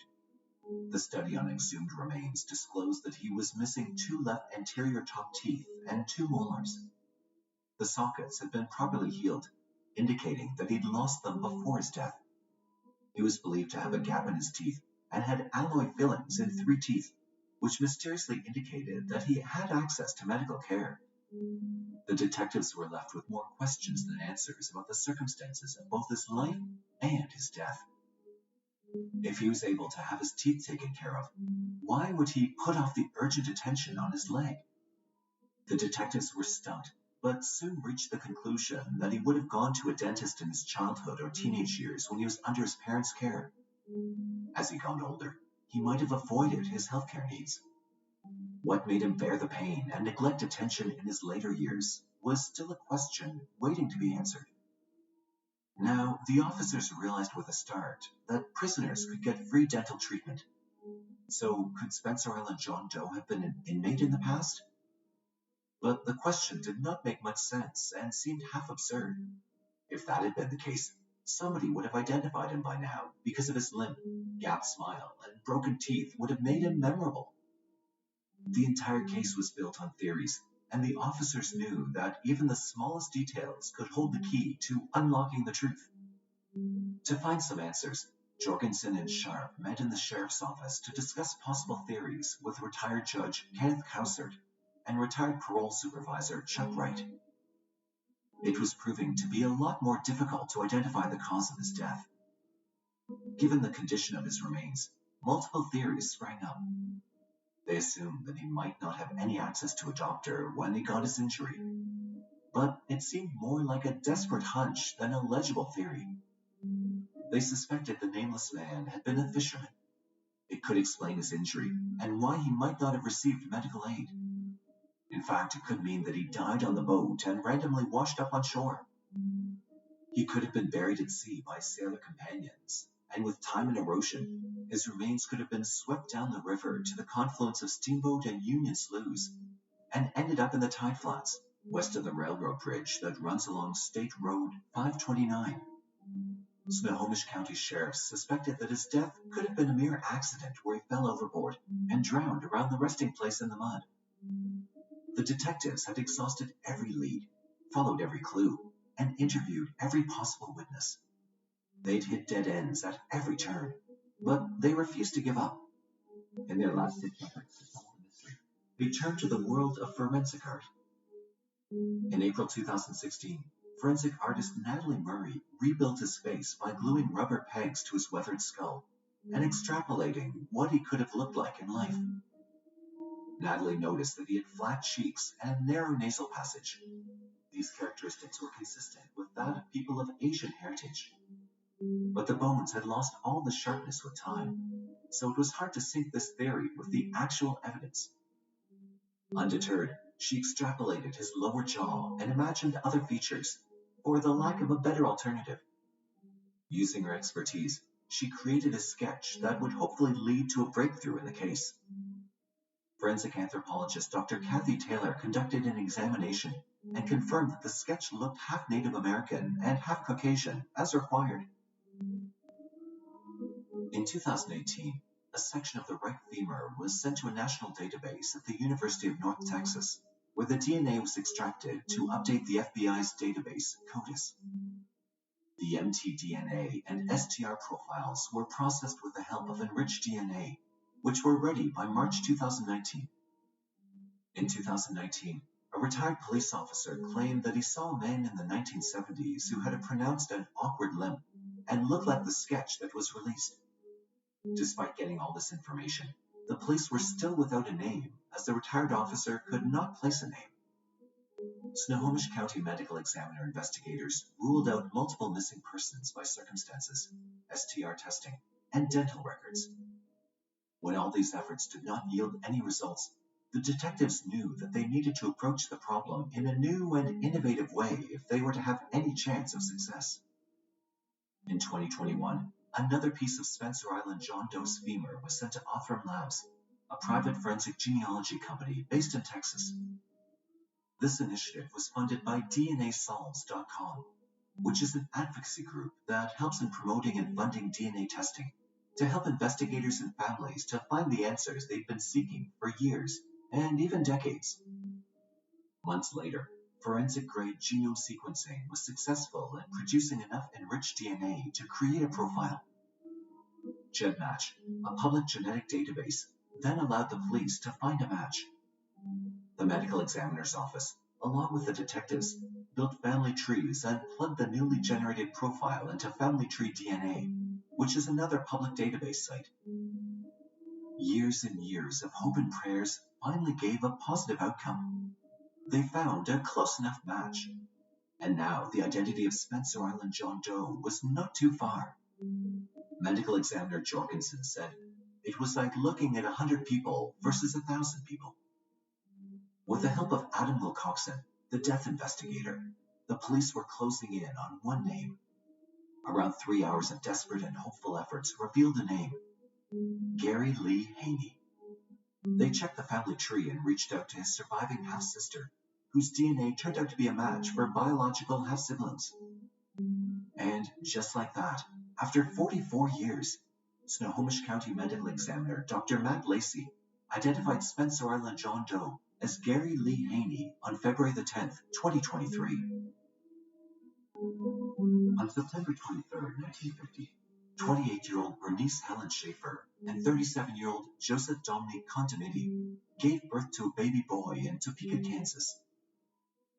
The study on exhumed remains disclosed that he was missing 2 left anterior top teeth and 2 molars. The sockets had been properly healed, indicating that he'd lost them before his death. He was believed to have a gap in his teeth and had alloy fillings in 3 teeth, which mysteriously indicated that he had access to medical care. The detectives were left with more questions than answers about the circumstances of both his life and his death. If he was able to have his teeth taken care of, why would he put off the urgent attention on his leg? The detectives were stumped, but soon reached the conclusion that he would have gone to a dentist in his childhood or teenage years when he was under his parents' care. As he got older, he might have avoided his healthcare needs. What made him bear the pain and neglect attention in his later years was still a question waiting to be answered. Now, the officers realized with a start that prisoners could get free dental treatment. So, could Spencer Island John Doe have been an inmate in the past? But the question did not make much sense and seemed half absurd. If that had been the case, somebody would have identified him by now because of his limp, gapped smile, and broken teeth would have made him memorable. The entire case was built on theories, and the officers knew that even the smallest details could hold the key to unlocking the truth. To find some answers, Jorgensen and Sharp met in the sheriff's office to discuss possible theories with retired Judge Kenneth Cousert and retired parole supervisor Chuck Wright. It was proving to be a lot more difficult to identify the cause of his death. Given the condition of his remains, multiple theories sprang up. They assumed that he might not have any access to a doctor when he got his injury, but it seemed more like a desperate hunch than a legible theory. They suspected the nameless man had been a fisherman. It could explain his injury and why he might not have received medical aid. In fact, it could mean that he died on the boat and randomly washed up on shore. He could have been buried at sea by sailor companions, and with time and erosion, his remains could have been swept down the river to the confluence of Steamboat and Union Sloughs, and ended up in the tide flats, west of the railroad bridge that runs along State Road 529. Snohomish County sheriffs suspected that his death could have been a mere accident where he fell overboard and drowned around the resting place in the mud. The detectives had exhausted every lead, followed every clue, and interviewed every possible witness. They'd hit dead ends at every turn, but they refused to give up. In their last-ditch efforts to solve the mystery, they turned to the world of forensic art. In April 2016, forensic artist Natalie Murray rebuilt his face by gluing rubber pegs to his weathered skull and extrapolating what he could have looked like in life. Natalie noticed that he had flat cheeks and a narrow nasal passage. These characteristics were consistent with that of people of Asian heritage. But the bones had lost all the sharpness with time, so it was hard to sync this theory with the actual evidence. Undeterred, she extrapolated his lower jaw and imagined other features, for the lack of a better alternative. Using her expertise, she created a sketch that would hopefully lead to a breakthrough in the case. Forensic anthropologist Dr. Kathy Taylor conducted an examination and confirmed that the sketch looked half Native American and half Caucasian, as required. In 2018, a section of the right femur was sent to a national database at the University of North Texas, where the DNA was extracted to update the FBI's database, CODIS. The mtDNA and STR profiles were processed with the help of enriched DNA, which were ready by March 2019. In 2019, a retired police officer claimed that he saw a man in the 1970s who had a pronounced and awkward limp and looked like the sketch that was released. Despite getting all this information, the police were still without a name, as the retired officer could not place a name. Snohomish County Medical Examiner investigators ruled out multiple missing persons by circumstances, STR testing, and dental records. When all these efforts did not yield any results, the detectives knew that they needed to approach the problem in a new and innovative way if they were to have any chance of success. In 2021, another piece of Spencer Island John Doe's femur was sent to Othram Labs, a private forensic genealogy company based in Texas. This initiative was funded by DNASolves.com, which is an advocacy group that helps in promoting and funding DNA testing to help investigators and families to find the answers they've been seeking for years and even decades. Months later, forensic-grade genome sequencing was successful in producing enough enriched DNA to create a profile. GEDmatch, a public genetic database, then allowed the police to find a match. The medical examiner's office, along with the detectives, built family trees and plugged the newly generated profile into Family Tree DNA, which is another public database site. Years and years of hope and prayers finally gave a positive outcome. They found a close enough match, and now the identity of Spencer Island John Doe was not too far. Medical examiner Jorgensen said, "It was like looking at 100 people versus 1,000 people." With the help of Adam Wilcoxon, the death investigator, the police were closing in on one name. Around 3 hours of desperate and hopeful efforts revealed a name: Gary Lee Haney. They checked the family tree and reached out to his surviving half-sister, whose DNA turned out to be a match for biological half-siblings. And just like that, after 44 years, Snohomish County Medical Examiner Dr. Matt Lacey identified Spencer Island John Doe as Gary Lee Haney on February the 10th, 2023. On September 23rd, 1950, 28-year-old Bernice Helen Schaefer and 37-year-old Joseph Dominique Contamidi gave birth to a baby boy in Topeka, Kansas.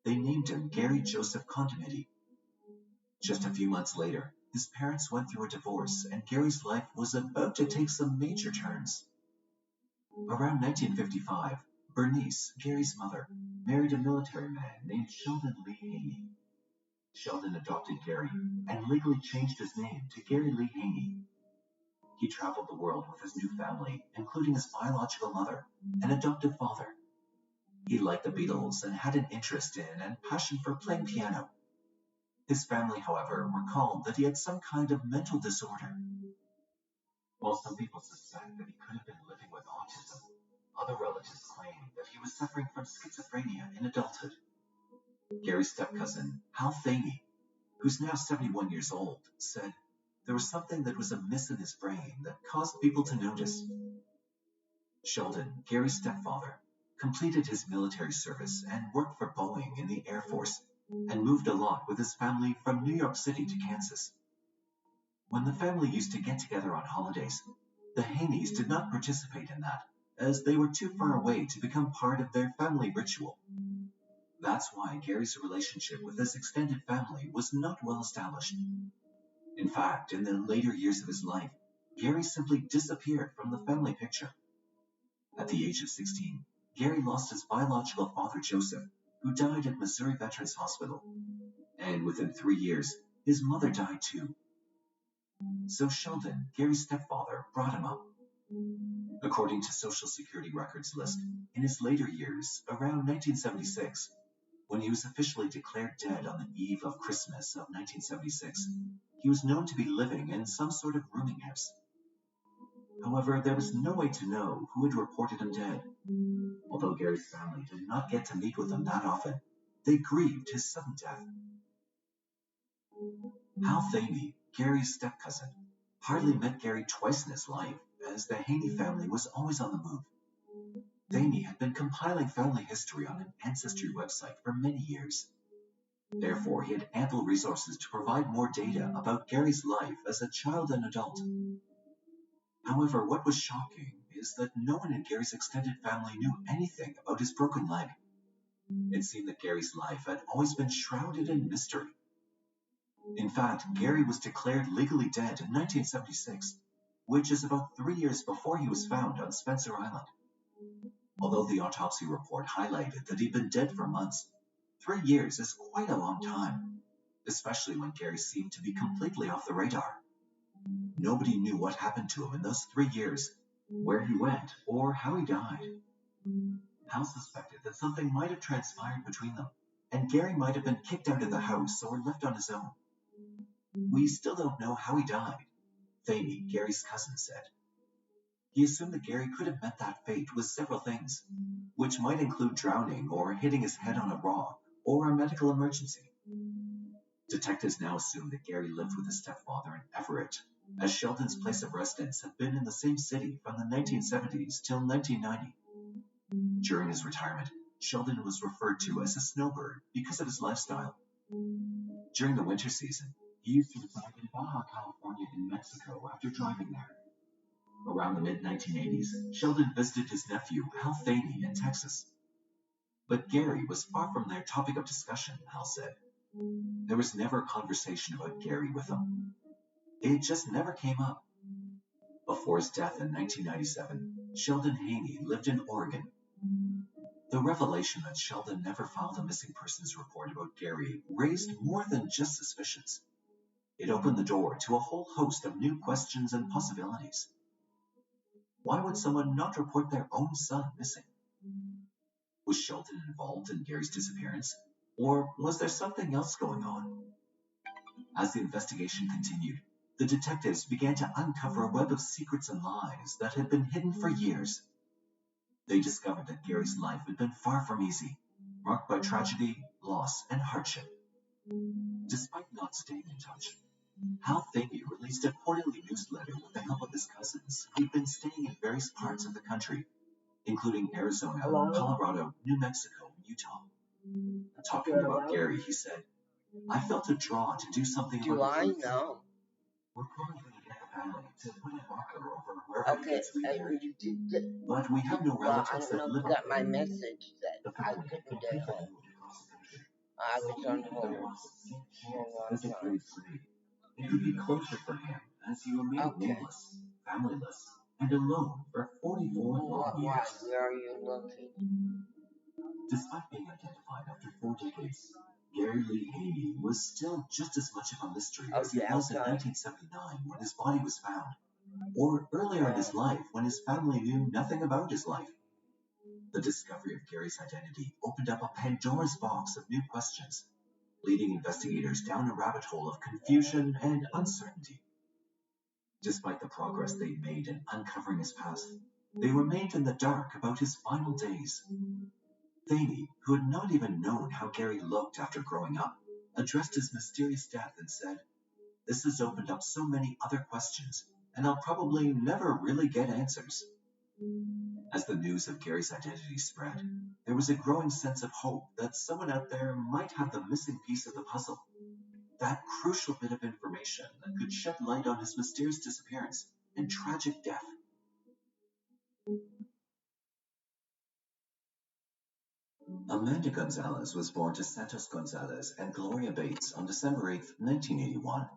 They named him Gary Joseph Contamidi. Just a few months later, his parents went through a divorce and Gary's life was about to take some major turns. Around 1955, Bernice, Gary's mother, married a military man named Sheldon Lee Haney. Sheldon adopted Gary and legally changed his name to Gary Lee Haney. He traveled the world with his new family, including his biological mother and adoptive father. He liked the Beatles and had an interest in and passion for playing piano. His family, however, recalled that he had some kind of mental disorder. While some people suspect that he could have been living with autism, other relatives claim that he was suffering from schizophrenia in adulthood. Gary's step-cousin, Hal Thaney, who's now 71 years old, said there was something that was amiss in his brain that caused people to notice. Sheldon, Gary's stepfather, completed his military service and worked for Boeing in the Air Force and moved a lot with his family from New York City to Kansas. When the family used to get together on holidays, the Haneys did not participate in that, as they were too far away to become part of their family ritual. That's why Gary's relationship with his extended family was not well established. In fact, in the later years of his life, Gary simply disappeared from the family picture. At the age of 16, Gary lost his biological father, Joseph, who died at Missouri Veterans Hospital. And within 3 years, his mother died too. So Sheldon, Gary's stepfather, brought him up, According to Social Security records list, in his later years, around 1976, when he was officially declared dead on the eve of Christmas of 1976, he was known to be living in some sort of rooming house. However, there was no way to know who had reported him dead. Although Gary's family did not get to meet with him that often, they grieved his sudden death. Hal Thamey, Gary's step-cousin, hardly met Gary twice in his life, as the Haney family was always on the move. Thamey had been compiling family history on an ancestry website for many years. Therefore, he had ample resources to provide more data about Gary's life as a child and adult. However, what was shocking is that no one in Gary's extended family knew anything about his broken leg. It seemed that Gary's life had always been shrouded in mystery. In fact, Gary was declared legally dead in 1976, which is about 3 years before he was found on Spencer Island. Although the autopsy report highlighted that he'd been dead for months, 3 years is quite a long time, especially when Gary seemed to be completely off the radar. Nobody knew what happened to him in those 3 years, where he went, or how he died. Hal suspected that something might have transpired between them, and Gary might have been kicked out of the house or left on his own. We still don't know how he died, Thamey, Gary's cousin, said. He assumed that Gary could have met that fate with several things, which might include drowning or hitting his head on a rock or a medical emergency. Detectives now assume that Gary lived with his stepfather in Everett, as Sheldon's place of residence had been in the same city from the 1970s till 1990. During his retirement, Sheldon was referred to as a snowbird because of his lifestyle. During the winter season, he used to reside in Baja California in Mexico after driving there. Around the mid-1980s, Sheldon visited his nephew, Hal Thamey, in Texas. But Gary was far from their topic of discussion, Hal said. There was never a conversation about Gary with them. It just never came up. Before his death in 1997, Sheldon Haney lived in Oregon. The revelation that Sheldon never filed a missing persons report about Gary raised more than just suspicions. It opened the door to a whole host of new questions and possibilities. Why would someone not report their own son missing? Was Sheldon involved in Gary's disappearance, or was there something else going on? As the investigation continued, the detectives began to uncover a web of secrets and lies that had been hidden for years. They discovered that Gary's life had been far from easy, marked by tragedy, loss, and hardship. Despite not staying in touch, Hal Thamey released a quarterly newsletter with the help of his cousins who'd been staying in various parts of the country, including Arizona, Colorado, New Mexico, and Utah. Talking about Gary, he said, I felt a draw to do something Do about I it. know? We're probably going to get the family to put a marker over wherever he Okay, gets remarried. But we have no well, I relatives don't know that if live you up got my there. message that The I family couldn't completely get home. moved across the country. I was on hold There was for a long as a time. grade three. It could be closer for him as he remained Okay. nameless, familyless, and alone for 44 long Why? years. Where are you looking? Despite being identified after 4 decades, Gary Lee Haney was still just as much of a mystery Oh, as he yeah, was in okay. 1979 when his body was found, or earlier in his life when his family knew nothing about his life. The discovery of Gary's identity opened up a Pandora's box of new questions, leading investigators down a rabbit hole of confusion and uncertainty. Despite the progress they'd made in uncovering his past, they remained in the dark about his final days. Thamey, who had not even known how Gary looked after growing up, addressed his mysterious death and said, This has opened up so many other questions, and I'll probably never really get answers. As the news of Gary's identity spread, there was a growing sense of hope that someone out there might have the missing piece of the puzzle, that crucial bit of information that could shed light on his mysterious disappearance and tragic death. Amanda Gonzalez was born to Santos Gonzalez and Gloria Bates on December 8, 1981.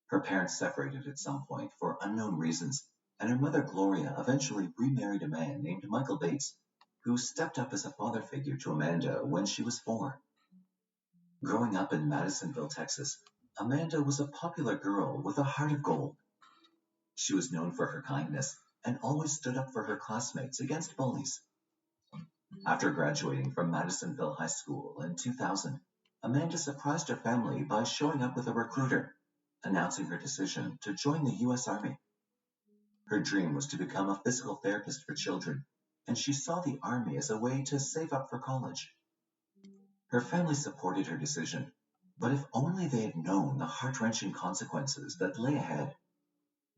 Her parents separated at some point for unknown reasons, and her mother Gloria eventually remarried a man named Michael Bates, who stepped up as a father figure to Amanda when she was 4. Growing up in Madisonville, Texas, Amanda was a popular girl with a heart of gold. She was known for her kindness and always stood up for her classmates against bullies. After graduating from Madisonville High School in 2000, Amanda surprised her family by showing up with a recruiter, announcing her decision to join the U.S. Army. Her dream was to become a physical therapist for children, and she saw the Army as a way to save up for college. Her family supported her decision, but if only they had known the heart-wrenching consequences that lay ahead.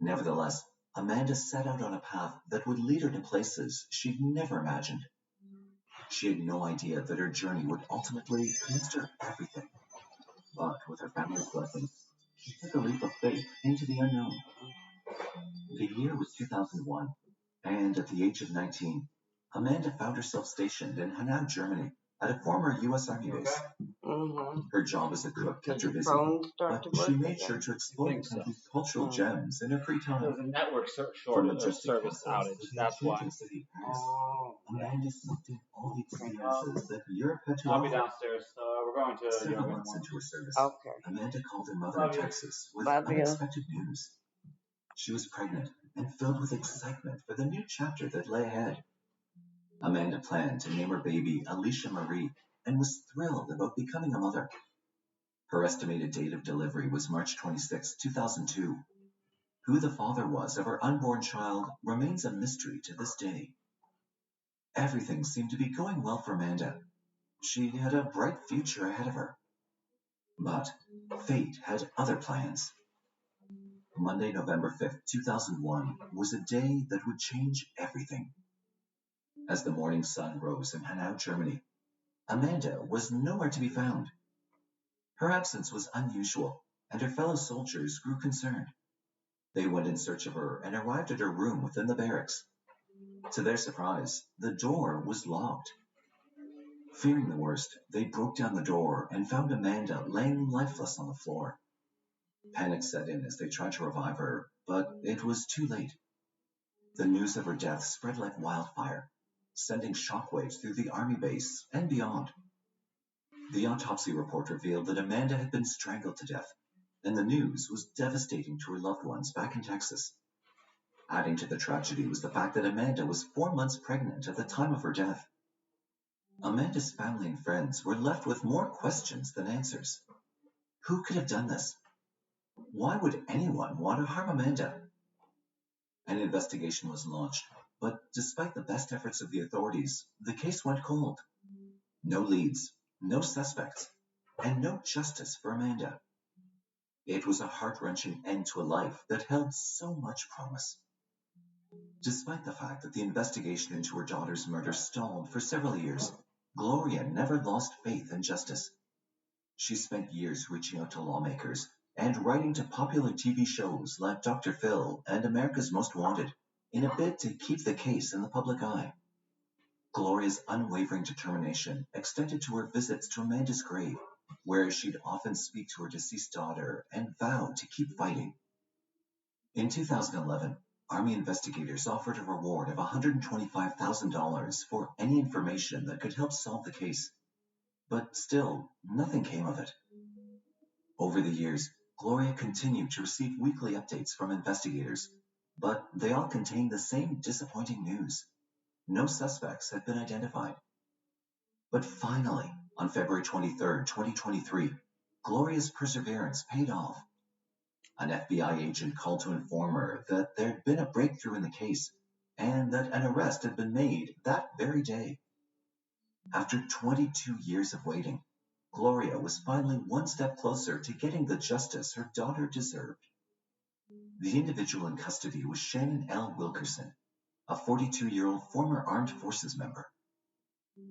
Nevertheless, Amanda set out on a path that would lead her to places she'd never imagined. She had no idea that her journey would ultimately cost her everything. But with her family's blessings, she took a leap of faith into the unknown. The year was 2001, and at the age of 19, Amanda found herself stationed in Hanau, Germany, at a former U.S. Army base. Her job as a cook kept her busy, but she made sure to explore the country's cultural gems in her free time. There's a network service outage. That's why. Amanda soaked in all the experiences that Europe had to I'll be offer. downstairs. We're going to Several yoga months into her service, Okay. Amanda called her mother Love in you. Texas with Love you. unexpected news. She was pregnant and filled with excitement for the new chapter that lay ahead. Amanda planned to name her baby Alicia Marie and was thrilled about becoming a mother. Her estimated date of delivery was March 26, 2002. Who the father was of her unborn child remains a mystery to this day. Everything seemed to be going well for Amanda. She had a bright future ahead of her. But fate had other plans. Monday, November 5th, 2001 was a day that would change everything. As the morning sun rose in Hanau, Germany, Amanda was nowhere to be found. Her absence was unusual, and her fellow soldiers grew concerned. They went in search of her and arrived at her room within the barracks. To their surprise, the door was locked. Fearing the worst, they broke down the door and found Amanda laying lifeless on the floor. Panic set in as they tried to revive her, but it was too late. The news of her death spread like wildfire, sending shockwaves through the Army base and beyond. The autopsy report revealed that Amanda had been strangled to death, and the news was devastating to her loved ones back in Texas. Adding to the tragedy was the fact that Amanda was 4 months pregnant at the time of her death. Amanda's family and friends were left with more questions than answers. Who could have done this? Why would anyone want to harm Amanda? An investigation was launched, but despite the best efforts of the authorities, the case went cold. No leads, no suspects, and no justice for Amanda. It was a heart-wrenching end to a life that held so much promise. Despite the fact that the investigation into her daughter's murder stalled for several years, Gloria never lost faith in justice. She spent years reaching out to lawmakers and writing to popular TV shows like Dr. Phil and America's Most Wanted in a bid to keep the case in the public eye. Gloria's unwavering determination extended to her visits to Amanda's grave, where she'd often speak to her deceased daughter and vow to keep fighting. In 2011, Army investigators offered a reward of $125,000 for any information that could help solve the case. But still, nothing came of it. Over the years, Gloria continued to receive weekly updates from investigators, but they all contained the same disappointing news. No suspects had been identified. But finally, on February 23, 2023, Gloria's perseverance paid off. An FBI agent called to inform her that there had been a breakthrough in the case and that an arrest had been made that very day. After 22 years of waiting, Gloria was finally one step closer to getting the justice her daughter deserved. The individual in custody was Shannon L. Wilkerson, a 42-year-old former armed forces member.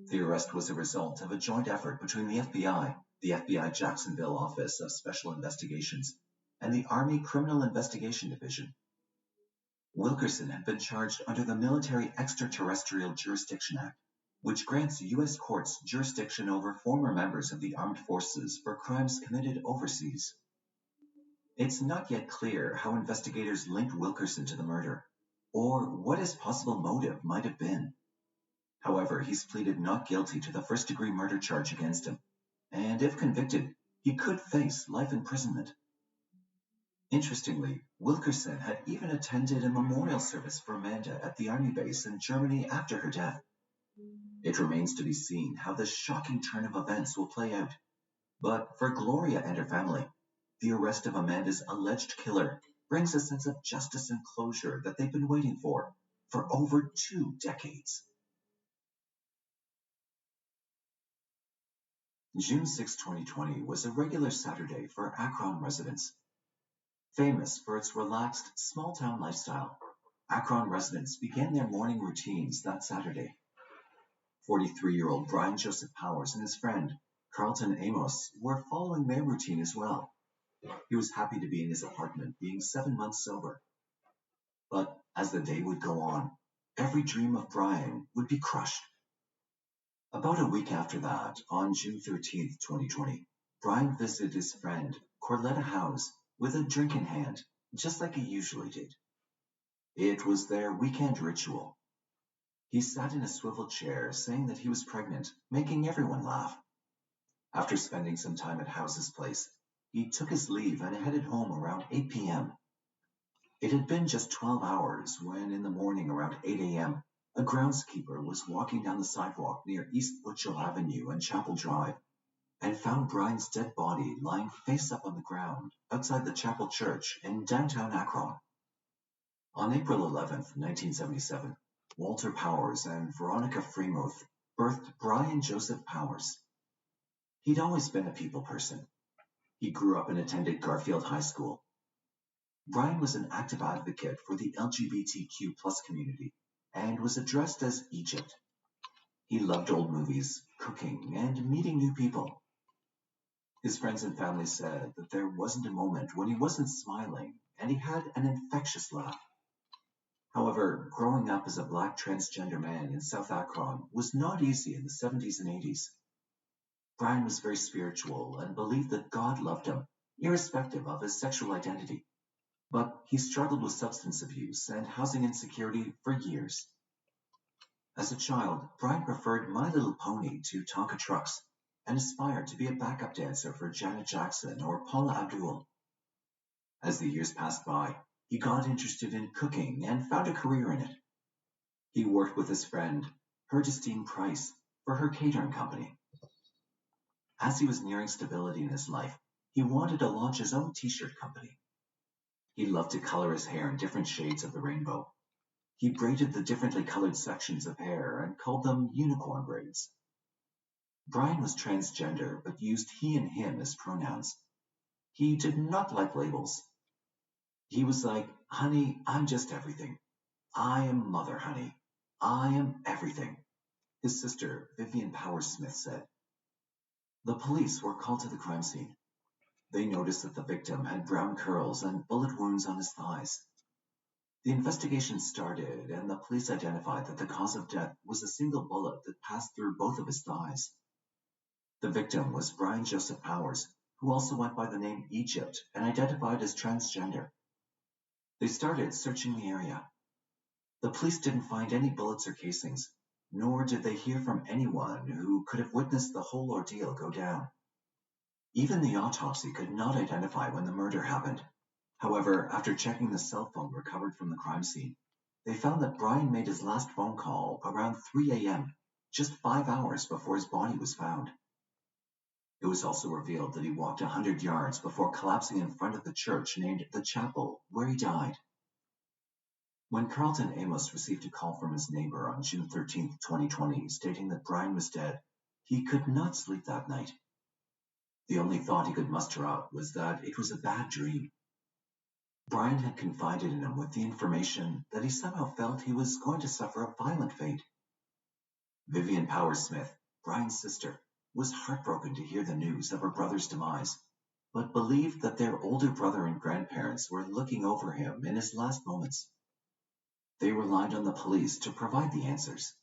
The arrest was a result of a joint effort between the FBI Jacksonville Office of Special Investigations, and the Army Criminal Investigation Division. Wilkerson had been charged under the Military Extraterrestrial Jurisdiction Act, which grants U.S. courts jurisdiction over former members of the armed forces for crimes committed overseas. It's not yet clear how investigators linked Wilkerson to the murder, or what his possible motive might have been. However, he's pleaded not guilty to the first-degree murder charge against him, and if convicted, he could face life imprisonment. Interestingly, Wilkerson had even attended a memorial service for Amanda at the Army base in Germany after her death. It remains to be seen how this shocking turn of events will play out. But for Gloria and her family, the arrest of Amanda's alleged killer brings a sense of justice and closure that they've been waiting for over 2 decades. June 6, 2020 was a regular Saturday for Akron residents. Famous for its relaxed, small-town lifestyle, Akron residents began their morning routines that Saturday. 43-year-old Brian Joseph Powers and his friend, Carlton Amos, were following their routine as well. He was happy to be in his apartment, being 7 months sober. But as the day would go on, every dream of Brian would be crushed. About a week after that, on June 13, 2020, Brian visited his friend, Corletta Howes, with a drink in hand, just like he usually did. It was their weekend ritual. He sat in a swivel chair, saying that he was pregnant, making everyone laugh. After spending some time at Howes' place, he took his leave and headed home around 8 p.m. It had been just 12 hours when, in the morning around 8 a.m., a groundskeeper was walking down the sidewalk near East Butchell Avenue and Chapel Drive and found Brian's dead body lying face up on the ground outside the Chapel Church in downtown Akron. On April 11, 1977, Walter Powers and Veronica Freemuth birthed Brian Joseph Powers. He'd always been a people person. He grew up and attended Garfield High School. Brian was an active advocate for the LGBTQ+ community and was addressed as Egypt. He loved old movies, cooking, and meeting new people. His friends and family said that there wasn't a moment when he wasn't smiling, and he had an infectious laugh. However, growing up as a black transgender man in South Akron was not easy in the 70s and 80s. Brian was very spiritual and believed that God loved him, irrespective of his sexual identity. But he struggled with substance abuse and housing insecurity for years. As a child, Brian preferred My Little Pony to Tonka Trucks and aspired to be a backup dancer for Janet Jackson or Paula Abdul. As the years passed by, he got interested in cooking and found a career in it. He worked with his friend, Herdestine Price, for her catering company. As he was nearing stability in his life, he wanted to launch his own t-shirt company. He loved to color his hair in different shades of the rainbow. He braided the differently colored sections of hair and called them unicorn braids. Brian was transgender, but used he and him as pronouns. He did not like labels. He was like, "Honey, I'm just everything. I am Mother, honey. I am everything," his sister, Vivian Powers Smith, said. The police were called to the crime scene. They noticed that the victim had brown curls and bullet wounds on his thighs. The investigation started, and the police identified that the cause of death was a single bullet that passed through both of his thighs. The victim was Brian Joseph Powers, who also went by the name Egypt and identified as transgender. They started searching the area. The police didn't find any bullets or casings, nor did they hear from anyone who could have witnessed the whole ordeal go down. Even the autopsy could not identify when the murder happened. However, after checking the cell phone recovered from the crime scene, they found that Brian made his last phone call around 3 a.m., just 5 hours before his body was found. It was also revealed that he walked 100 yards before collapsing in front of the church named The Chapel, where he died. When Carlton Amos received a call from his neighbor on June 13, 2020, stating that Brian was dead, he could not sleep that night. The only thought he could muster up was that it was a bad dream. Brian had confided in him with the information that he somehow felt he was going to suffer a violent fate. Vivian Powers Smith, Brian's sister, was heartbroken to hear the news of her brother's demise, but believed that their older brother and grandparents were looking over him in his last moments. They relied on the police to provide the answers.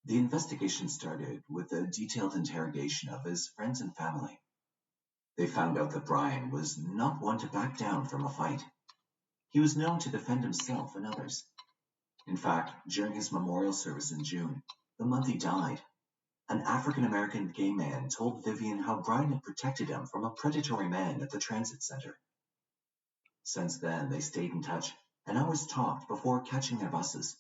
The investigation started with a detailed interrogation of his friends and family. They found out that Brian was not one to back down from a fight. He was known to defend himself and others. In fact, during his memorial service in June, the month he died, an African-American gay man told Vivian how Brian had protected him from a predatory man at the transit center. Since then, they stayed in touch and always talked before catching their buses.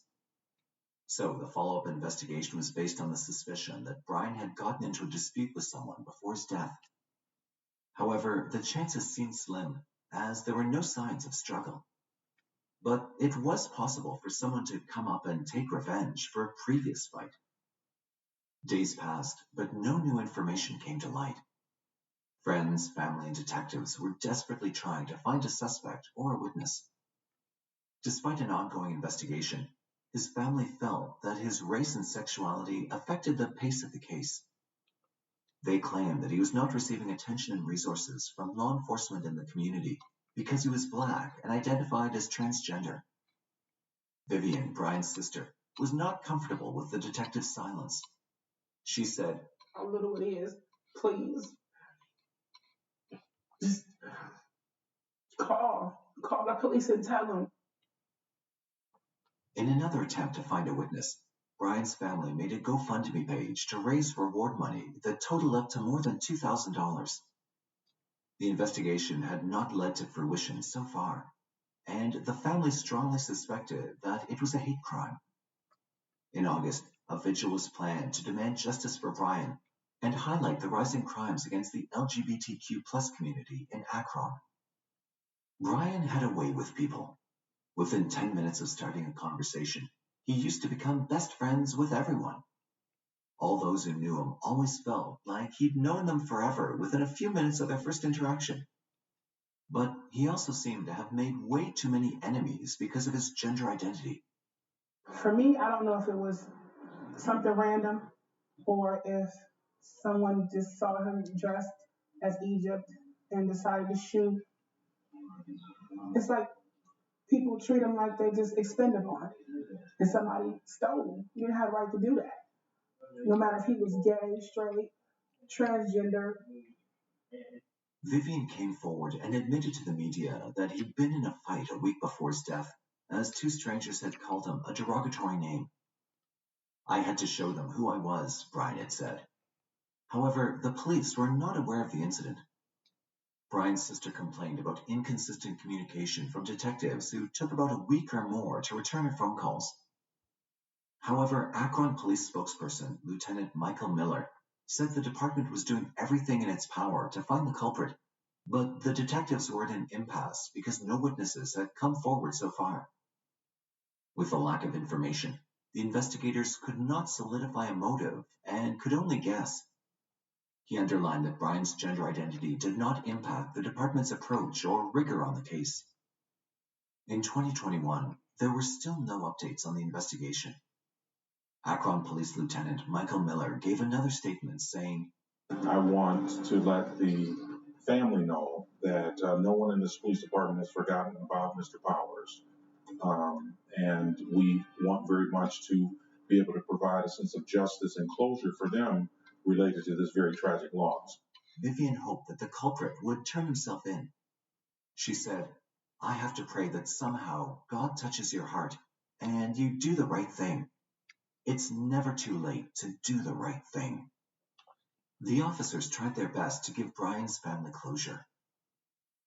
So the follow-up investigation was based on the suspicion that Brian had gotten into a dispute with someone before his death. However, the chances seemed slim, as there were no signs of struggle. But it was possible for someone to come up and take revenge for a previous fight. Days passed, but no new information came to light. Friends, family, and detectives were desperately trying to find a suspect or a witness. Despite an ongoing investigation, his family felt that his race and sexuality affected the pace of the case. They claimed that he was not receiving attention and resources from law enforcement in the community because he was Black and identified as transgender. Vivian, Brian's sister, was not comfortable with the detective's silence. She said, How little it is, please. Just call the police and tell them. In another attempt to find a witness, Brian's family made a GoFundMe page to raise reward money that totaled up to more than $2,000. The investigation had not led to fruition so far, and the family strongly suspected that it was a hate crime. In August, a vigil was planned to demand justice for Brian and highlight the rising crimes against the LGBTQ+ community in Akron. Brian had a way with people. Within 10 minutes of starting a conversation, he used to become best friends with everyone. All those who knew him always felt like he'd known them forever within a few minutes of their first interaction. But he also seemed to have made way too many enemies because of his gender identity. For me, I don't know if it was something random or if someone just saw him dressed as Egypt and decided to shoot. It's like people treat him like they just expendable and somebody stole. You didn't have a right to do that. No matter if he was gay, straight, transgender. Vivian came forward and admitted to the media that he'd been in a fight a week before his death, as two strangers had called him a derogatory name. I had to show them who I was, Brian had said. However, the police were not aware of the incident. Brian's sister complained about inconsistent communication from detectives who took about a week or more to return her phone calls. However, Akron police spokesperson, Lieutenant Michael Miller, said the department was doing everything in its power to find the culprit, but the detectives were at an impasse because no witnesses had come forward so far. With the lack of information, the investigators could not solidify a motive and could only guess. He underlined that Brian's gender identity did not impact the department's approach or rigor on the case. In 2021, there were still no updates on the investigation. Akron Police Lieutenant Michael Miller gave another statement saying, I want to let the family know that no one in this police department has forgotten about Mr. Powers. And we want very much to be able to provide a sense of justice and closure for them related to this very tragic loss. Vivian hoped that the culprit would turn himself in. She said, I have to pray that somehow God touches your heart and you do the right thing. It's never too late to do the right thing. The officers tried their best to give Brian's family closure.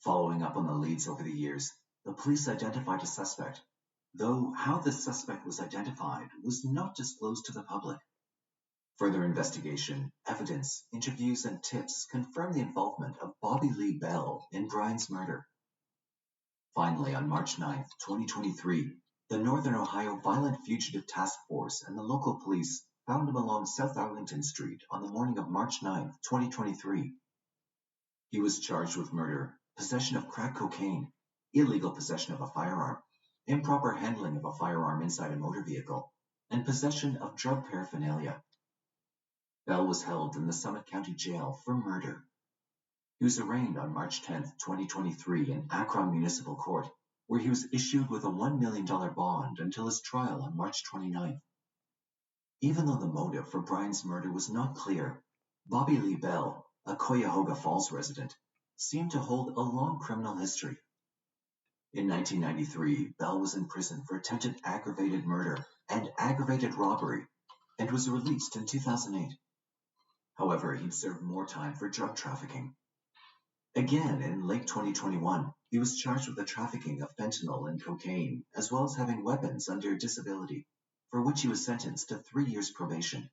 Following up on the leads over the years, the police identified a suspect, though how the suspect was identified was not disclosed to the public. Further investigation, evidence, interviews, and tips confirmed the involvement of Bobby Lee Bell in Brian's murder. Finally, on March 9, 2023, the Northern Ohio Violent Fugitive Task Force and the local police found him along South Arlington Street on the morning of March 9, 2023. He was charged with murder, possession of crack cocaine, illegal possession of a firearm, improper handling of a firearm inside a motor vehicle, and possession of drug paraphernalia. Bell was held in the Summit County Jail for murder. He was arraigned on March 10, 2023 in Akron Municipal Court, where he was issued with a $1 million bond until his trial on March 29th. Even though the motive for Brian's murder was not clear, Bobby Lee Bell, a Cuyahoga Falls resident, seemed to hold a long criminal history. In 1993, Bell was in prison for attempted aggravated murder and aggravated robbery and was released in 2008. However, he'd served more time for drug trafficking. Again, in late 2021, he was charged with the trafficking of fentanyl and cocaine, as well as having weapons under disability, for which he was sentenced to 3 years probation.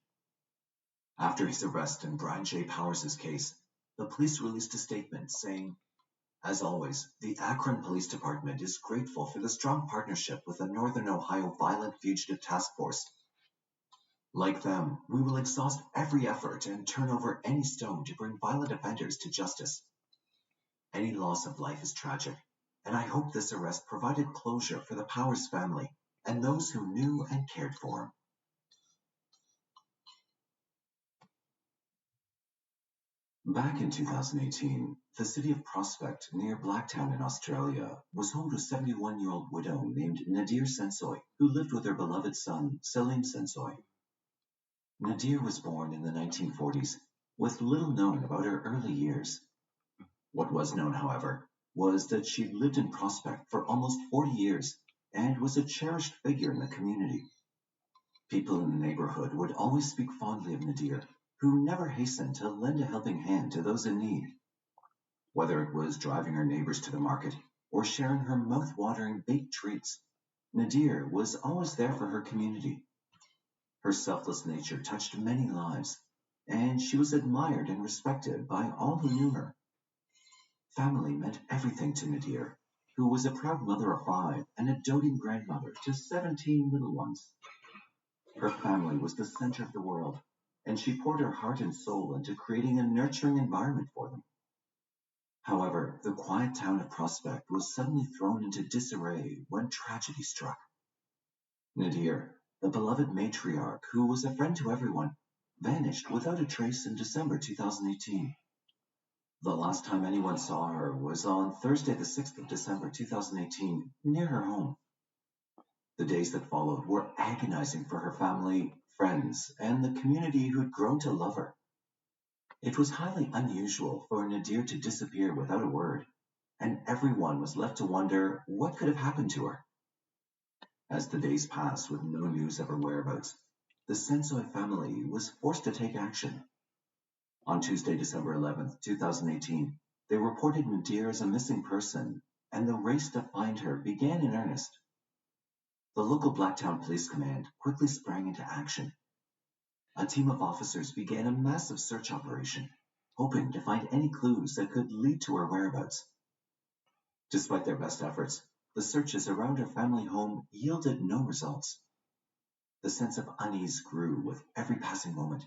After his arrest in Brian J. Powers' case, the police released a statement saying, "As always, the Akron Police Department is grateful for the strong partnership with the Northern Ohio Violent Fugitive Task Force. Like them, we will exhaust every effort and turn over any stone to bring violent offenders to justice. Any loss of life is tragic, and I hope this arrest provided closure for the Powers family and those who knew and cared for him." Back in 2018, the city of Prospect, near Blacktown in Australia, was home to a 71-year-old widow named Nadir Sensoy, who lived with her beloved son, Salim Sensoy. Nadir was born in the 1940s, with little known about her early years. What was known, however, was that she'd lived in Prospect for almost 40 years and was a cherished figure in the community. People in the neighborhood would always speak fondly of Nadir, who never hastened to lend a helping hand to those in need. Whether it was driving her neighbors to the market or sharing her mouth-watering baked treats, Nadir was always there for her community. Her selfless nature touched many lives, and she was admired and respected by all who knew her. Family meant everything to Nadir, who was a proud mother of 5 and a doting grandmother to 17 little ones. Her family was the center of the world, and she poured her heart and soul into creating a nurturing environment for them. However, the quiet town of Prospect was suddenly thrown into disarray when tragedy struck. Nadir, the beloved matriarch who was a friend to everyone, vanished without a trace in December 2018. The last time anyone saw her was on Thursday the 6th of December 2018, near her home. The days that followed were agonizing for her family, friends, and the community who had grown to love her. It was highly unusual for Nadir to disappear without a word, and everyone was left to wonder what could have happened to her. As the days passed with no news of her whereabouts, the Sensoy family was forced to take action. On Tuesday, December 11th, 2018, they reported Nadir as a missing person, and the race to find her began in earnest. The local Blacktown Police Command quickly sprang into action. A team of officers began a massive search operation, hoping to find any clues that could lead to her whereabouts. Despite their best efforts, the searches around her family home yielded no results. The sense of unease grew with every passing moment,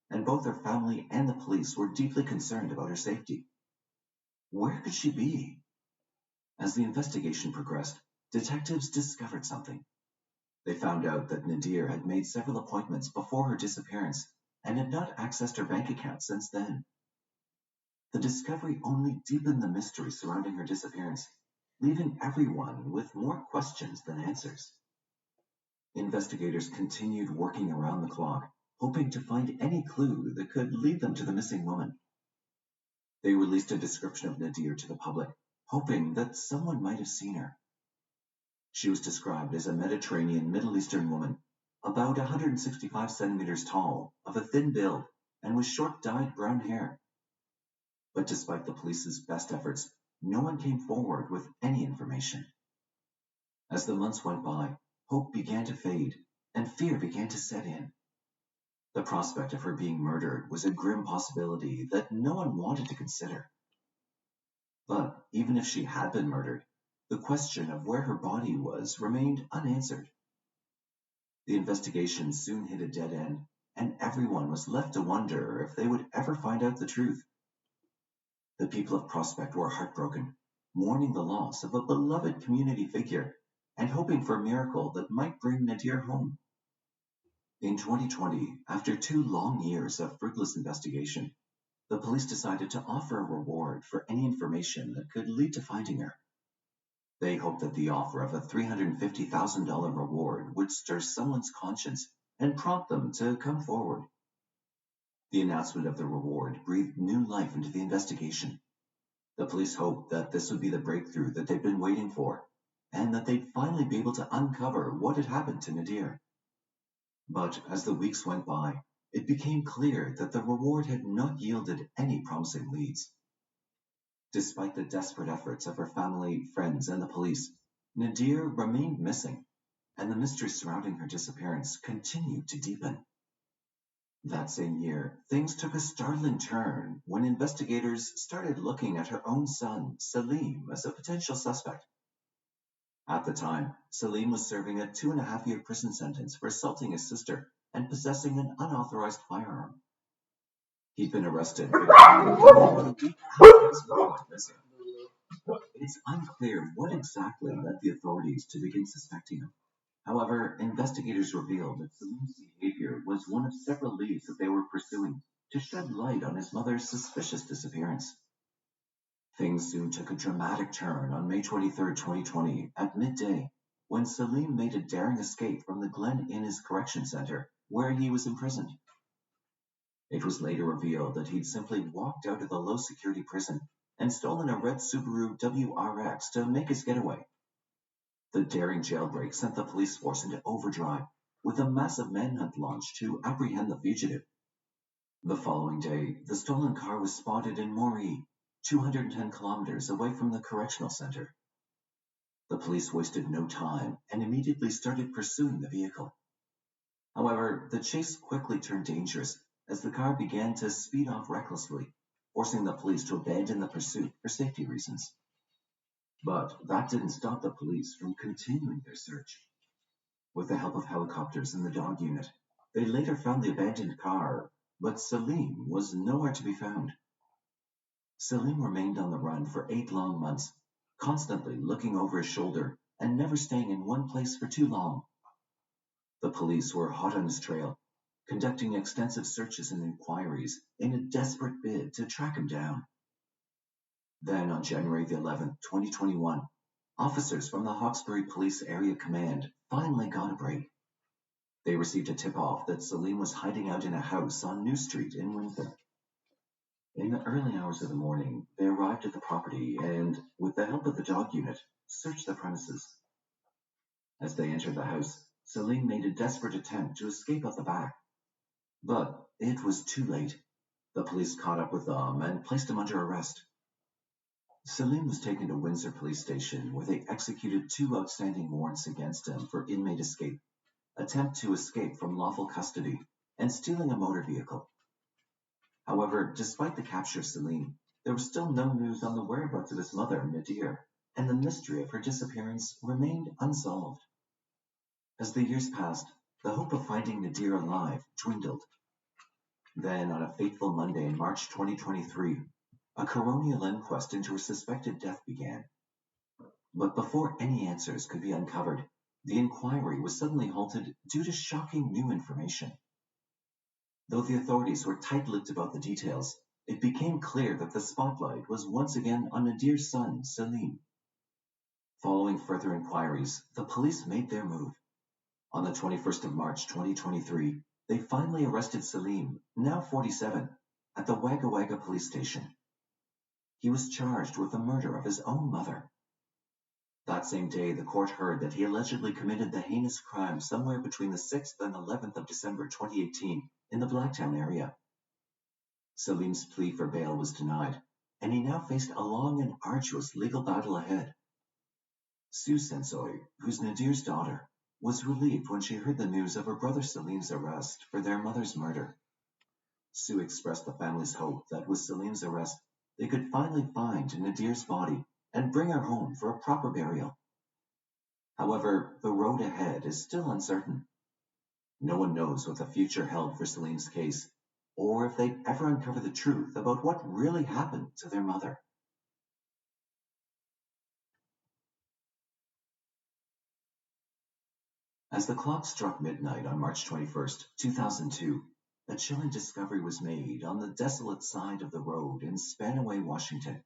and both her family and the police were deeply concerned about her safety. Where could she be? As the investigation progressed, detectives discovered something. They found out that Nadir had made several appointments before her disappearance and had not accessed her bank account since then. The discovery only deepened the mystery surrounding her disappearance, leaving everyone with more questions than answers. Investigators continued working around the clock, hoping to find any clue that could lead them to the missing woman. They released a description of Nadir to the public, hoping that someone might have seen her. She was described as a Mediterranean Middle Eastern woman, about 165 centimeters tall, of a thin build, and with short dyed brown hair. But despite the police's best efforts, no one came forward with any information. As the months went by, hope began to fade, and fear began to set in. The prospect of her being murdered was a grim possibility that no one wanted to consider. But even if she had been murdered, the question of where her body was remained unanswered. The investigation soon hit a dead end, and everyone was left to wonder if they would ever find out the truth. The people of Prospect were heartbroken, mourning the loss of a beloved community figure and hoping for a miracle that might bring Nadir home. In 2020, after 2 long years of fruitless investigation, the police decided to offer a reward for any information that could lead to finding her. They hoped that the offer of a $350,000 reward would stir someone's conscience and prompt them to come forward. The announcement of the reward breathed new life into the investigation. The police hoped that this would be the breakthrough that they'd been waiting for, and that they'd finally be able to uncover what had happened to Nadir. But as the weeks went by, it became clear that the reward had not yielded any promising leads. Despite the desperate efforts of her family, friends, and the police, Nadir remained missing, and the mystery surrounding her disappearance continued to deepen. That same year, things took a startling turn when investigators started looking at her own son, Salim, as a potential suspect. At the time, Salim was serving a 2.5-year prison sentence for assaulting his sister and possessing an unauthorized firearm. He'd been arrested for the missing. It's unclear what exactly led the authorities to begin suspecting him. However, investigators revealed that Salim's behavior was one of several leads that they were pursuing to shed light on his mother's suspicious disappearance. Things soon took a dramatic turn on May 23, 2020, at midday, when Salim made a daring escape from the Glen Innes Correction Center, where he was imprisoned. It was later revealed that he'd simply walked out of the low-security prison and stolen a red Subaru WRX to make his getaway. The daring jailbreak sent the police force into overdrive, with a massive manhunt launched to apprehend the fugitive. The following day, the stolen car was spotted in Moree, 210 kilometers away from the correctional center. The police wasted no time and immediately started pursuing the vehicle. However, the chase quickly turned dangerous as the car began to speed off recklessly, forcing the police to abandon the pursuit for safety reasons. But that didn't stop the police from continuing their search. With the help of helicopters and the dog unit, they later found the abandoned car, but Salim was nowhere to be found. Salim remained on the run for 8 long months, constantly looking over his shoulder and never staying in one place for too long. The police were hot on his trail, conducting extensive searches and inquiries in a desperate bid to track him down. Then on January the 11th, 2021, officers from the Hawkesbury Police Area Command finally got a break. They received a tip-off that Salim was hiding out in a house on New Street in Windsor. In the early hours of the morning, they arrived at the property and, with the help of the dog unit, searched the premises. As they entered the house, Salim made a desperate attempt to escape out the back. But it was too late. The police caught up with them and placed him under arrest. Salim was taken to Windsor Police Station, where they executed 2 outstanding warrants against him for inmate escape, attempt to escape from lawful custody, and stealing a motor vehicle. However, despite the capture of Salim, there was still no news on the whereabouts of his mother, Nadir, and the mystery of her disappearance remained unsolved. As the years passed, the hope of finding Nadir alive dwindled. Then, on a fateful Monday in March 2023, a coronial inquest into her suspected death began. But before any answers could be uncovered, the inquiry was suddenly halted due to shocking new information. Though the authorities were tight-lipped about the details, it became clear that the spotlight was once again on Nadir's son, Salim. Following further inquiries, the police made their move. On the 21st of March 2023, they finally arrested Salim, now 47, at the Wagga Wagga police station. He was charged with the murder of his own mother. That same day, the court heard that he allegedly committed the heinous crime somewhere between the 6th and 11th of December 2018 in the Blacktown area. Salim's plea for bail was denied, and he now faced a long and arduous legal battle ahead. Sue Sensoy, who's Nadir's daughter, was relieved when she heard the news of her brother Salim's arrest for their mother's murder. Sue expressed the family's hope that with Salim's arrest, they could finally find Nadir's body and bring her home for a proper burial. However, the road ahead is still uncertain. No one knows what the future held for Salim's case, or if they'd ever uncover the truth about what really happened to their mother. As the clock struck midnight on March 21st, 2002, a chilling discovery was made on the desolate side of the road in Spanaway, Washington.